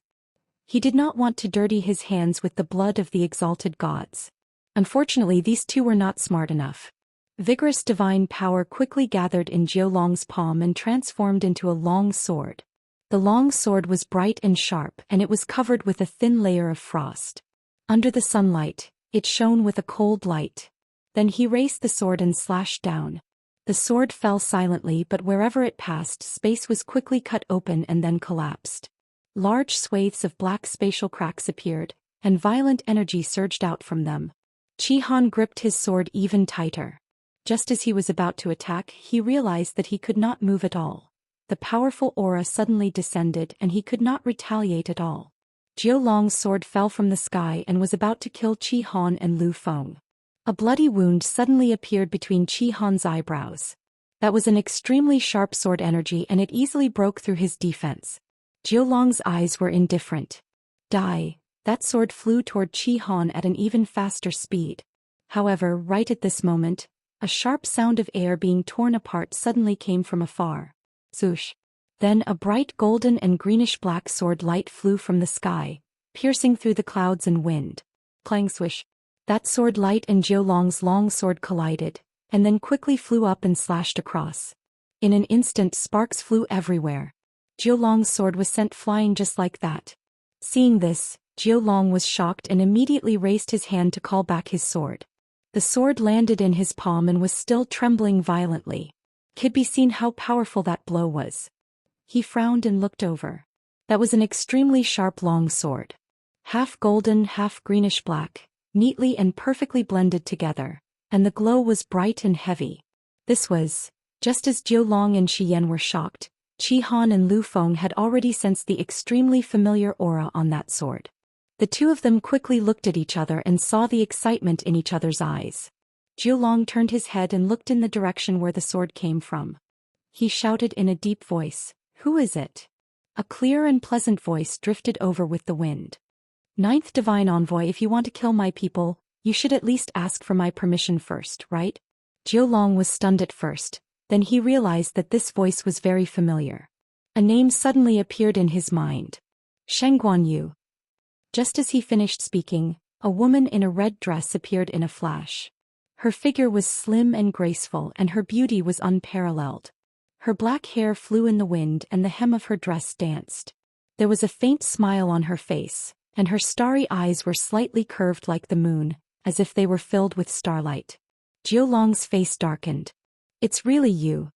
He did not want to dirty his hands with the blood of the exalted gods. Unfortunately, these two were not smart enough. Vigorous divine power quickly gathered in Zhou Long's palm and transformed into a long sword. The long sword was bright and sharp, and it was covered with a thin layer of frost. Under the sunlight, it shone with a cold light. Then he raised the sword and slashed down. The sword fell silently, but wherever it passed, space was quickly cut open and then collapsed. Large swathes of black spatial cracks appeared, and violent energy surged out from them. Qi Han gripped his sword even tighter. Just as he was about to attack, he realized that he could not move at all. The powerful aura suddenly descended and he could not retaliate at all. Zhou Long's sword fell from the sky and was about to kill Qi Han and Lu Feng. A bloody wound suddenly appeared between Qi Han's eyebrows. That was an extremely sharp sword energy and it easily broke through his defense. Zhou Long's eyes were indifferent. Die. That sword flew toward Qi Han at an even faster speed. However, right at this moment, a sharp sound of air being torn apart suddenly came from afar. Zoosh. Then a bright golden and greenish-black sword light flew from the sky, piercing through the clouds and wind. Clang swish. That sword light and Zhou Long's long sword collided, and then quickly flew up and slashed across. In an instant, sparks flew everywhere. Zhou Long's sword was sent flying just like that. Seeing this, Zhou Long was shocked and immediately raised his hand to call back his sword. The sword landed in his palm and was still trembling violently. Could be seen how powerful that blow was. He frowned and looked over. That was an extremely sharp long sword. Half golden, half greenish-black, neatly and perfectly blended together, and the glow was bright and heavy. This was, just as Zhou Long and Xian were shocked, Qi Han and Lu Feng had already sensed the extremely familiar aura on that sword. The two of them quickly looked at each other and saw the excitement in each other's eyes. Zhou Long turned his head and looked in the direction where the sword came from. He shouted in a deep voice, "Who is it?" A clear and pleasant voice drifted over with the wind. "Ninth Divine Envoy, if you want to kill my people, you should at least ask for my permission first, right?" Zhou Long was stunned at first, then he realized that this voice was very familiar. A name suddenly appeared in his mind. Sheng Guanyu. Just as he finished speaking, a woman in a red dress appeared in a flash. Her figure was slim and graceful and her beauty was unparalleled. Her black hair flew in the wind and the hem of her dress danced. There was a faint smile on her face, and her starry eyes were slightly curved like the moon, as if they were filled with starlight. Zhou Long's face darkened. "It's really you."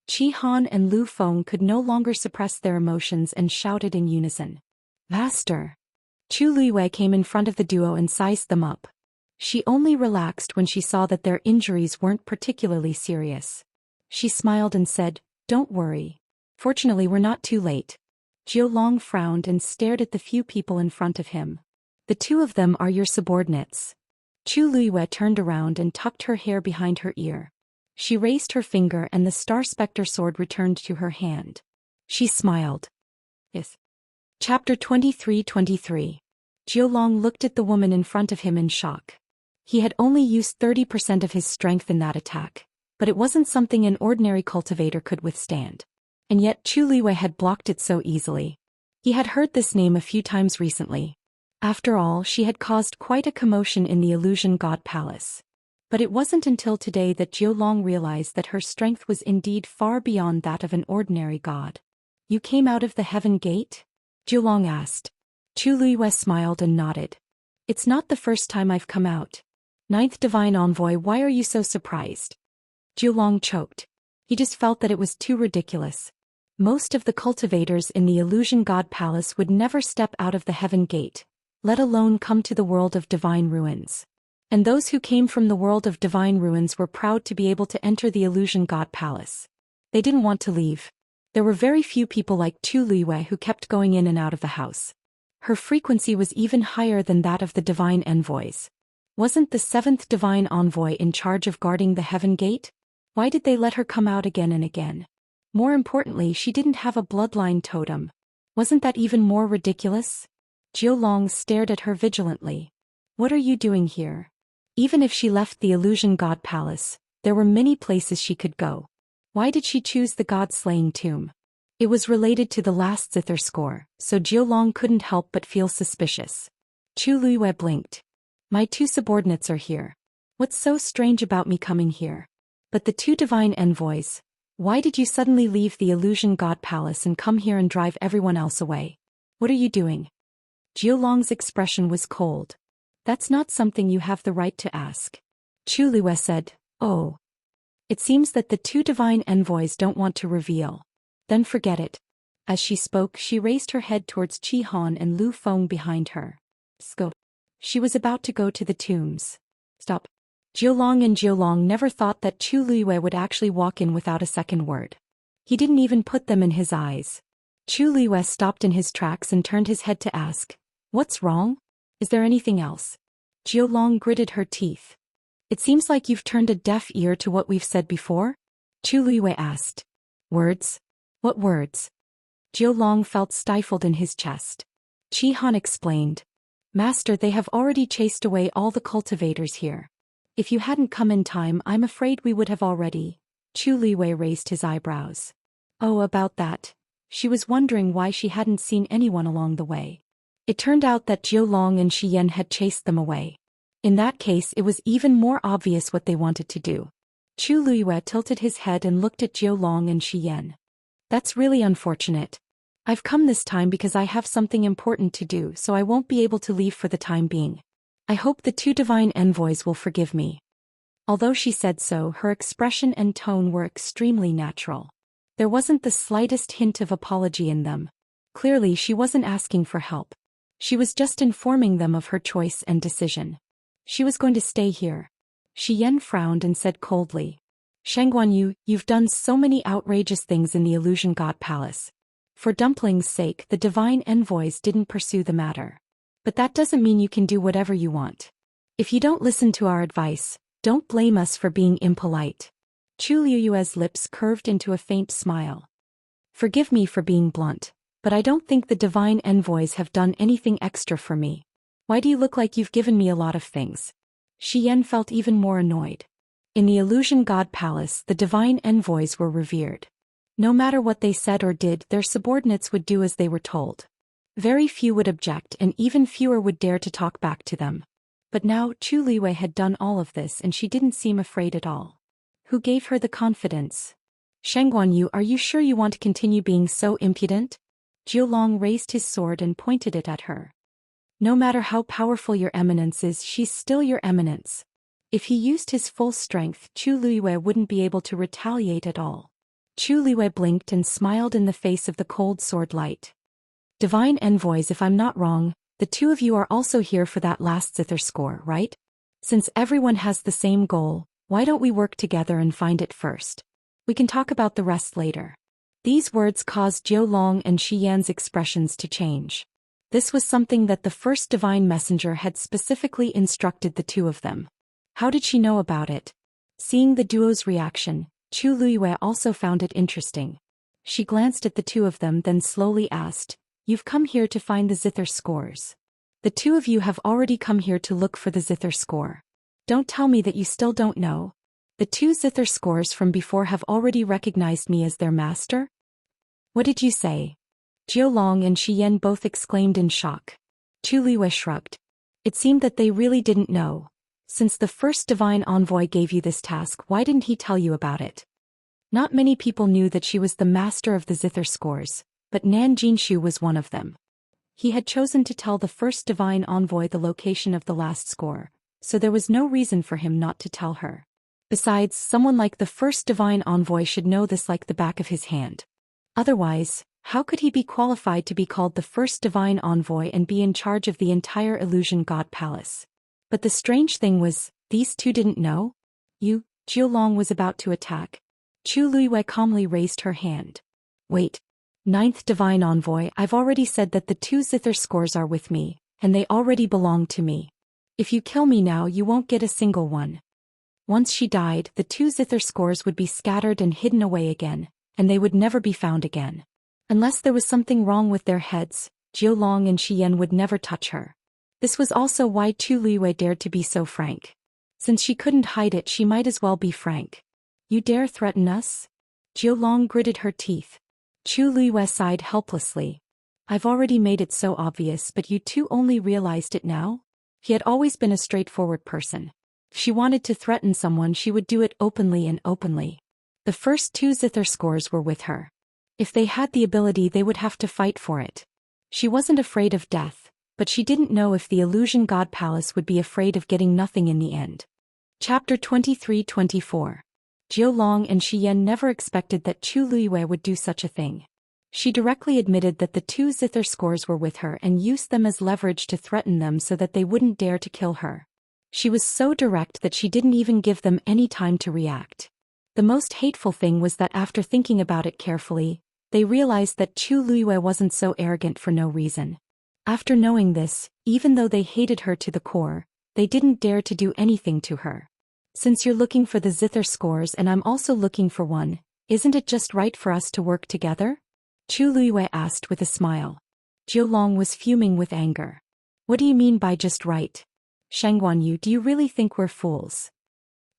Qi Han and Lu Feng could no longer suppress their emotions and shouted in unison. "Master!" Chu Luiwei came in front of the duo and sized them up. She only relaxed when she saw that their injuries weren't particularly serious. She smiled and said, "Don't worry. Fortunately, we're not too late." Zhou Long frowned and stared at the few people in front of him. "The two of them are your subordinates." Chu Luiwei turned around and tucked her hair behind her ear. She raised her finger and the Star Spectre sword returned to her hand. She smiled. "Yes." Chapter 23-23. Zhou Long looked at the woman in front of him in shock. He had only used 30% of his strength in that attack, but it wasn't something an ordinary cultivator could withstand. And yet Chu Liwei had blocked it so easily. He had heard this name a few times recently. After all, she had caused quite a commotion in the Illusion God Palace. But it wasn't until today that Zhou Long realized that her strength was indeed far beyond that of an ordinary god. "You came out of the Heaven Gate?" Zhou Long asked. Chu Liwei smiled and nodded. "It's not the first time I've come out." "Ninth Divine Envoy, why are you so surprised?" Zhou Long choked. He just felt that it was too ridiculous. Most of the cultivators in the Illusion God Palace would never step out of the Heaven Gate, let alone come to the world of divine ruins. And those who came from the world of divine ruins were proud to be able to enter the illusion god palace. They didn't want to leave. There were very few people like Chu Luiyue who kept going in and out of the house. Her frequency was even higher than that of the divine envoys. Wasn't the seventh divine envoy in charge of guarding the heaven gate? Why did they let her come out again and again? More importantly, she didn't have a bloodline totem. Wasn't that even more ridiculous? Jiulong stared at her vigilantly. What are you doing here? Even if she left the illusion god palace, there were many places she could go. Why did she choose the god-slaying tomb? It was related to the last zither score, so Jiulong couldn't help but feel suspicious. Chu Luiyue blinked. My two subordinates are here. What's so strange about me coming here? But the two divine envoys, why did you suddenly leave the illusion god palace and come here and drive everyone else away? What are you doing? Jiulong's expression was cold. That's not something you have the right to ask. Chu Luiyue said, Oh. It seems that the two divine envoys don't want to reveal. Then forget it. As she spoke, she raised her head towards Qi Han and Lu Feng behind her. Scope. She was about to go to the tombs. Stop. Jiulong never thought that Chu Luiyue would actually walk in without a second word. He didn't even put them in his eyes. Chu Luiyue stopped in his tracks and turned his head to ask, What's wrong? Is there anything else? Jiulong gritted her teeth. It seems like you've turned a deaf ear to what we've said before? Chu Luiyue asked. Words? What words? Jiulong felt stifled in his chest. Qi Han explained. Master, they have already chased away all the cultivators here. If you hadn't come in time, I'm afraid we would have already. Chu Luiyue raised his eyebrows. Oh, about that. She was wondering why she hadn't seen anyone along the way. It turned out that Jiulong and Xian had chased them away. In that case, it was even more obvious what they wanted to do. Chu Luiyue tilted his head and looked at Jiulong and Xian. That's really unfortunate. I've come this time because I have something important to do, so I won't be able to leave for the time being. I hope the two divine envoys will forgive me. Although she said so, her expression and tone were extremely natural. There wasn't the slightest hint of apology in them. Clearly, she wasn't asking for help. She was just informing them of her choice and decision. She was going to stay here. Xian frowned and said coldly, Shangguanyu, you've done so many outrageous things in the illusion god palace. For Dumpling's sake, the divine envoys didn't pursue the matter. But that doesn't mean you can do whatever you want. If you don't listen to our advice, don't blame us for being impolite. Chu Luiyue's lips curved into a faint smile. Forgive me for being blunt, but I don't think the divine envoys have done anything extra for me. Why do you look like you've given me a lot of things? Xian felt even more annoyed. In the illusion god palace, the divine envoys were revered. No matter what they said or did, their subordinates would do as they were told. Very few would object and even fewer would dare to talk back to them. But now Chu Luiyue had done all of this and she didn't seem afraid at all. Who gave her the confidence? Shangguanyu, are you sure you want to continue being so impudent? Jiulong raised his sword and pointed it at her. No matter how powerful your eminence is, she's still your eminence. If he used his full strength, Chu Luiyue wouldn't be able to retaliate at all. Chu Luiyue blinked and smiled in the face of the cold sword light. Divine envoys, if I'm not wrong, the two of you are also here for that last zither score, right? Since everyone has the same goal, why don't we work together and find it first? We can talk about the rest later. These words caused Jiulong and Xian's expressions to change. This was something that the first divine messenger had specifically instructed the two of them. How did she know about it? Seeing the duo's reaction, Chu Luiyue also found it interesting. She glanced at the two of them, then slowly asked, You've come here to find the zither scores. The two of you have already come here to look for the zither score. Don't tell me that you still don't know. The two zither scores from before have already recognized me as their master? What did you say? Jiulong and Xian both exclaimed in shock. Chu Luiyue shrugged. It seemed that they really didn't know. Since the first divine envoy gave you this task, why didn't he tell you about it? Not many people knew that she was the master of the zither scores, but Nan Jinshu was one of them. He had chosen to tell the first divine envoy the location of the last score, so there was no reason for him not to tell her. Besides, someone like the first divine envoy should know this like the back of his hand. Otherwise, how could he be qualified to be called the first divine envoy and be in charge of the entire illusion god palace? But the strange thing was, these two didn't know? Jiu Long was about to attack. Chu Luiyue calmly raised her hand. Wait. Ninth Divine Envoy, I've already said that the two zither scores are with me, and they already belong to me. If you kill me now you won't get a single one. Once she died, the two zither scores would be scattered and hidden away again, and they would never be found again. Unless there was something wrong with their heads, Jiu Long and Xian would never touch her. This was also why Chu Luiyue dared to be so frank. Since she couldn't hide it, she might as well be frank. You dare threaten us? Jiu Long gritted her teeth. Chu Luiyue sighed helplessly. I've already made it so obvious, but you two only realized it now? He had always been a straightforward person. If she wanted to threaten someone, she would do it openly and openly. The first two zither scores were with her. If they had the ability, they would have to fight for it. She wasn't afraid of death, but she didn't know if the Illusion God Palace would be afraid of getting nothing in the end. Chapter 23-24. Jiu Long and Xian never expected that Chu Luiyue would do such a thing. She directly admitted that the two zither scores were with her and used them as leverage to threaten them so that they wouldn't dare to kill her. She was so direct that she didn't even give them any time to react. The most hateful thing was that after thinking about it carefully, they realized that Chu Luiyue wasn't so arrogant for no reason. After knowing this, even though they hated her to the core, they didn't dare to do anything to her. Since you're looking for the zither scores and I'm also looking for one, isn't it just right for us to work together? Chu Luiyue asked with a smile. Jiu Long was fuming with anger. What do you mean by just right? Shangguanyu, do you really think we're fools?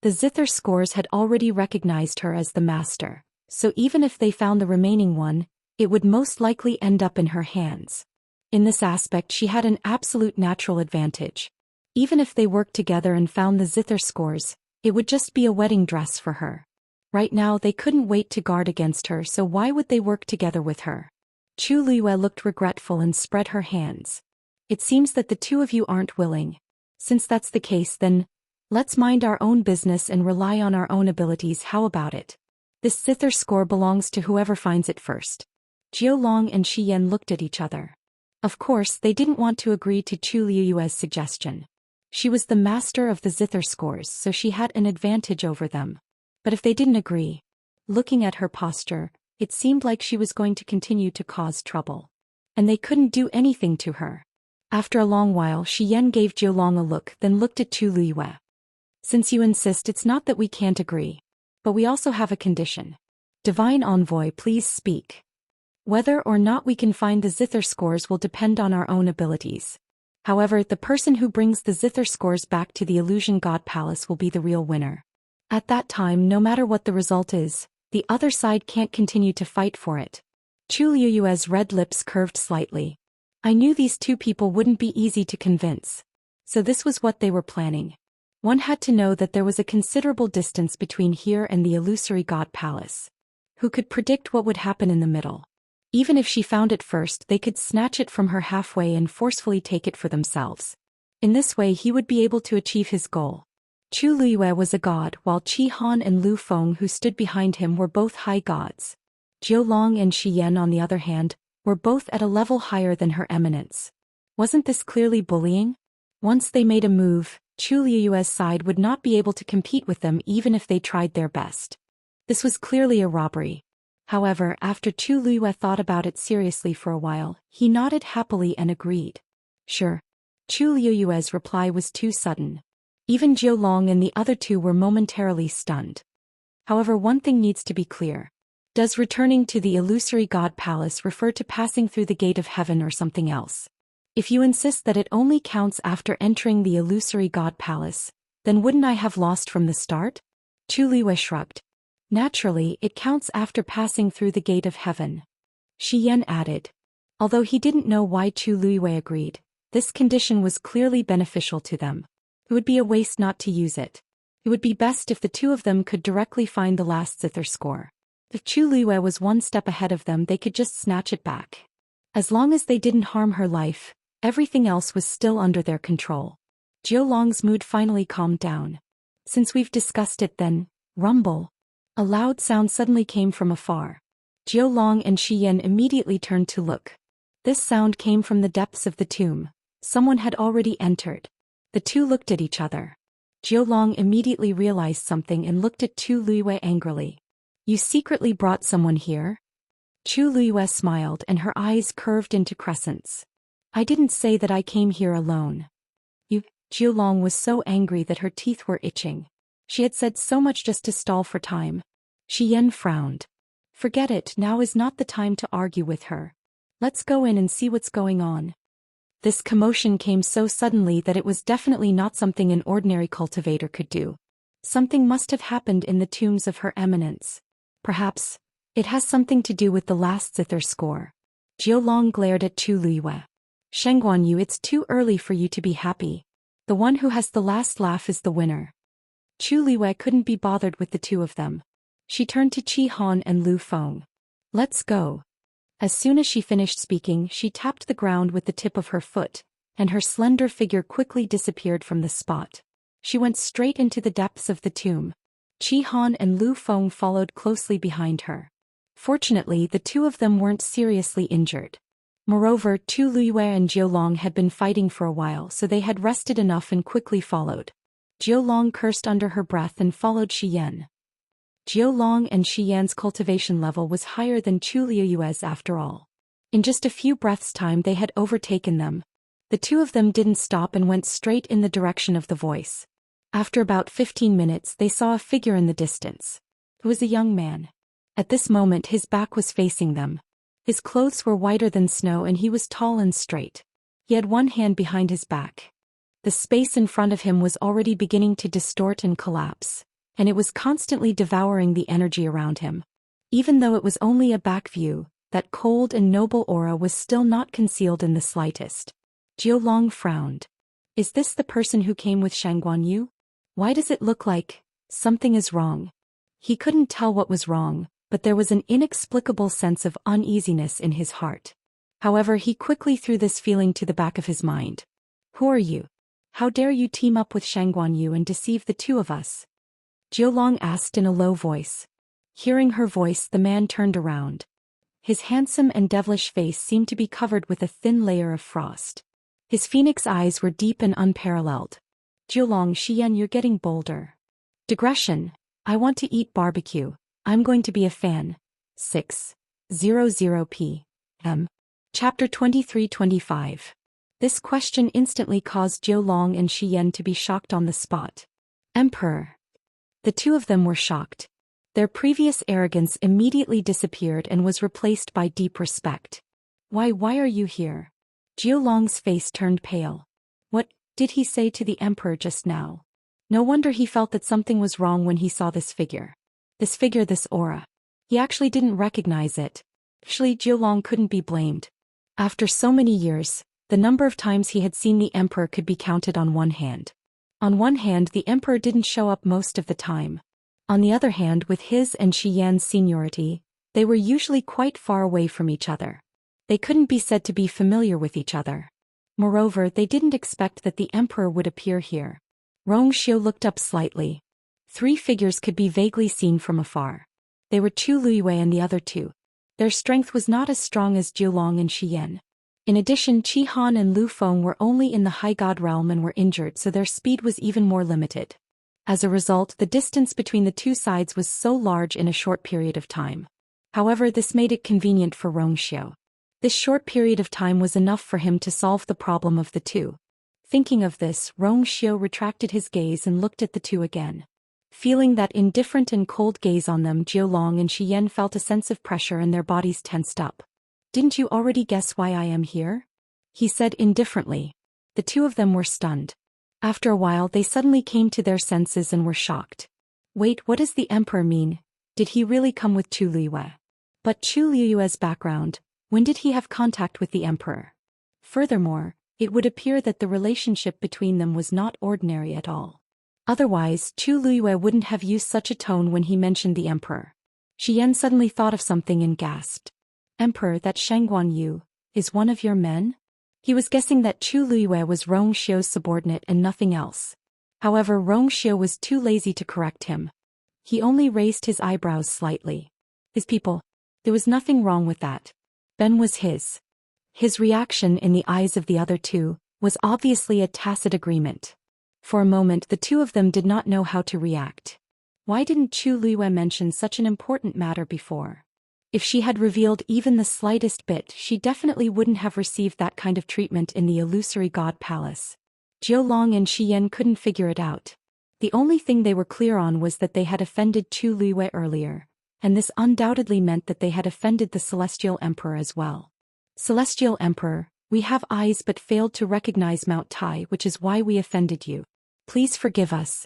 The zither scores had already recognized her as the master, so even if they found the remaining one, it would most likely end up in her hands. In this aspect she had an absolute natural advantage. Even if they worked together and found the zither scores, it would just be a wedding dress for her. Right now they couldn't wait to guard against her, so why would they work together with her? Chu Luiyue looked regretful and spread her hands. It seems that the two of you aren't willing. Since that's the case, then, let's mind our own business and rely on our own abilities. How about it? This zither score belongs to whoever finds it first. Jiu Long and Xian looked at each other. Of course, they didn't want to agree to Chu Luiyue's suggestion. She was the master of the zither scores, so she had an advantage over them. But if they didn't agree, looking at her posture, it seemed like she was going to continue to cause trouble. And they couldn't do anything to her. After a long while, Xian gave Jiu Long a look, then looked at Chu Luiyue. Since you insist, it's not that we can't agree. But we also have a condition. Divine Envoy, please speak. Whether or not we can find the zither scores will depend on our own abilities. However, the person who brings the zither scores back to the Illusion God Palace will be the real winner. At that time, no matter what the result is, the other side can't continue to fight for it. Chu Luiyue's red lips curved slightly. I knew these two people wouldn't be easy to convince. So this was what they were planning. One had to know that there was a considerable distance between here and the Illusory God Palace. Who could predict what would happen in the middle? Even if she found it first, they could snatch it from her halfway and forcefully take it for themselves. In this way he would be able to achieve his goal. Chu Luiyue was a god, while Qi Han and Lu Feng who stood behind him were both high gods. Jiu Long and Xian, on the other hand, were both at a level higher than her eminence. Wasn't this clearly bullying? Once they made a move, Chu Luiyue's side would not be able to compete with them even if they tried their best. This was clearly a robbery. However, after Chu Luiyue thought about it seriously for a while, he nodded happily and agreed. Sure. Chu Luiyue's reply was too sudden. Even Jiu Long and the other two were momentarily stunned. However, one thing needs to be clear. Does returning to the Illusory God Palace refer to passing through the gate of heaven or something else? If you insist that it only counts after entering the Illusory God Palace, then wouldn't I have lost from the start? Chu Luiyue shrugged. Naturally, it counts after passing through the gate of heaven. Xian added. Although he didn't know why Chu Luiyue agreed, this condition was clearly beneficial to them. It would be a waste not to use it. It would be best if the two of them could directly find the last zither score. If Chu Luiyue was one step ahead of them, they could just snatch it back. As long as they didn't harm her life, everything else was still under their control. Jiu Long's mood finally calmed down. Since we've discussed it then, rumble. A loud sound suddenly came from afar. Jiu Long and Xian immediately turned to look. This sound came from the depths of the tomb. Someone had already entered. The two looked at each other. Jiulong immediately realized something and looked at Chu Luiyue angrily. You secretly brought someone here? Chu Luiyue smiled and her eyes curved into crescents. I didn't say that I came here alone. You. Jiulong was so angry that her teeth were itching. She had said so much just to stall for time. Xian frowned. Forget it, now is not the time to argue with her. Let's go in and see what's going on. This commotion came so suddenly that it was definitely not something an ordinary cultivator could do. Something must have happened in the tombs of Her Eminence. Perhaps it has something to do with the last zither score. Jiulong glared at Chu Luiyue. Shengguanyu, it's too early for you to be happy. The one who has the last laugh is the winner. Chu Luiyue couldn't be bothered with the two of them. She turned to Qi Han and Lu Feng. Let's go. As soon as she finished speaking, she tapped the ground with the tip of her foot, and her slender figure quickly disappeared from the spot. She went straight into the depths of the tomb. Qi Han and Lu Feng followed closely behind her. Fortunately, the two of them weren't seriously injured. Moreover, Chu Luiyue and Jiulong had been fighting for a while, so they had rested enough and quickly followed. Jiulong cursed under her breath and followed Xian. Jiulong and Xian's cultivation level was higher than Chu Luiyue's after all. In just a few breaths' time they had overtaken them. The two of them didn't stop and went straight in the direction of the voice. After about 15 minutes they saw a figure in the distance. It was a young man. At this moment his back was facing them. His clothes were whiter than snow and he was tall and straight. He had one hand behind his back. The space in front of him was already beginning to distort and collapse, and it was constantly devouring the energy around him. Even though it was only a back view, that cold and noble aura was still not concealed in the slightest. Jiulong frowned. Is this the person who came with Shangguanyu? Why does it look like something is wrong? He couldn't tell what was wrong, but there was an inexplicable sense of uneasiness in his heart. However, he quickly threw this feeling to the back of his mind. Who are you? How dare you team up with Shangguanyu and deceive the two of us? Jiulong asked in a low voice. Hearing her voice, the man turned around. His handsome and devilish face seemed to be covered with a thin layer of frost. His phoenix eyes were deep and unparalleled. Jiulong, Xian, you're getting bolder. Digression. I want to eat barbecue. I'm going to be a fan. 6:00 p.m. Chapter 23-25. This question instantly caused Jiulong and Xian to be shocked on the spot. Emperor. The two of them were shocked. Their previous arrogance immediately disappeared and was replaced by deep respect. Why are you here? Jiulong's face turned pale. What did he say to the emperor just now? No wonder he felt that something was wrong when he saw this figure. This aura. He actually didn't recognize it. Actually, Jiulong couldn't be blamed. After so many years, the number of times he had seen the emperor could be counted on one hand. On one hand, the emperor didn't show up most of the time. On the other hand, with his and Xian's seniority, they were usually quite far away from each other. They couldn't be said to be familiar with each other. Moreover, they didn't expect that the emperor would appear here. Rongxiu looked up slightly. Three figures could be vaguely seen from afar. They were Chu Luiyue and the other two. Their strength was not as strong as Jiulong and Xian. In addition, Qi Han and Lu Feng were only in the high god realm and were injured, so their speed was even more limited. As a result, the distance between the two sides was so large in a short period of time. However, this made it convenient for Rongxiu. This short period of time was enough for him to solve the problem of the two. Thinking of this, Rongxiu retracted his gaze and looked at the two again. Feeling that indifferent and cold gaze on them, Jiulong and Xian felt a sense of pressure and their bodies tensed up. Didn't you already guess why I am here? He said indifferently. The two of them were stunned. After a while they suddenly came to their senses and were shocked. Wait, what does the emperor mean? Did he really come with Chu Luiyue? But Chu Luiyue's background, when did he have contact with the emperor? Furthermore, it would appear that the relationship between them was not ordinary at all. Otherwise, Chu Luiyue wouldn't have used such a tone when he mentioned the emperor. Xian suddenly thought of something and gasped. Emperor, that Shangguanyu is one of your men? He was guessing that Chu Luiyue was Rongxiu's subordinate and nothing else. However, Rongxiu was too lazy to correct him. He only raised his eyebrows slightly. His people. There was nothing wrong with that. Ben was his. His reaction in the eyes of the other two was obviously a tacit agreement. For a moment the two of them did not know how to react. Why didn't Chu Luiyue mention such an important matter before? If she had revealed even the slightest bit, she definitely wouldn't have received that kind of treatment in the illusory god palace. Zhou Long and Xian couldn't figure it out. The only thing they were clear on was that they had offended Chu Luiyue earlier, and this undoubtedly meant that they had offended the Celestial Emperor as well. Celestial Emperor, we have eyes but failed to recognize Mount Tai, which is why we offended you. Please forgive us.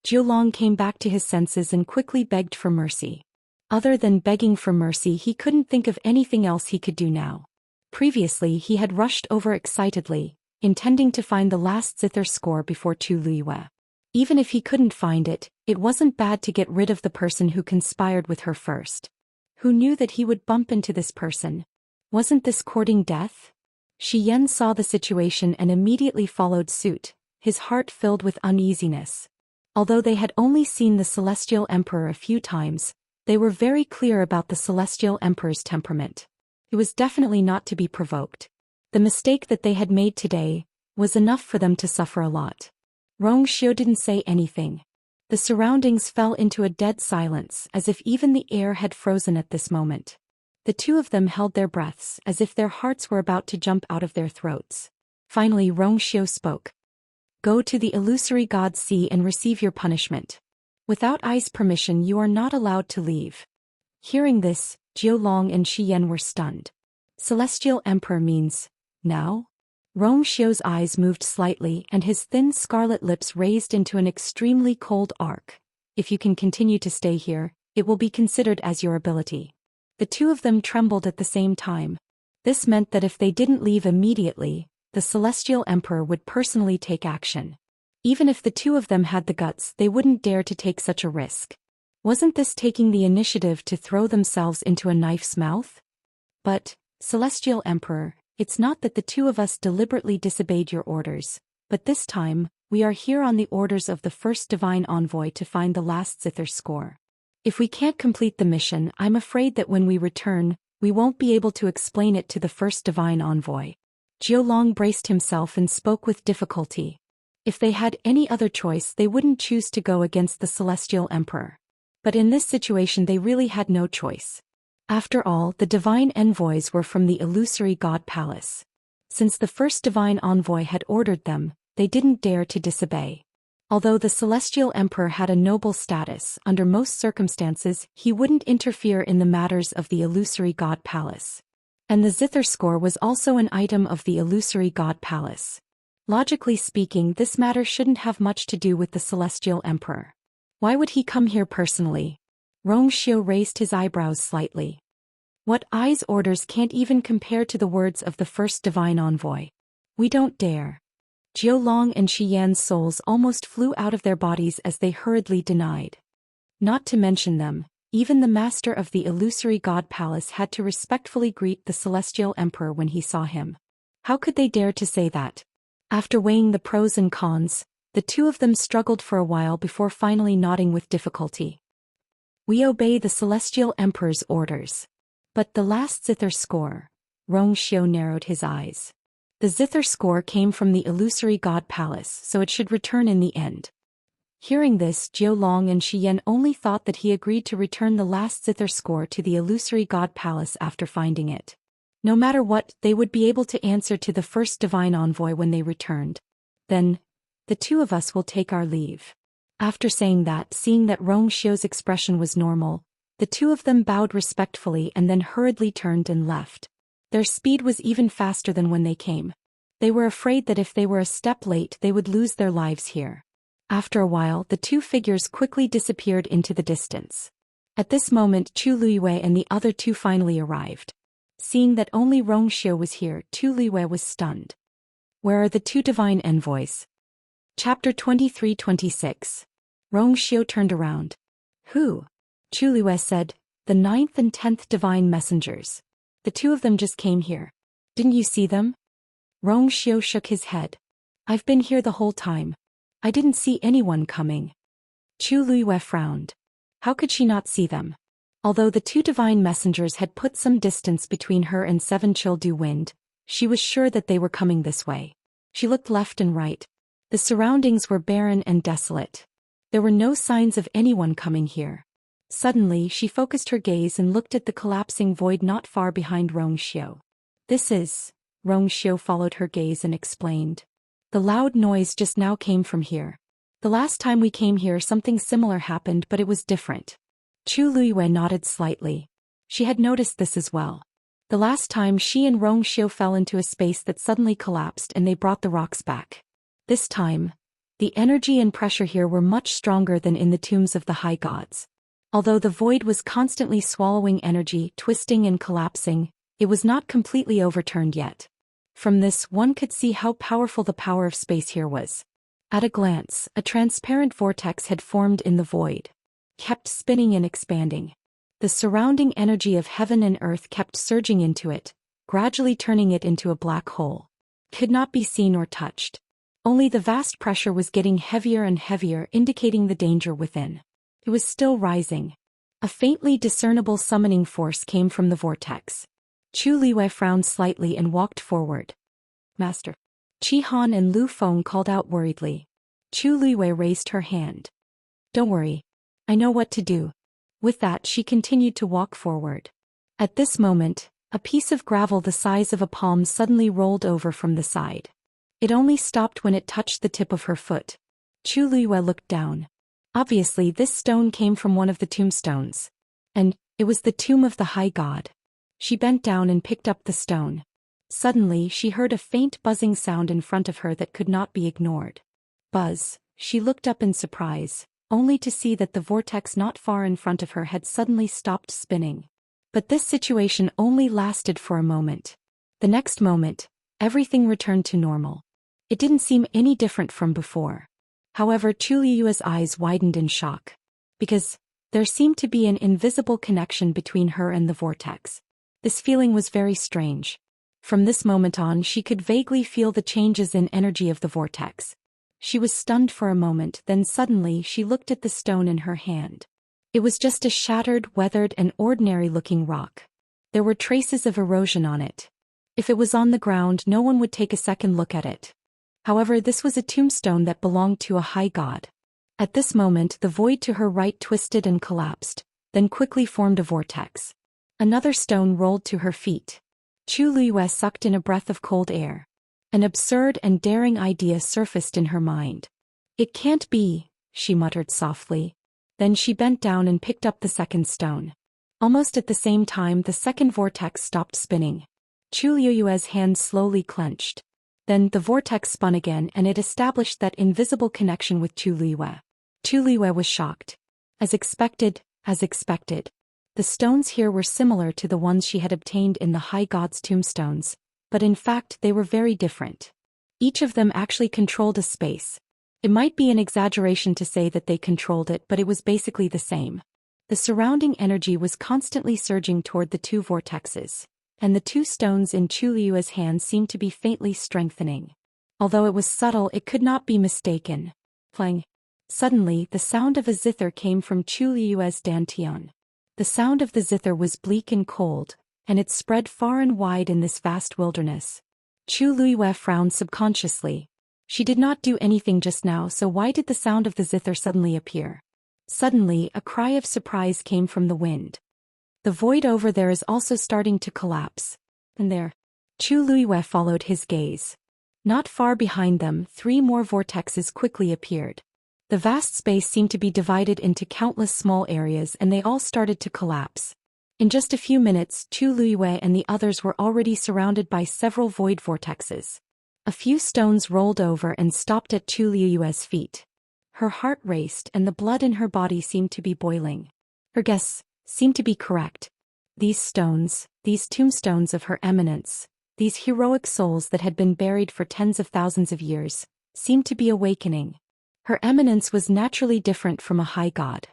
Zhou Long came back to his senses and quickly begged for mercy. Other than begging for mercy, he couldn't think of anything else he could do now. Previously he had rushed over excitedly, intending to find the last zither score before Chu Luiyue. Even if he couldn't find it, it wasn't bad to get rid of the person who conspired with her first. Who knew that he would bump into this person? Wasn't this courting death? Xian saw the situation and immediately followed suit, his heart filled with uneasiness. Although they had only seen the Celestial Emperor a few times, they were very clear about the Celestial Emperor's temperament. It was definitely not to be provoked. The mistake that they had made today was enough for them to suffer a lot. Xiu didn't say anything. The surroundings fell into a dead silence, as if even the air had frozen at this moment. The two of them held their breaths, as if their hearts were about to jump out of their throats. Finally Xiu spoke. Go to the illusory god sea and receive your punishment. Without Ai's permission you are not allowed to leave. Hearing this, Zhou Long and Xian were stunned. Celestial Emperor means, now? Xiu's eyes moved slightly and his thin scarlet lips raised into an extremely cold arc. If you can continue to stay here, it will be considered as your ability. The two of them trembled at the same time. This meant that if they didn't leave immediately, the Celestial Emperor would personally take action. Even if the two of them had the guts, they wouldn't dare to take such a risk. Wasn't this taking the initiative to throw themselves into a knife's mouth? But, Celestial Emperor, it's not that the two of us deliberately disobeyed your orders, but this time, we are here on the orders of the first divine envoy to find the last zither score. If we can't complete the mission, I'm afraid that when we return, we won't be able to explain it to the first divine envoy. Zhou Long braced himself and spoke with difficulty. If they had any other choice, they wouldn't choose to go against the Celestial Emperor. But in this situation they really had no choice. After all, the divine envoys were from the illusory god palace. Since the first divine envoy had ordered them, they didn't dare to disobey. Although the Celestial Emperor had a noble status, under most circumstances he wouldn't interfere in the matters of the illusory god palace. And the zither score was also an item of the illusory god palace. Logically speaking, this matter shouldn't have much to do with the Celestial Emperor. Why would he come here personally? Xiu raised his eyebrows slightly. What Ai's orders can't even compare to the words of the first divine envoy. We don't dare. Zhou Long and Xian's souls almost flew out of their bodies as they hurriedly denied. Not to mention them, even the master of the illusory god palace had to respectfully greet the Celestial Emperor when he saw him. How could they dare to say that? After weighing the pros and cons, the two of them struggled for a while before finally nodding with difficulty. We obey the Celestial Emperor's orders. But the last zither score, Xiu narrowed his eyes. The zither score came from the illusory god palace, so it should return in the end. Hearing this, Zhou Long and Xian only thought that he agreed to return the last zither score to the illusory god palace after finding it. No matter what, they would be able to answer to the first divine envoy when they returned. Then, the two of us will take our leave. After saying that, seeing that Xiu's expression was normal, the two of them bowed respectfully and then hurriedly turned and left. Their speed was even faster than when they came. They were afraid that if they were a step late they would lose their lives here. After a while the two figures quickly disappeared into the distance. At this moment Chu Luiyue and the other two finally arrived. Seeing that only Xiu was here, Chu Luiyue was stunned. Where are the two divine envoys? Chapter 23-26. Xiu turned around. Who? Chu Luiyue said, the 9th and 10th divine messengers. The two of them just came here. Didn't you see them? Xiu shook his head. I've been here the whole time. I didn't see anyone coming. Chu Luiyue frowned. How could she not see them? Although the two divine messengers had put some distance between her and Seven Childu Wind, she was sure that they were coming this way. She looked left and right. The surroundings were barren and desolate. There were no signs of anyone coming here. Suddenly she focused her gaze and looked at the collapsing void not far behind Rong Xiu. This is... Rong Xiu followed her gaze and explained. The loud noise just now came from here. The last time we came here something similar happened but it was different. Chu Luiyue nodded slightly. She had noticed this as well. The last time she and Rong Xiu fell into a space that suddenly collapsed and they brought the rocks back. This time, the energy and pressure here were much stronger than in the tombs of the high gods. Although the void was constantly swallowing energy, twisting and collapsing, it was not completely overturned yet. From this one could see how powerful the power of space here was. At a glance, a transparent vortex had formed in the void. Kept spinning and expanding. The surrounding energy of heaven and earth kept surging into it, gradually turning it into a black hole. Could not be seen or touched. Only the vast pressure was getting heavier and heavier, indicating the danger within. It was still rising. A faintly discernible summoning force came from the vortex. Chu Luiyue frowned slightly and walked forward. Master. Qi Han and Lu Feng called out worriedly. Chu Luiyue raised her hand. Don't worry. I know what to do. With that she continued to walk forward. At this moment, a piece of gravel the size of a palm suddenly rolled over from the side. It only stopped when it touched the tip of her foot. Chu Luiyue looked down. Obviously this stone came from one of the tombstones. And it was the tomb of the high god. She bent down and picked up the stone. Suddenly she heard a faint buzzing sound in front of her that could not be ignored. Buzz. She looked up in surprise, only to see that the vortex not far in front of her had suddenly stopped spinning. But this situation only lasted for a moment. The next moment, everything returned to normal. It didn't seem any different from before. However, Chu Luiyue's eyes widened in shock. Because there seemed to be an invisible connection between her and the vortex. This feeling was very strange. From this moment on she could vaguely feel the changes in energy of the vortex. She was stunned for a moment, then suddenly she looked at the stone in her hand. It was just a shattered, weathered and ordinary-looking rock. There were traces of erosion on it. If it was on the ground no one would take a second look at it. However, this was a tombstone that belonged to a high god. At this moment the void to her right twisted and collapsed, then quickly formed a vortex. Another stone rolled to her feet. Chu Luiyue sucked in a breath of cold air. An absurd and daring idea surfaced in her mind. It can't be, she muttered softly. Then she bent down and picked up the second stone. Almost at the same time the second vortex stopped spinning. Chu Luiyue's hand slowly clenched. Then the vortex spun again and it established that invisible connection with Chu Luiyue. Chu Luiyue was shocked. As expected. The stones here were similar to the ones she had obtained in the high god's tombstones, but in fact they were very different. Each of them actually controlled a space. It might be an exaggeration to say that they controlled it, but it was basically the same. The surrounding energy was constantly surging toward the two vortexes, and the two stones in Chu Luiyue's hand seemed to be faintly strengthening. Although it was subtle, it could not be mistaken. Plang. Suddenly, the sound of a zither came from Chu Luiyue's dantian. The sound of the zither was bleak and cold, and it spread far and wide in this vast wilderness. Chu Luiyue frowned subconsciously. She did not do anything just now, so why did the sound of the zither suddenly appear? Suddenly, a cry of surprise came from the wind. The void over there is also starting to collapse. And there. Chu Luiyue followed his gaze. Not far behind them, 3 more vortexes quickly appeared. The vast space seemed to be divided into countless small areas and they all started to collapse. In just a few minutes, Chu Luiyue and the others were already surrounded by several void vortexes. A few stones rolled over and stopped at Chu Luiyue's feet. Her heart raced and the blood in her body seemed to be boiling. Her guess seemed to be correct. These stones, these tombstones of her eminence, these heroic souls that had been buried for tens of thousands of years, seemed to be awakening. Her eminence was naturally different from a high god.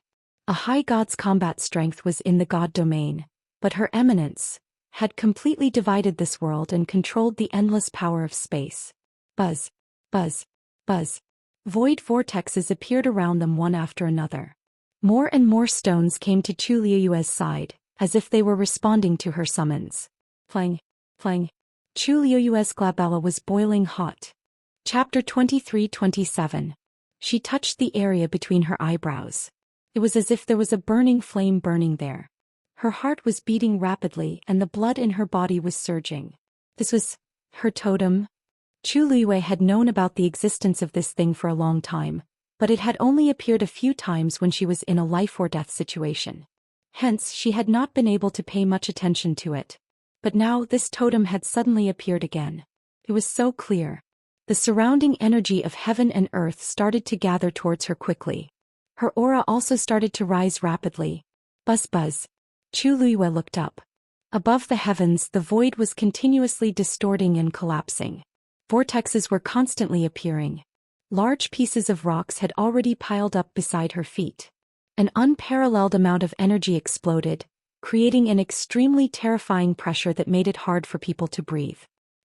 A high god's combat strength was in the god domain, but her eminence had completely divided this world and controlled the endless power of space. Buzz, buzz, buzz. Void vortexes appeared around them one after another. More and more stones came to Chu Luiyue's side, as if they were responding to her summons. Plang, plang. Chu Luiyue's glabella was boiling hot. Chapter 23-27. She touched the area between her eyebrows. It was as if there was a burning flame burning there. Her heart was beating rapidly and the blood in her body was surging. This was her totem. Chu Luiyue had known about the existence of this thing for a long time, but it had only appeared a few times when she was in a life-or-death situation. Hence, she had not been able to pay much attention to it. But now this totem had suddenly appeared again. It was so clear. The surrounding energy of heaven and earth started to gather towards her quickly. Her aura also started to rise rapidly. Buzz buzz. Chu Luiyue looked up. Above the heavens, the void was continuously distorting and collapsing. Vortexes were constantly appearing. Large pieces of rocks had already piled up beside her feet. An unparalleled amount of energy exploded, creating an extremely terrifying pressure that made it hard for people to breathe.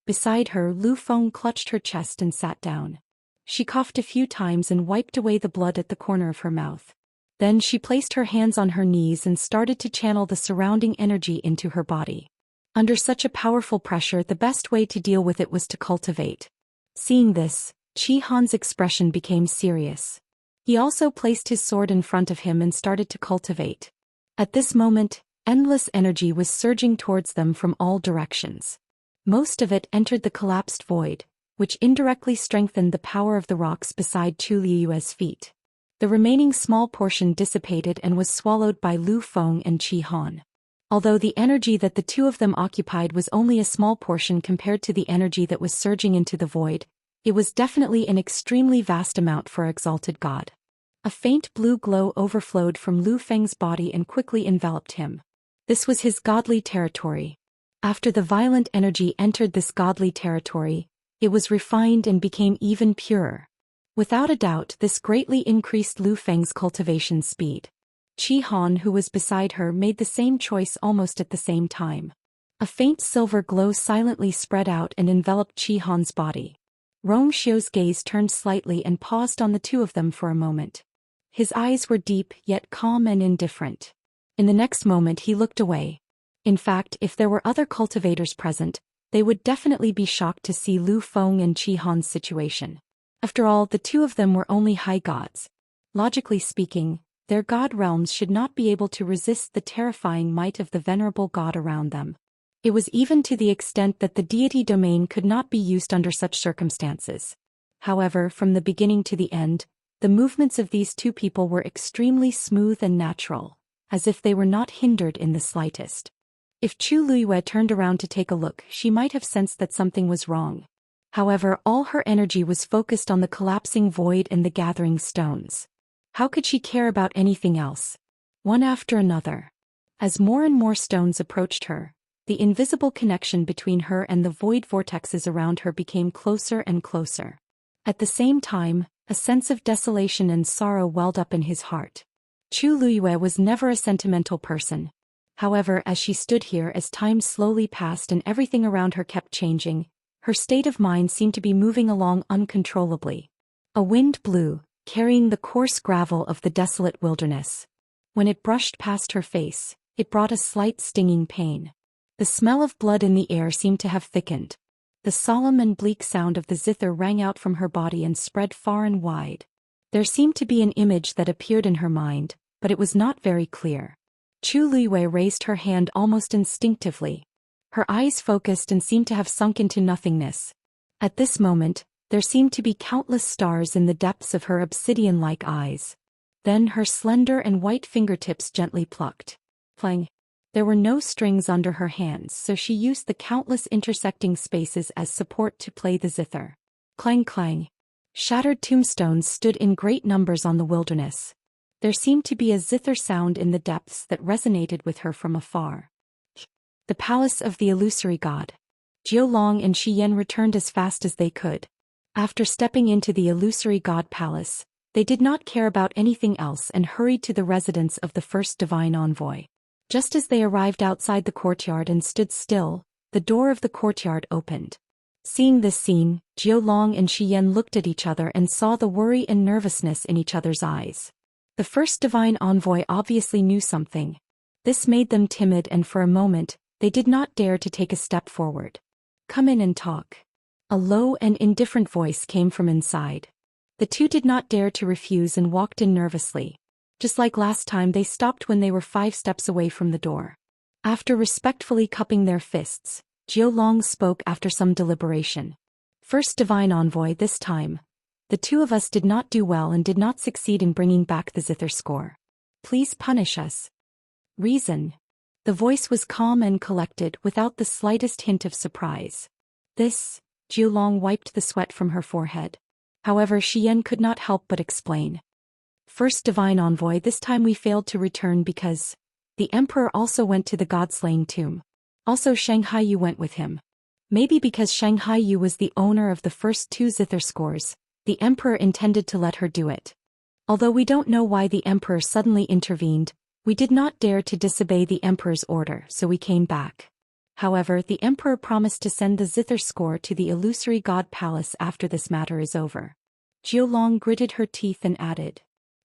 Beside her, Lu Feng clutched her chest and sat down. She coughed a few times and wiped away the blood at the corner of her mouth. Then she placed her hands on her knees and started to channel the surrounding energy into her body. Under such a powerful pressure, the best way to deal with it was to cultivate. Seeing this, Qi Han's expression became serious. He also placed his sword in front of him and started to cultivate. At this moment, endless energy was surging towards them from all directions. Most of it entered the collapsed void, which indirectly strengthened the power of the rocks beside Chu Luiyue's feet. The remaining small portion dissipated and was swallowed by Lu Feng and Qi Han. Although the energy that the two of them occupied was only a small portion compared to the energy that was surging into the void, it was definitely an extremely vast amount for exalted god. A faint blue glow overflowed from Lu Feng's body and quickly enveloped him. This was his godly territory. After the violent energy entered this godly territory, it was refined and became even purer. Without a doubt, this greatly increased Lu Feng's cultivation speed. Qi Han, who was beside her, made the same choice almost at the same time. A faint silver glow silently spread out and enveloped Qi Han's body. Rong Xiu's gaze turned slightly and paused on the two of them for a moment. His eyes were deep yet calm and indifferent. In the next moment he looked away. In fact, if there were other cultivators present, they would definitely be shocked to see Lu Feng and Qi Han's situation. After all, the two of them were only high gods. Logically speaking, their god realms should not be able to resist the terrifying might of the venerable god around them. It was even to the extent that the deity domain could not be used under such circumstances. However, from the beginning to the end, the movements of these two people were extremely smooth and natural, as if they were not hindered in the slightest. If Chu Luiyue turned around to take a look, she might have sensed that something was wrong. However, all her energy was focused on the collapsing void and the gathering stones. How could she care about anything else? One after another. As more and more stones approached her, the invisible connection between her and the void vortexes around her became closer and closer. At the same time, a sense of desolation and sorrow welled up in his heart. Chu Luiyue was never a sentimental person. However, as she stood here, as time slowly passed and everything around her kept changing, her state of mind seemed to be moving along uncontrollably. A wind blew, carrying the coarse gravel of the desolate wilderness. When it brushed past her face, it brought a slight stinging pain. The smell of blood in the air seemed to have thickened. The solemn and bleak sound of the zither rang out from her body and spread far and wide. There seemed to be an image that appeared in her mind, but it was not very clear. Chu Luiyue raised her hand almost instinctively. Her eyes focused and seemed to have sunk into nothingness. At this moment, there seemed to be countless stars in the depths of her obsidian-like eyes. Then her slender and white fingertips gently plucked. Clang. There were no strings under her hands, so she used the countless intersecting spaces as support to play the zither. Clang clang. Shattered tombstones stood in great numbers on the wilderness. There seemed to be a zither sound in the depths that resonated with her from afar. The palace of the illusory god. Jiu Long and Shi Yan returned as fast as they could. After stepping into the illusory god palace, they did not care about anything else and hurried to the residence of the first divine envoy. Just as they arrived outside the courtyard and stood still, the door of the courtyard opened. Seeing this scene, Jiu Long and Shi Yan looked at each other and saw the worry and nervousness in each other's eyes. The first divine envoy obviously knew something. This made them timid, and for a moment, they did not dare to take a step forward. Come in and talk. A low and indifferent voice came from inside. The two did not dare to refuse and walked in nervously. Just like last time, they stopped when they were 5 steps away from the door. After respectfully cupping their fists, Zhou Long spoke after some deliberation. First Divine Envoy, this time, the two of us did not do well and did not succeed in bringing back the zither score. Please punish us. Reason. The voice was calm and collected, without the slightest hint of surprise. Zhou Long wiped the sweat from her forehead. However, Xian could not help but explain. First Divine Envoy, this time we failed to return because the Emperor also went to the God-slaying tomb. Also Xianxia went with him. Maybe because Xianxia was the owner of the first 2 zither scores, the Emperor intended to let her do it. Although we don't know why the Emperor suddenly intervened, we did not dare to disobey the Emperor's order, so we came back. However, the Emperor promised to send the zither score to the illusory god palace after this matter is over. Zhou Long gritted her teeth and added.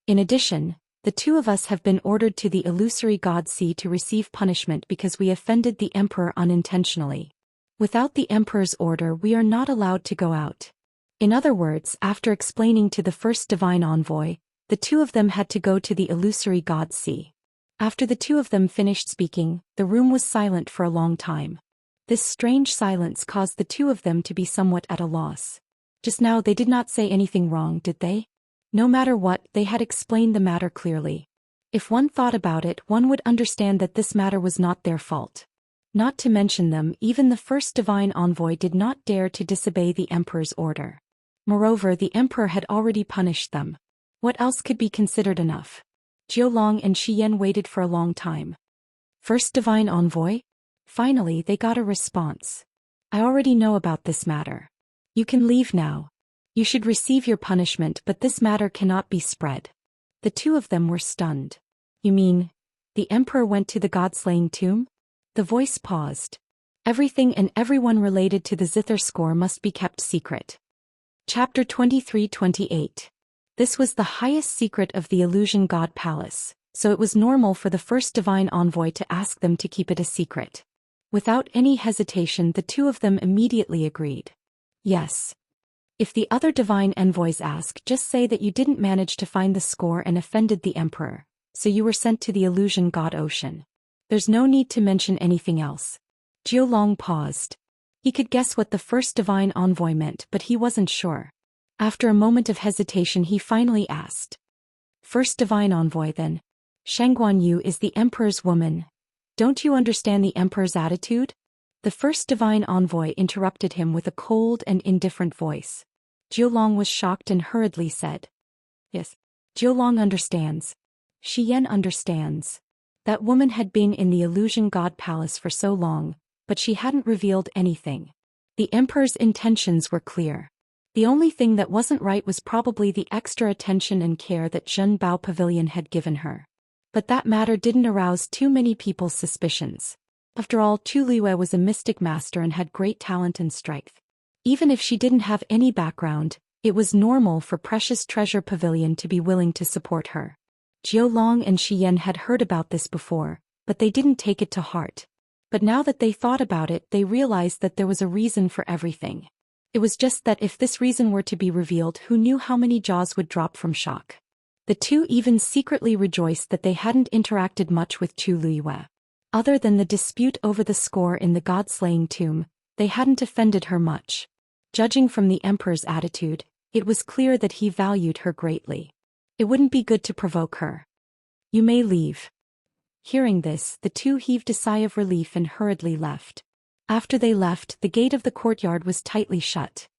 In addition, the 2 of us have been ordered to the illusory god sea to receive punishment because we offended the Emperor unintentionally. Without the Emperor's order, we are not allowed to go out. In other words, after explaining to the first Divine Envoy, the 2 of them had to go to the illusory god sea. After the 2 of them finished speaking, the room was silent for a long time. This strange silence caused the 2 of them to be somewhat at a loss. Just now they did not say anything wrong, did they? No matter what, they had explained the matter clearly. If one thought about it, one would understand that this matter was not their fault. Not to mention them, even the first Divine Envoy did not dare to disobey the Emperor's order. Moreover, the Emperor had already punished them. What else could be considered enough? Zhou Long and Xian waited for a long time. First Divine Envoy? Finally, they got a response. I already know about this matter. You can leave now. You should receive your punishment, but this matter cannot be spread. The 2 of them were stunned. You mean, the Emperor went to the god-slaying tomb? The voice paused. Everything and everyone related to the zither score must be kept secret. Chapter 23-28. This was the highest secret of the Illusion God Palace, so it was normal for the first Divine Envoy to ask them to keep it a secret. Without any hesitation, the 2 of them immediately agreed. Yes. If the other Divine Envoys ask, just say that you didn't manage to find the score and offended the Emperor, so you were sent to the Illusion God Ocean. There's no need to mention anything else. Zhou Long paused. He could guess what the first Divine Envoy meant, but he wasn't sure. After a moment of hesitation, he finally asked. First Divine Envoy, then. Shangguan Yu is the Emperor's woman. Don't you understand the Emperor's attitude? The first Divine Envoy interrupted him with a cold and indifferent voice. Zhou Long was shocked and hurriedly said. Yes. Zhou Long understands. Xian understands. That woman had been in the Illusion God Palace for so long, but she hadn't revealed anything. The Emperor's intentions were clear. The only thing that wasn't right was probably the extra attention and care that Zhen Bao Pavilion had given her. But that matter didn't arouse too many people's suspicions. After all, Chu Liwei was a mystic master and had great talent and strength. Even if she didn't have any background, it was normal for Precious Treasure Pavilion to be willing to support her. Zhou Long and Xian had heard about this before, but they didn't take it to heart. But now that they thought about it, they realized that there was a reason for everything. It was just that if this reason were to be revealed, who knew how many jaws would drop from shock. The 2 even secretly rejoiced that they hadn't interacted much with Chu Liwei. Other than the dispute over the score in the god-slaying tomb, they hadn't offended her much. Judging from the Emperor's attitude, it was clear that he valued her greatly. It wouldn't be good to provoke her. You may leave. Hearing this, the 2 heaved a sigh of relief and hurriedly left. After they left, the gate of the courtyard was tightly shut.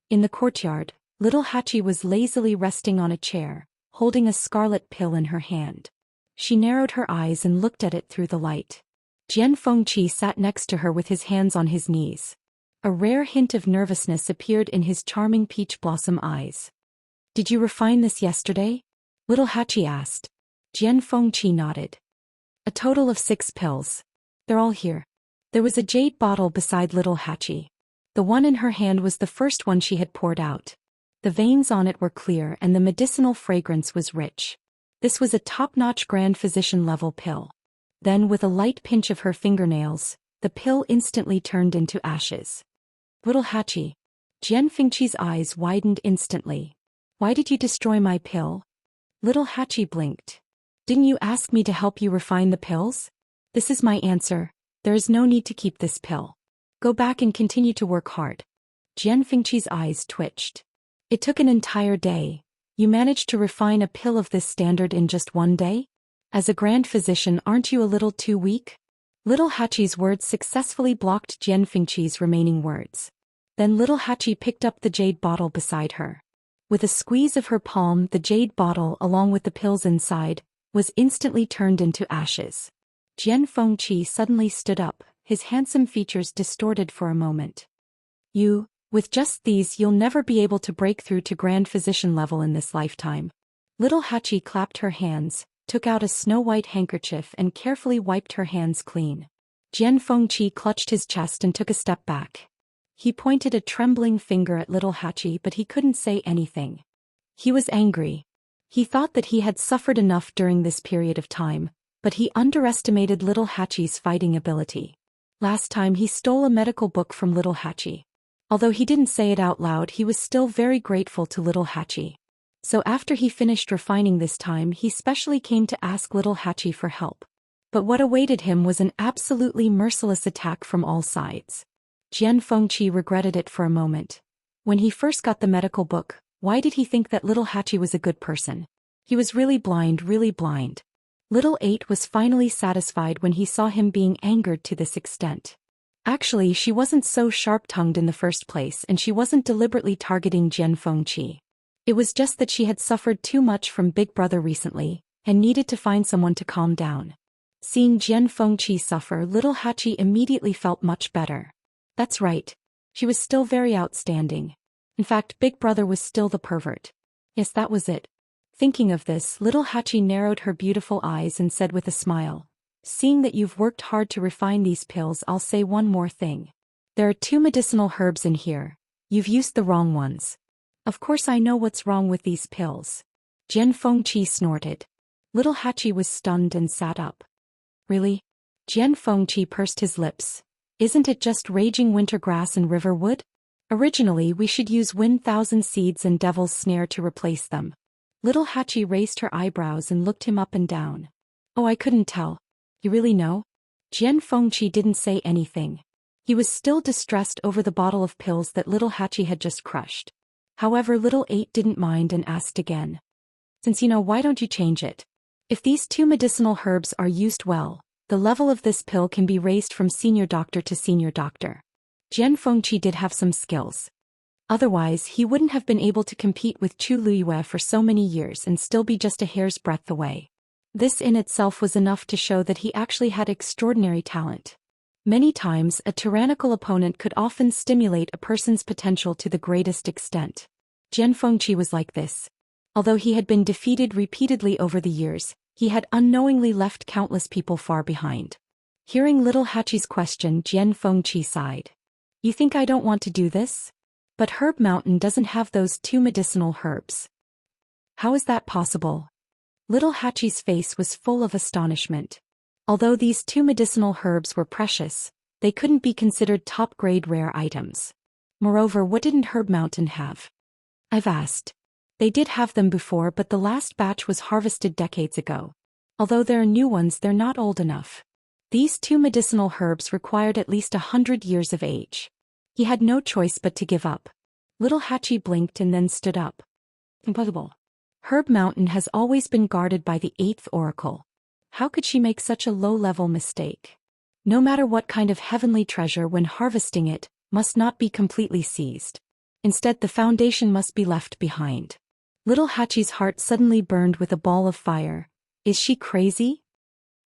In the courtyard, little Hachi was lazily resting on a chair, holding a scarlet pill in her hand. She narrowed her eyes and looked at it through the light. Jian Fengqi sat next to her with his hands on his knees. A rare hint of nervousness appeared in his charming peach blossom eyes. Did you refine this yesterday? Little Hachi asked. Jian Fengqi nodded. A total of 6 pills. They're all here. There was a jade bottle beside little Hachi. The one in her hand was the first one she had poured out. The veins on it were clear and the medicinal fragrance was rich. This was a top-notch Grand Physician-level pill. Then, with a light pinch of her fingernails, the pill instantly turned into ashes. Little Hachi, Xianxia's eyes widened instantly. Why did you destroy my pill? Little Hachi blinked. Didn't you ask me to help you refine the pills? This is my answer. There is no need to keep this pill. Go back and continue to work hard. Xianxia's eyes twitched. It took an entire day. You managed to refine a pill of this standard in just one day? As a grand physician, aren't you a little too weak? Little Hachi's words successfully blocked Xianxia's remaining words. Then Little Hachi picked up the jade bottle beside her. With a squeeze of her palm, the jade bottle, along with the pills inside, was instantly turned into ashes. Xianxia suddenly stood up, his handsome features distorted for a moment. With just these you'll never be able to break through to Grand Physician level in this lifetime. Little Hachi clapped her hands, took out a snow-white handkerchief and carefully wiped her hands clean. Xianxia clutched his chest and took a step back. He pointed a trembling finger at Little Hachi, but he couldn't say anything. He was angry. He thought that he had suffered enough during this period of time, but he underestimated Little Hachi's fighting ability. Last time he stole a medical book from Little Hachi. Although he didn't say it out loud, he was still very grateful to Little Hachi. So after he finished refining this time, he specially came to ask Little Hachi for help. But what awaited him was an absolutely merciless attack from all sides. Xianxia regretted it for a moment. When he first got the medical book, why did he think that Little Hachi was a good person? He was really blind, really blind. Little 8 was finally satisfied when he saw him being angered to this extent. Actually, she wasn't so sharp-tongued in the first place, and she wasn't deliberately targeting Xianxia. It was just that she had suffered too much from Big Brother recently, and needed to find someone to calm down. Seeing Xianxia suffer, Little Hachi immediately felt much better. That's right. She was still very outstanding. In fact, Big Brother was still the pervert. Yes, that was it. Thinking of this, Little Hachi narrowed her beautiful eyes and said with a smile, "Seeing that you've worked hard to refine these pills, I'll say one more thing. There are 2 medicinal herbs in here. You've used the wrong ones." "Of course I know what's wrong with these pills." Xianxia snorted. Little Hachi was stunned and sat up. "Really?" Xianxia pursed his lips. "Isn't it just raging winter grass and river wood? Originally we should use Wind Thousand Seeds and Devil's Snare to replace them." Little Hachi raised her eyebrows and looked him up and down. "Oh, I couldn't tell. You really know?" Xianxia didn't say anything. He was still distressed over the bottle of pills that Little Hachi had just crushed. However, Little 8 didn't mind and asked again. "Since you know, why don't you change it? If these 2 medicinal herbs are used well, the level of this pill can be raised from senior doctor to senior doctor." Xianxia did have some skills. Otherwise, he wouldn't have been able to compete with Chu Liyue for so many years and still be just a hair's breadth away. This in itself was enough to show that he actually had extraordinary talent. Many times, a tyrannical opponent could often stimulate a person's potential to the greatest extent. Xianxia was like this. Although he had been defeated repeatedly over the years, he had unknowingly left countless people far behind. Hearing Little Hachi's question, Xianxia sighed. "You think I don't want to do this? But Herb Mountain doesn't have those 2 medicinal herbs." "How is that possible?" Little Hachi's face was full of astonishment. Although these 2 medicinal herbs were precious, they couldn't be considered top-grade rare items. Moreover, what didn't Herb Mountain have? "I've asked. They did have them before, but the last batch was harvested decades ago. Although there are new ones, they're not old enough. These 2 medicinal herbs required at least 100 years of age." He had no choice but to give up. Little Hachi blinked and then stood up. "Impossible. Herb Mountain has always been guarded by the 8th Oracle. How could she make such a low-level mistake? No matter what kind of heavenly treasure, when harvesting it, must not be completely seized. Instead, the foundation must be left behind." Little Hachi's heart suddenly burned with a ball of fire. Is she crazy?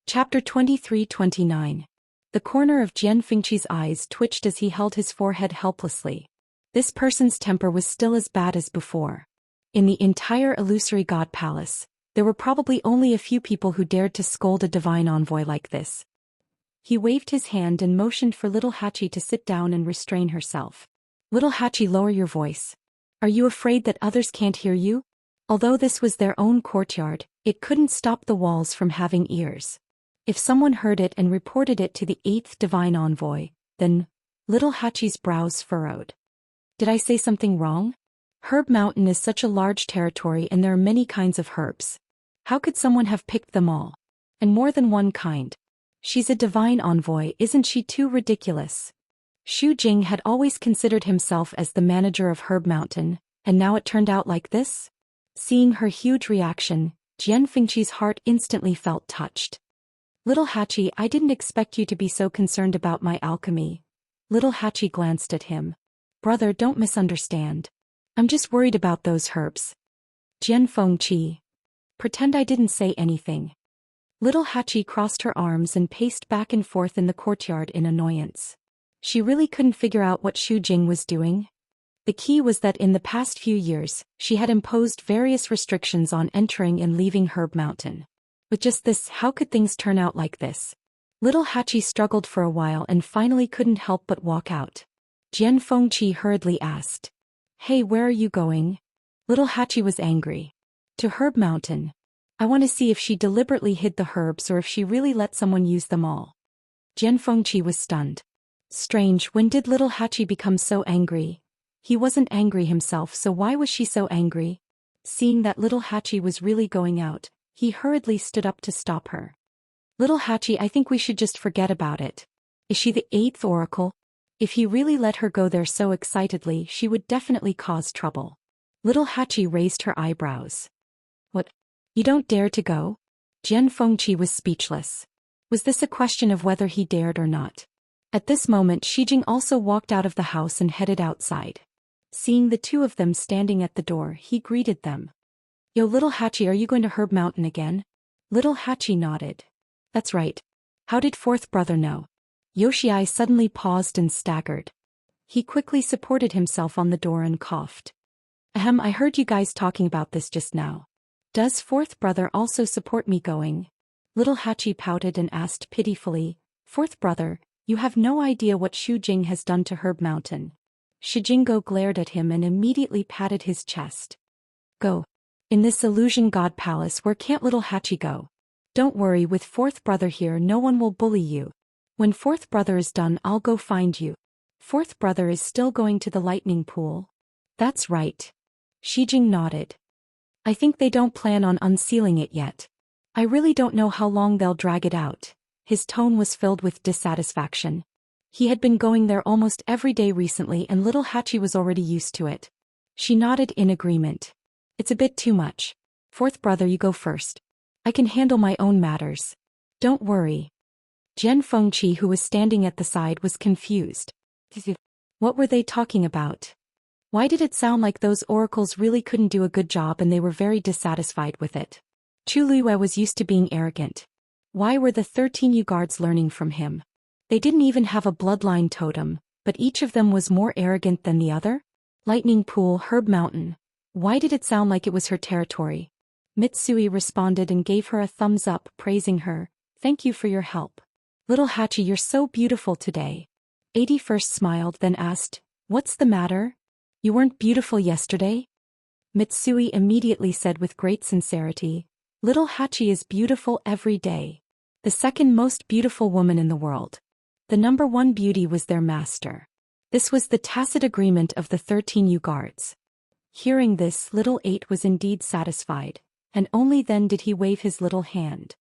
Chapter 23-29. The corner of Xianxia's eyes twitched as he held his forehead helplessly. This person's temper was still as bad as before. In the entire illusory god palace, there were probably only a few people who dared to scold a divine envoy like this. He waved his hand and motioned for Little Hachi to sit down and restrain herself. "Little Hachi, lower your voice. Are you afraid that others can't hear you?" Although this was their own courtyard, it couldn't stop the walls from having ears. If someone heard it and reported it to the 8th Divine Envoy, then Little Hachi's brows furrowed. Did I say something wrong? Herb Mountain is such a large territory and there are many kinds of herbs. How could someone have picked them all? And more than one kind. She's a divine envoy, isn't she too ridiculous? Xu Jing had always considered himself as the manager of Herb Mountain, and now it turned out like this? Seeing her huge reaction, Jian Fengqi's heart instantly felt touched. Little Hachi, I didn't expect you to be so concerned about my alchemy. Little Hachi glanced at him. Brother, don't misunderstand. I'm just worried about those herbs. Jian Fengqi. Pretend I didn't say anything. Little Hachi crossed her arms and paced back and forth in the courtyard in annoyance. She really couldn't figure out what Xu Jing was doing. The key was that in the past few years, she had imposed various restrictions on entering and leaving Herb Mountain. With just this, how could things turn out like this? Little Hachi struggled for a while and finally couldn't help but walk out. Jian Fengqi hurriedly asked. Hey, where are you going? Little Hachi was angry. To Herb Mountain. I want to see if she deliberately hid the herbs or if she really let someone use them all. Jian Fengqi was stunned. Strange, when did little Hachi become so angry? He wasn't angry himself, so why was she so angry? Seeing that little Hachi was really going out, he hurriedly stood up to stop her. Little Hachi, I think we should just forget about it. Is she the 8th oracle? If he really let her go there so excitedly, she would definitely cause trouble. Little Hachi raised her eyebrows. What? You don't dare to go? Jian Fengqi was speechless. Was this a question of whether he dared or not? At this moment Xijing also walked out of the house and headed outside. Seeing the two of them standing at the door, he greeted them. Yo, Little Hachi, are you going to Herb Mountain again? Little Hachi nodded. That's right. How did fourth brother know? Yoshii suddenly paused and staggered. He quickly supported himself on the door and coughed. Ahem, I heard you guys talking about this just now. Does fourth brother also support me going? Little Hachi pouted and asked pitifully, Fourth brother, you have no idea what Xu Jing has done to Herb Mountain. Shijingo glared at him and immediately patted his chest. Go. In this illusion god palace, where can't little Hachi go? Don't worry, with fourth brother here no one will bully you. When fourth brother is done, I'll go find you. Fourth brother is still going to the lightning pool? That's right. Xijing nodded. I think they don't plan on unsealing it yet. I really don't know how long they'll drag it out. His tone was filled with dissatisfaction. He had been going there almost every day recently and little Hachi was already used to it. She nodded in agreement. It's a bit too much. Fourth brother, you go first. I can handle my own matters. Don't worry. Jian Fengqi, who was standing at the side, was confused. What were they talking about? Why did it sound like those oracles really couldn't do a good job and they were very dissatisfied with it? Chu Luiwei was used to being arrogant. Why were the 13 Yu guards learning from him? They didn't even have a bloodline totem, but each of them was more arrogant than the other? Lightning Pool, Herb Mountain. Why did it sound like it was her territory? Mitsui responded and gave her a thumbs up, praising her. Thank you for your help. Little Hachi, you're so beautiful today. 81st smiled, then asked, What's the matter? You weren't beautiful yesterday? Mitsui immediately said with great sincerity, Little Hachi is beautiful every day. The second most beautiful woman in the world. The number one beauty was their master. This was the tacit agreement of the 13 Yu guards. Hearing this, little 8 was indeed satisfied, and only then did he wave his little hand.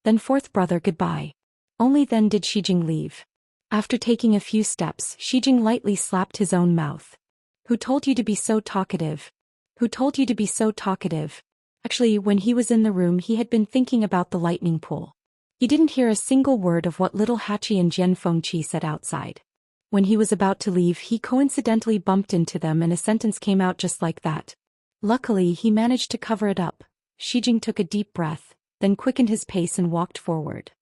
Then fourth brother, goodbye. Only then did Xijing leave. After taking a few steps, Xijing lightly slapped his own mouth. Who told you to be so talkative? Who told you to be so talkative? Actually, when he was in the room he had been thinking about the lightning pool. He didn't hear a single word of what little Hachi and Jian Fengqi said outside. When he was about to leave, he coincidentally bumped into them and a sentence came out just like that. Luckily, he managed to cover it up. Xijing took a deep breath, then quickened his pace and walked forward.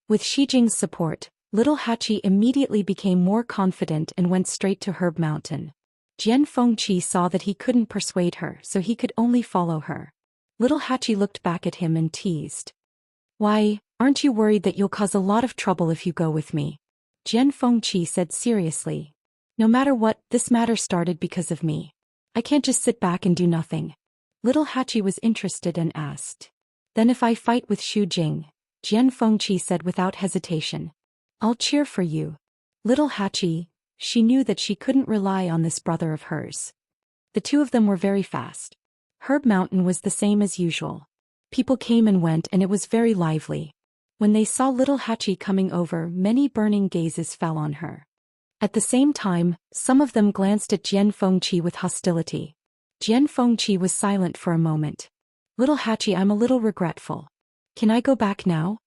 With Xijing's support, little Hachi immediately became more confident and went straight to Herb Mountain. Jian Fengqi saw that he couldn't persuade her, so he could only follow her. Little Hachi looked back at him and teased. Why, aren't you worried that you'll cause a lot of trouble if you go with me? Jian Fengqi said seriously. No matter what, this matter started because of me. I can't just sit back and do nothing. Little Hachi was interested and asked. Then if I fight with Xu Jing? Jian Fengqi said without hesitation. I'll cheer for you. Little Hachi, She knew that she couldn't rely on this brother of hers. The two of them were very fast. Herb Mountain was the same as usual. People came and went and it was very lively. When they saw little Hachi coming over, many burning gazes fell on her. At the same time, some of them glanced at Jian Fengqi with hostility. Jian Fengqi was silent for a moment. Little Hachi, I'm a little regretful. Can I go back now?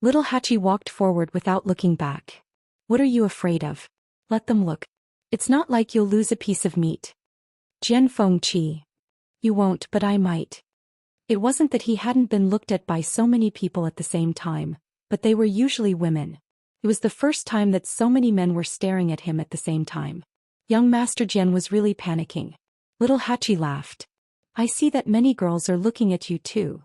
Little Hachi walked forward without looking back. What are you afraid of? Let them look. It's not like you'll lose a piece of meat. Jian Fengqi. You won't, but I might. It wasn't that he hadn't been looked at by so many people at the same time, but they were usually women. It was the first time that so many men were staring at him at the same time. Young Master Jian was really panicking. Little Hachi laughed. I see that many girls are looking at you too.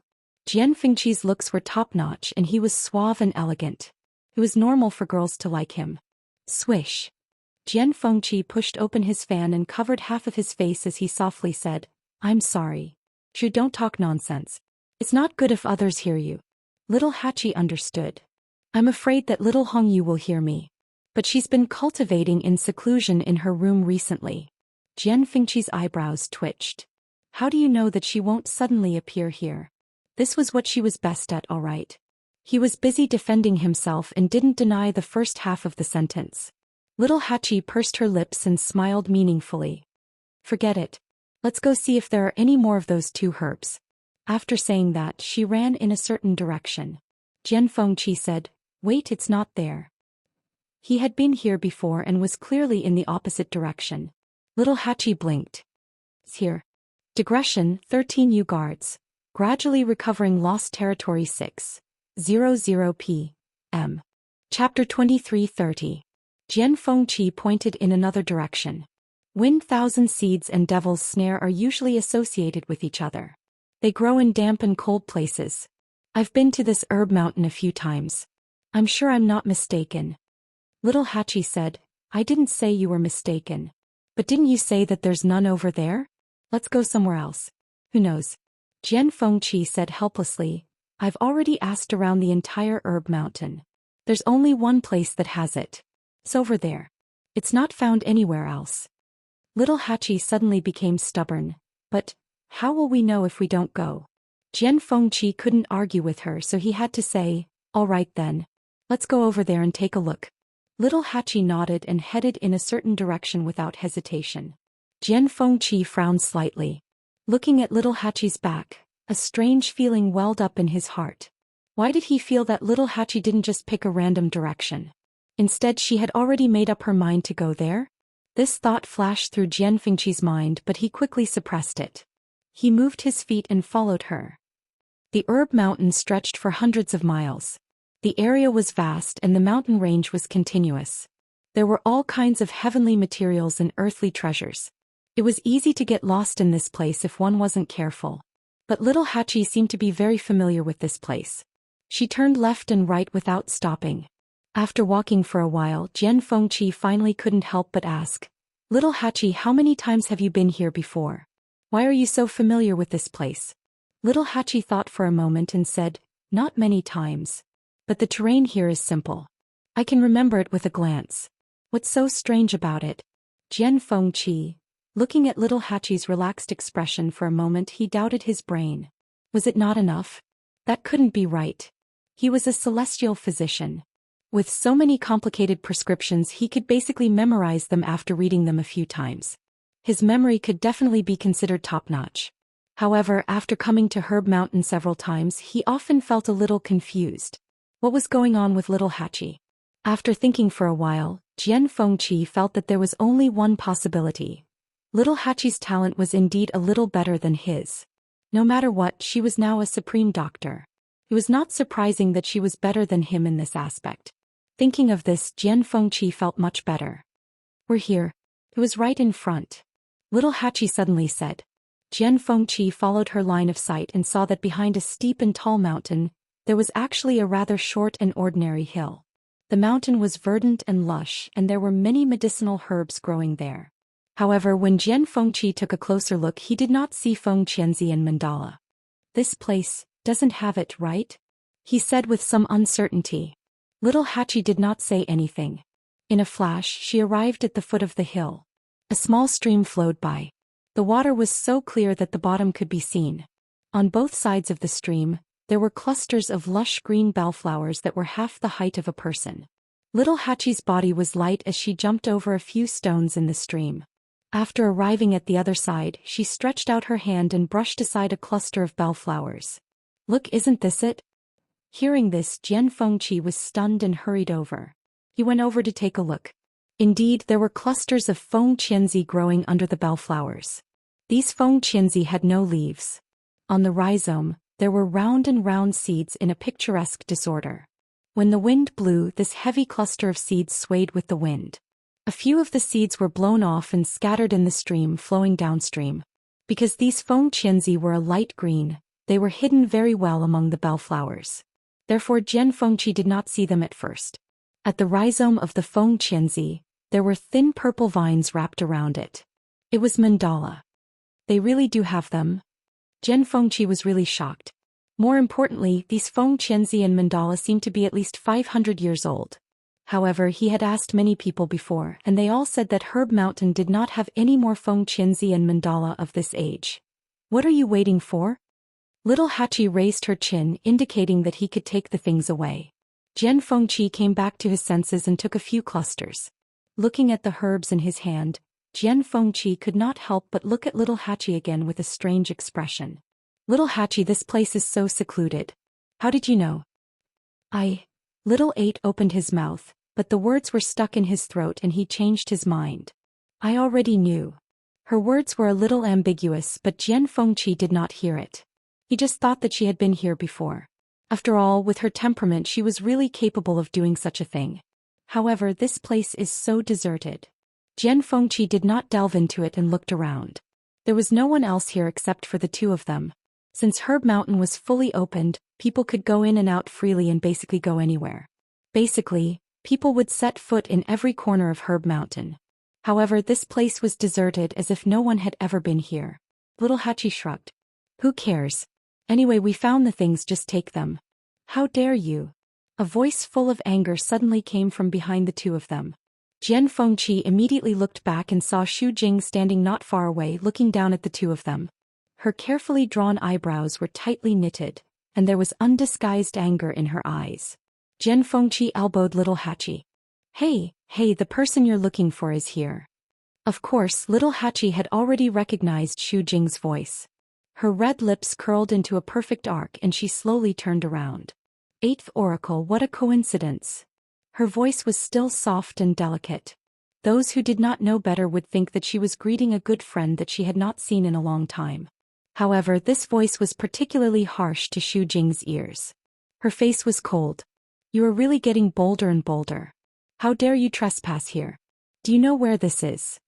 Jian Fengqi's looks were top-notch and he was suave and elegant. It was normal for girls to like him. Swish. Jian Fengqi pushed open his fan and covered half of his face as he softly said, I'm sorry. You don't talk nonsense. It's not good if others hear you. Little Hachi understood. I'm afraid that little Hongyu will hear me. But she's been cultivating in seclusion in her room recently. Jian Fengqi's eyebrows twitched. How do you know that she won't suddenly appear here? This was what she was best at, all right. He was busy defending himself and didn't deny the first half of the sentence. Little Hachi pursed her lips and smiled meaningfully. Forget it. Let's go see if there are any more of those two herbs. After saying that, she ran in a certain direction. Jian Fengqi said, Wait, it's not there. He had been here before and was clearly in the opposite direction. Little Hachi blinked. It's here. Digression, 13 U guards. Gradually recovering lost territory 6:00 p.m. Chapter 23:30. Jian Fengqi pointed in another direction. Wind thousand seeds and devil's snare are usually associated with each other. They grow in damp and cold places. I've been to this herb mountain a few times. I'm sure I'm not mistaken. Little Hachi said, I didn't say you were mistaken. But didn't you say that there's none over there? Let's go somewhere else. Who knows? Jian Fengqi said helplessly, I've already asked around the entire herb mountain. There's only one place that has it. It's over there. It's not found anywhere else. Little Hachi suddenly became stubborn. But how will we know if we don't go? Jian Fengqi couldn't argue with her, so he had to say, all right then. Let's go over there and take a look. Little Hachi nodded and headed in a certain direction without hesitation. Jian Fengqi frowned slightly. Looking at little Hachi's back, a strange feeling welled up in his heart. Why did he feel that little Hachi didn't just pick a random direction? Instead, she had already made up her mind to go there? This thought flashed through Jian Fengqi's mind, but he quickly suppressed it. He moved his feet and followed her. The herb mountain stretched for hundreds of miles. The area was vast and the mountain range was continuous. There were all kinds of heavenly materials and earthly treasures. It was easy to get lost in this place if one wasn't careful. But little Hachi seemed to be very familiar with this place. She turned left and right without stopping. After walking for a while, Jian Fengqi finally couldn't help but ask, Little Hachi, how many times have you been here before? Why are you so familiar with this place? Little Hachi thought for a moment and said, Not many times. But the terrain here is simple. I can remember it with a glance. What's so strange about it? Jian Fengqi, looking at little Hachi's relaxed expression for a moment, he doubted his brain. Was it not enough? That couldn't be right. He was a celestial physician. With so many complicated prescriptions, he could basically memorize them after reading them a few times. His memory could definitely be considered top-notch. However, after coming to Herb Mountain several times, he often felt a little confused. What was going on with little Hachi? After thinking for a while, Jian Fengqi felt that there was only one possibility. Little Hachi's talent was indeed a little better than his. No matter what, she was now a supreme doctor. It was not surprising that she was better than him in this aspect. Thinking of this, Jian Fengqi felt much better. We're here. It was right in front. Little Hachi suddenly said. Jian Fengqi followed her line of sight and saw that behind a steep and tall mountain, there was actually a rather short and ordinary hill. The mountain was verdant and lush, and there were many medicinal herbs growing there. However, when Jian Fengqi took a closer look, he did not see Feng Qianzi and mandala. This place doesn't have it, right? He said with some uncertainty. Little Hachi did not say anything. In a flash, she arrived at the foot of the hill. A small stream flowed by. The water was so clear that the bottom could be seen. On both sides of the stream, there were clusters of lush green bellflowers that were half the height of a person. Little Hachi's body was light as she jumped over a few stones in the stream. After arriving at the other side, she stretched out her hand and brushed aside a cluster of bellflowers. Look, isn't this it? Hearing this, Jian Fengqi was stunned and hurried over. He went over to take a look. Indeed, there were clusters of feng qianzi growing under the bellflowers. These feng qianzi had no leaves. On the rhizome, there were round and round seeds in a picturesque disorder. When the wind blew, this heavy cluster of seeds swayed with the wind. A few of the seeds were blown off and scattered in the stream flowing downstream. Because these feng qianzi were a light green, they were hidden very well among the bellflowers. Therefore Jian Fengqi did not see them at first. At the rhizome of the feng qianzi, there were thin purple vines wrapped around it. It was mandala. They really do have them? Jian Fengqi was really shocked. More importantly, these feng qianzi and mandala seemed to be at least 500 years old. However, he had asked many people before, and they all said that Herb Mountain did not have any more feng qianzi and mandala of this age. What are you waiting for? Little Hachi raised her chin, indicating that he could take the things away. Jian Fengqi came back to his senses and took a few clusters. Looking at the herbs in his hand, Jian Fengqi could not help but look at Little Hachi again with a strange expression. Little Hachi, this place is so secluded. How did you know? Little Eight opened his mouth, but the words were stuck in his throat and he changed his mind. I already knew. Her words were a little ambiguous, but Jian Fengqi did not hear it. He just thought that she had been here before. After all, with her temperament she was really capable of doing such a thing. However, this place is so deserted. Jian Fengqi did not delve into it and looked around. There was no one else here except for the two of them. Since Herb Mountain was fully opened, people could go in and out freely and basically go anywhere. Basically, people would set foot in every corner of Herb Mountain. However, this place was deserted as if no one had ever been here. Little Hachi shrugged. Who cares? Anyway, we found the things, just take them. How dare you? A voice full of anger suddenly came from behind the two of them. Jian Fengqi immediately looked back and saw Xu Jing standing not far away looking down at the two of them. Her carefully drawn eyebrows were tightly knitted, and there was undisguised anger in her eyes. Jian Fengqi elbowed Little Hachi. Hey, the person you're looking for is here. Of course, Little Hachi had already recognized Xu Jing's voice. Her red lips curled into a perfect arc and she slowly turned around. Eighth Oracle, what a coincidence. Her voice was still soft and delicate. Those who did not know better would think that she was greeting a good friend that she had not seen in a long time. However, this voice was particularly harsh to Xu Jing's ears. Her face was cold. You are really getting bolder and bolder. How dare you trespass here? Do you know where this is?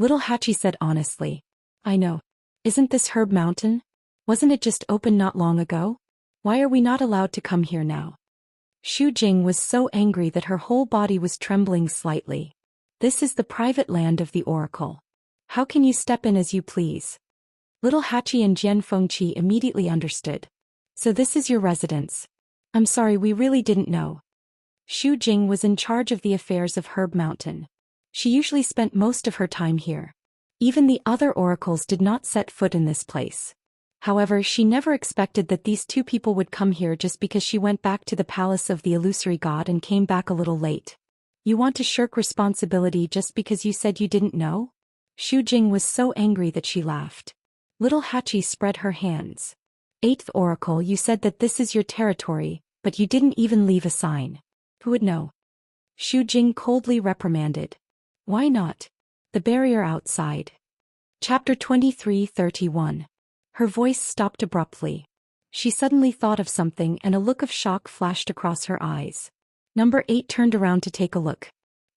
Little Hachi said honestly. I know. Isn't this Herb Mountain? Wasn't it just opened not long ago? Why are we not allowed to come here now? Xu Jing was so angry that her whole body was trembling slightly. This is the private land of the Oracle. How can you step in as you please? Little Hachi and Jian Fengqi immediately understood. So this is your residence. I'm sorry, we really didn't know. Xu Jing was in charge of the affairs of Herb Mountain. She usually spent most of her time here. Even the other oracles did not set foot in this place. However, she never expected that these two people would come here just because she went back to the palace of the illusory god and came back a little late. You want to shirk responsibility just because you said you didn't know? Xu Jing was so angry that she laughed. Little Hachi spread her hands. Eighth Oracle, you said that this is your territory, but you didn't even leave a sign. Who would know? Xu Jing coldly reprimanded. Why not? The barrier outside. Chapter 23:31. Her voice stopped abruptly. She suddenly thought of something and a look of shock flashed across her eyes. Number 8 turned around to take a look.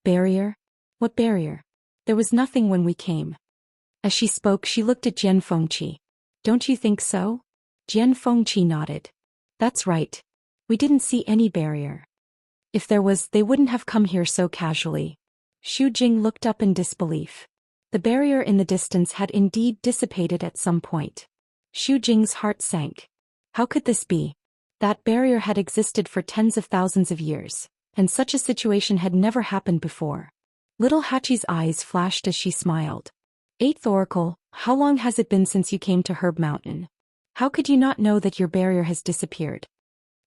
Barrier? What barrier? There was nothing when we came. As she spoke, she looked at Jian Fengqi. Don't you think so? Jian Fengqi nodded. That's right. We didn't see any barrier. If there was, they wouldn't have come here so casually. Xu Jing looked up in disbelief. The barrier in the distance had indeed dissipated at some point. Xu Jing's heart sank. How could this be? That barrier had existed for tens of thousands of years, and such a situation had never happened before. Little Hachi's eyes flashed as she smiled. Eighth Oracle, how long has it been since you came to Herb Mountain? How could you not know that your barrier has disappeared?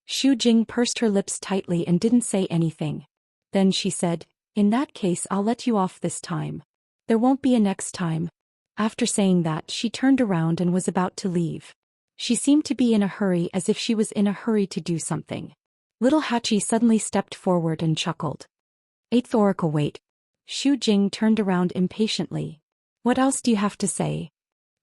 Xu Jing pursed her lips tightly and didn't say anything. Then she said, in that case I'll let you off this time. There won't be a next time. After saying that, she turned around and was about to leave. She seemed to be in a hurry, as if she was in a hurry to do something. Little Hachi suddenly stepped forward and chuckled. Eighth Oracle, wait. Xu Jing turned around impatiently. What else do you have to say?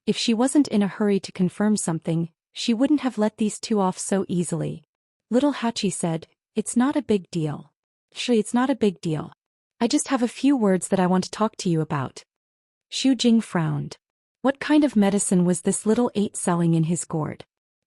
If she wasn't in a hurry to confirm something, she wouldn't have let these two off so easily. Little Hachi said, it's not a big deal. Actually, it's not a big deal. I just have a few words that I want to talk to you about. Xu Jing frowned. What kind of medicine was this little eight selling in his gourd?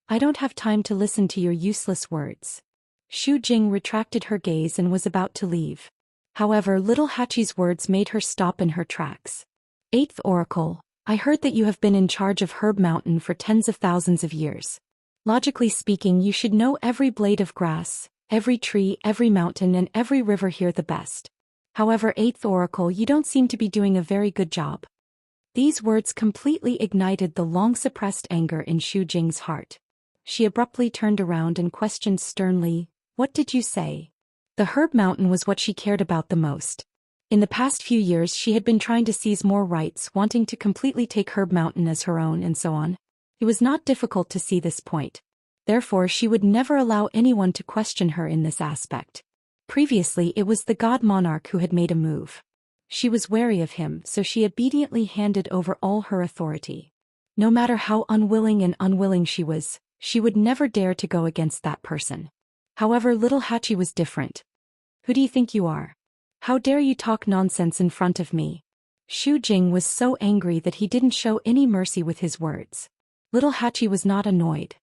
I don't have time to listen to your useless words. Xu Jing retracted her gaze and was about to leave. However, Little Hachi's words made her stop in her tracks. Eighth Oracle, I heard that you have been in charge of Herb Mountain for tens of thousands of years. Logically speaking, you should know every blade of grass, every tree, every mountain, and every river here the best. However, Eighth Oracle, you don't seem to be doing a very good job. These words completely ignited the long-suppressed anger in Xu Jing's heart. She abruptly turned around and questioned sternly, what did you say? The Herb Mountain was what she cared about the most. In the past few years she had been trying to seize more rights, wanting to completely take Herb Mountain as her own and so on. It was not difficult to see this point. Therefore she would never allow anyone to question her in this aspect. Previously it was the God Monarch who had made a move. She was wary of him, so she obediently handed over all her authority. No matter how unwilling she was, she would never dare to go against that person. However, Little Hachi was different. Who do you think you are? How dare you talk nonsense in front of me? Xu Jing was so angry that he didn't show any mercy with his words. Little Hachi was not annoyed.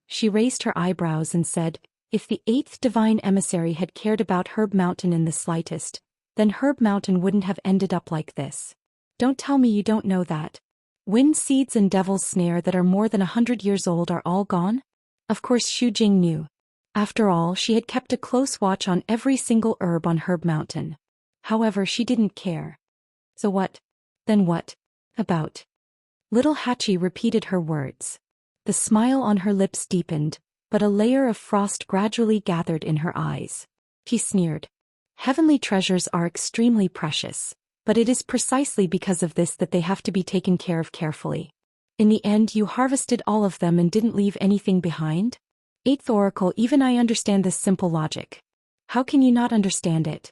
She raised her eyebrows and said, if the eighth divine emissary had cared about Herb Mountain in the slightest, then Herb Mountain wouldn't have ended up like this. Don't tell me you don't know that. Wind seeds and devil's snare that are more than 100 years old are all gone? Of course Xu Jing knew. After all, she had kept a close watch on every single herb on Herb Mountain. However, she didn't care. So what? Then what? About? Little Hachi repeated her words. The smile on her lips deepened, but a layer of frost gradually gathered in her eyes. She sneered. Heavenly treasures are extremely precious, but it is precisely because of this that they have to be taken care of carefully. In the end, you harvested all of them and didn't leave anything behind? Eighth Oracle, even I understand this simple logic. How can you not understand it?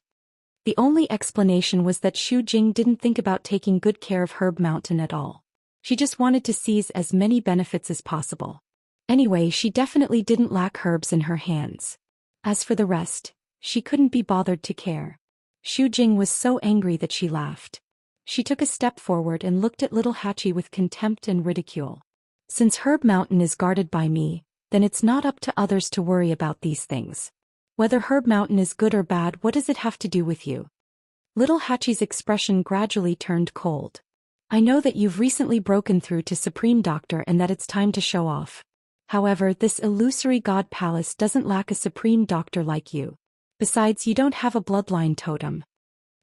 The only explanation was that Xu Jing didn't think about taking good care of Herb Mountain at all. She just wanted to seize as many benefits as possible. Anyway, she definitely didn't lack herbs in her hands. As for the rest, she couldn't be bothered to care. Xu Jing was so angry that she laughed. She took a step forward and looked at Little Hachi with contempt and ridicule. Since Herb Mountain is guarded by me, then it's not up to others to worry about these things. Whether Herb Mountain is good or bad, what does it have to do with you? Little Hachi's expression gradually turned cold. I know that you've recently broken through to Supreme Doctor and that it's time to show off. However, this illusory God Palace doesn't lack a Supreme Doctor like you. Besides, you don't have a bloodline totem.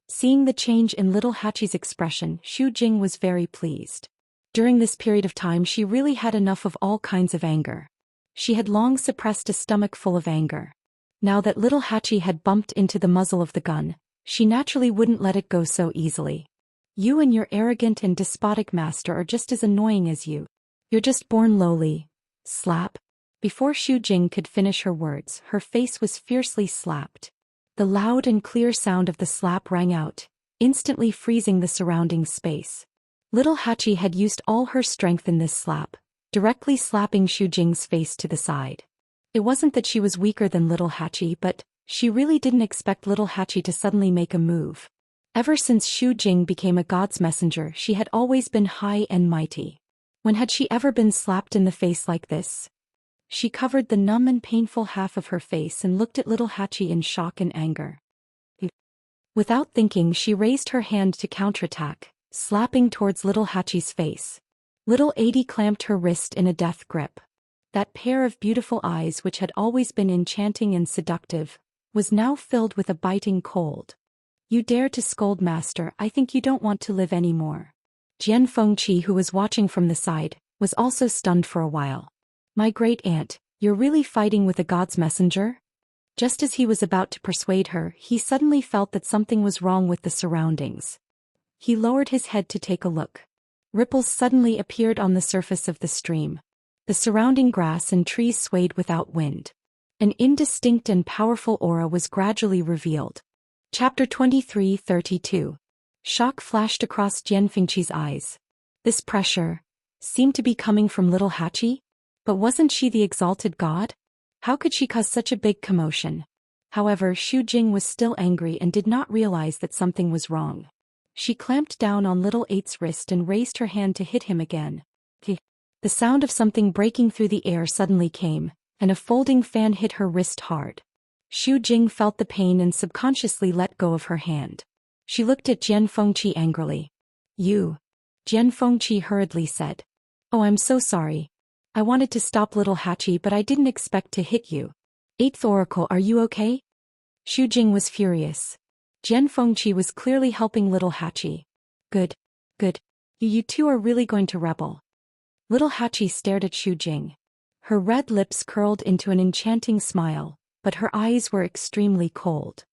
Seeing the change in Little Hachi's expression, Xu Jing was very pleased. During this period of time she really had enough of all kinds of anger. She had long suppressed a stomach full of anger. Now that Little Hachi had bumped into the muzzle of the gun, she naturally wouldn't let it go so easily. You and your arrogant and despotic master are just as annoying as you. You're just born lowly. Slap. Before Xu Jing could finish her words, her face was fiercely slapped. The loud and clear sound of the slap rang out, instantly freezing the surrounding space. Little Hachi had used all her strength in this slap, directly slapping Xu Jing's face to the side. It wasn't that she was weaker than Little Hachi, but she really didn't expect Little Hachi to suddenly make a move. Ever since Xu Jing became a god's messenger, she had always been high and mighty. When had she ever been slapped in the face like this? She covered the numb and painful half of her face and looked at Little Hachi in shock and anger. Without thinking, she raised her hand to counterattack, slapping towards Little Hachi's face. Little Adi clamped her wrist in a death grip. That pair of beautiful eyes which had always been enchanting and seductive, was now filled with a biting cold. You dare to scold master, I think you don't want to live anymore. Jian Fengqi, who was watching from the side, was also stunned for a while. My great aunt, you're really fighting with a god's messenger? Just as he was about to persuade her, he suddenly felt that something was wrong with the surroundings. He lowered his head to take a look. Ripples suddenly appeared on the surface of the stream. The surrounding grass and trees swayed without wind. An indistinct and powerful aura was gradually revealed. Chapter 23:32. Shock flashed across Jian Fengqi's eyes. This pressure seemed to be coming from little Hachi? But wasn't she the exalted god? How could she cause such a big commotion? However, Xu Jing was still angry and did not realize that something was wrong. She clamped down on little Eight's wrist and raised her hand to hit him again. The sound of something breaking through the air suddenly came, and a folding fan hit her wrist hard. Xu Jing felt the pain and subconsciously let go of her hand. She looked at Jian Fengqi angrily. You. Jian Fengqi hurriedly said. Oh, I'm so sorry. I wanted to stop little Hachi, but I didn't expect to hit you. Eighth Oracle, are you okay? Xu Jing was furious. Jian Fengqi was clearly helping little Hachi. Good. You two are really going to rebel. Little Hachi stared at Xu Jing. Her red lips curled into an enchanting smile, but her eyes were extremely cold.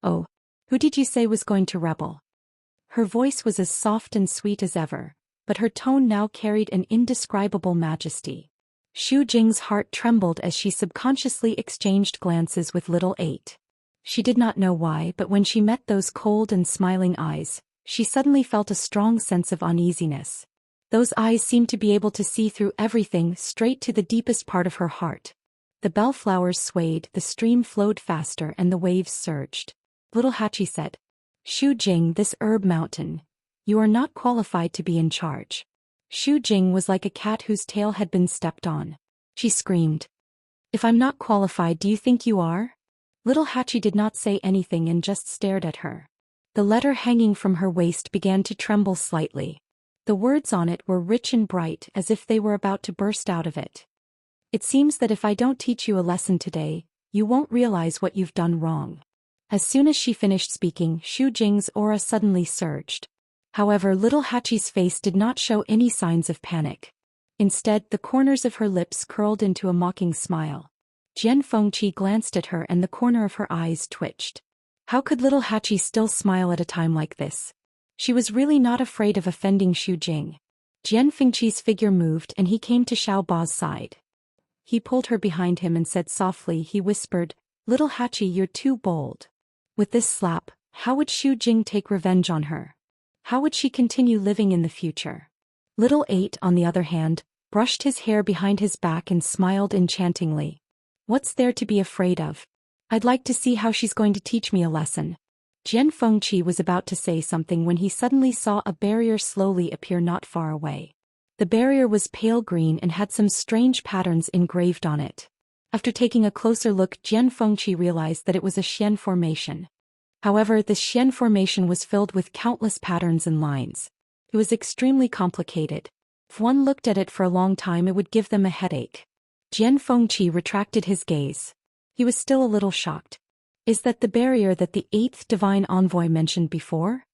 Oh, who did you say was going to rebel? Her voice was as soft and sweet as ever, but her tone now carried an indescribable majesty. Xu Jing's heart trembled as she subconsciously exchanged glances with little Eight. She did not know why, but when she met those cold and smiling eyes, she suddenly felt a strong sense of uneasiness. Those eyes seemed to be able to see through everything straight to the deepest part of her heart. The bellflowers swayed, the stream flowed faster, and the waves surged. Little Hachi said, Xu Jing, this herb mountain. You are not qualified to be in charge. Xu Jing was like a cat whose tail had been stepped on. She screamed. If I'm not qualified, do you think you are? Little Hachi did not say anything and just stared at her. The letter hanging from her waist began to tremble slightly. The words on it were rich and bright, as if they were about to burst out of it. It seems that if I don't teach you a lesson today, you won't realize what you've done wrong. As soon as she finished speaking, Xu Jing's aura suddenly surged. However, little Hachi's face did not show any signs of panic. Instead, the corners of her lips curled into a mocking smile. Jian Fengqi glanced at her and the corner of her eyes twitched. How could little Hachi still smile at a time like this? She was really not afraid of offending Xu Jing. Jian Fengqi's figure moved and he came to Xiao Ba's side. He pulled her behind him and said softly, he whispered, Little Hachi, you're too bold. With this slap, how would Xu Jing take revenge on her? How would she continue living in the future? Little Eight, on the other hand, brushed his hair behind his back and smiled enchantingly. What's there to be afraid of? I'd like to see how she's going to teach me a lesson. Jian Fengqi was about to say something when he suddenly saw a barrier slowly appear not far away. The barrier was pale green and had some strange patterns engraved on it. After taking a closer look, Jian Fengqi realized that it was a Xian formation. However, the Xian formation was filled with countless patterns and lines. It was extremely complicated. If one looked at it for a long time, it would give them a headache. Jian Fengqi retracted his gaze. He was still a little shocked. Is that the barrier that the 8th divine envoy mentioned before?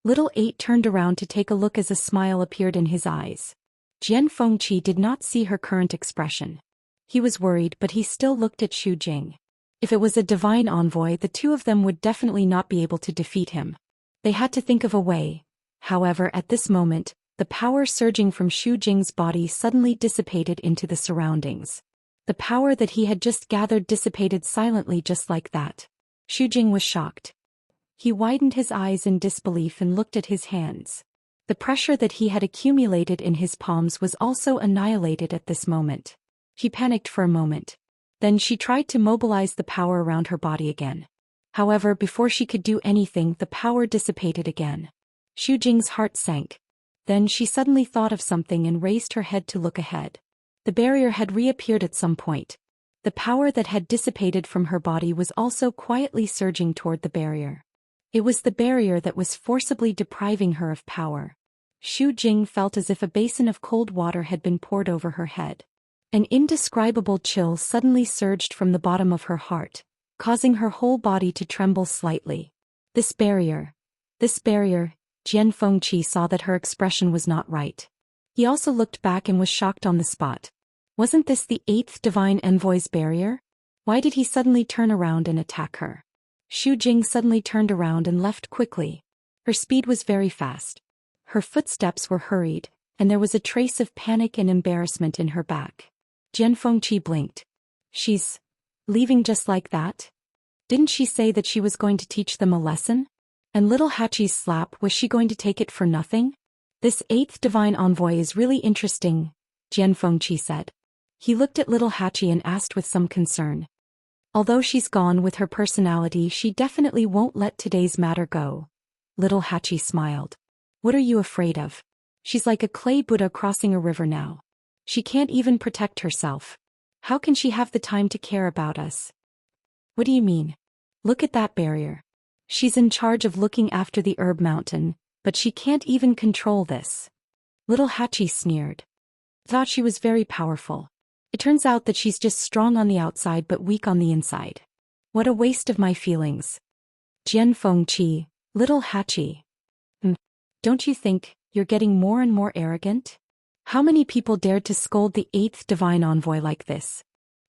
Little Eight turned around to take a look as a smile appeared in his eyes. Jian Fengqi did not see her current expression. He was worried, but he still looked at Xu Jing. If it was a divine envoy, the two of them would definitely not be able to defeat him. They had to think of a way. However, at this moment, the power surging from Xu Jing's body suddenly dissipated into the surroundings. The power that he had just gathered dissipated silently just like that. Xu Jing was shocked. He widened his eyes in disbelief and looked at his hands. The pressure that he had accumulated in his palms was also annihilated at this moment. She panicked for a moment. Then she tried to mobilize the power around her body again. However, before she could do anything, the power dissipated again. Xu Jing's heart sank. Then she suddenly thought of something and raised her head to look ahead. The barrier had reappeared at some point. The power that had dissipated from her body was also quietly surging toward the barrier. It was the barrier that was forcibly depriving her of power. Xu Jing felt as if a basin of cold water had been poured over her head. An indescribable chill suddenly surged from the bottom of her heart, causing her whole body to tremble slightly. This barrier. Jian Fengqi saw that her expression was not right. He also looked back and was shocked on the spot. Wasn't this the 8th Divine Envoy's barrier? Why did he suddenly turn around and attack her? Xu Jing suddenly turned around and left quickly. Her speed was very fast. Her footsteps were hurried, and there was a trace of panic and embarrassment in her back. Jian Fengqi blinked. She's leaving just like that? Didn't she say that she was going to teach them a lesson? And little Hachi's slap, was she going to take it for nothing? This 8th Divine Envoy is really interesting, Jian Fengqi said. He looked at little Hachi and asked with some concern. Although she's gone with her personality, she definitely won't let today's matter go. Little Hachi smiled. What are you afraid of? She's like a clay Buddha crossing a river now. She can't even protect herself. How can she have the time to care about us? What do you mean? Look at that barrier. She's in charge of looking after the herb mountain, but she can't even control this. Little Hachi sneered. Thought she was very powerful. It turns out that she's just strong on the outside but weak on the inside. What a waste of my feelings. Jian Fengqi, little Hachi. Don't you think you're getting more and more arrogant? How many people dared to scold the 8th Divine Envoy like this?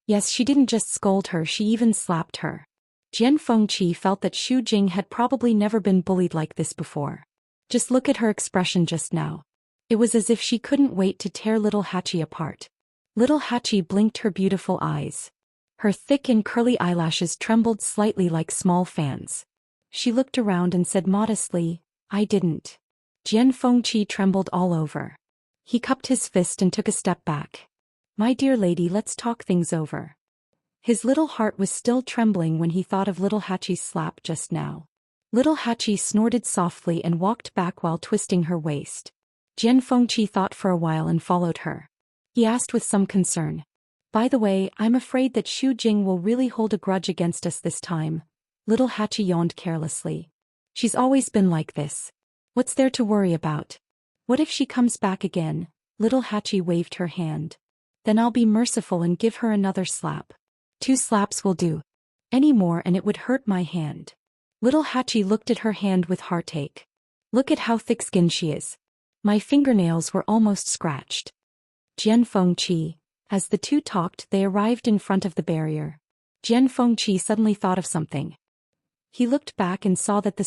Yes, she didn't just scold her, she even slapped her. Jian Fengqi felt that Xu Jing had probably never been bullied like this before. Just look at her expression just now. It was as if she couldn't wait to tear little Hachi apart. Little Hachi blinked her beautiful eyes. Her thick and curly eyelashes trembled slightly like small fans. She looked around and said modestly, I didn't. Jian Fengqi trembled all over. He cupped his fist and took a step back. My dear lady, let's talk things over. His little heart was still trembling when he thought of little Hachi's slap just now. Little Hachi snorted softly and walked back while twisting her waist. Jian Fengqi thought for a while and followed her. He asked with some concern. By the way, I'm afraid that Xu Jing will really hold a grudge against us this time. Little Hachi yawned carelessly. She's always been like this. What's there to worry about? What if she comes back again? Little Hachi waved her hand. Then I'll be merciful and give her another slap. 2 slaps will do. Any more and it would hurt my hand. Little Hachi looked at her hand with heartache. Look at how thick-skinned she is. My fingernails were almost scratched. Jian Fengqi. As the two talked, they arrived in front of the barrier. Jian Fengqi suddenly thought of something. He looked back and saw that the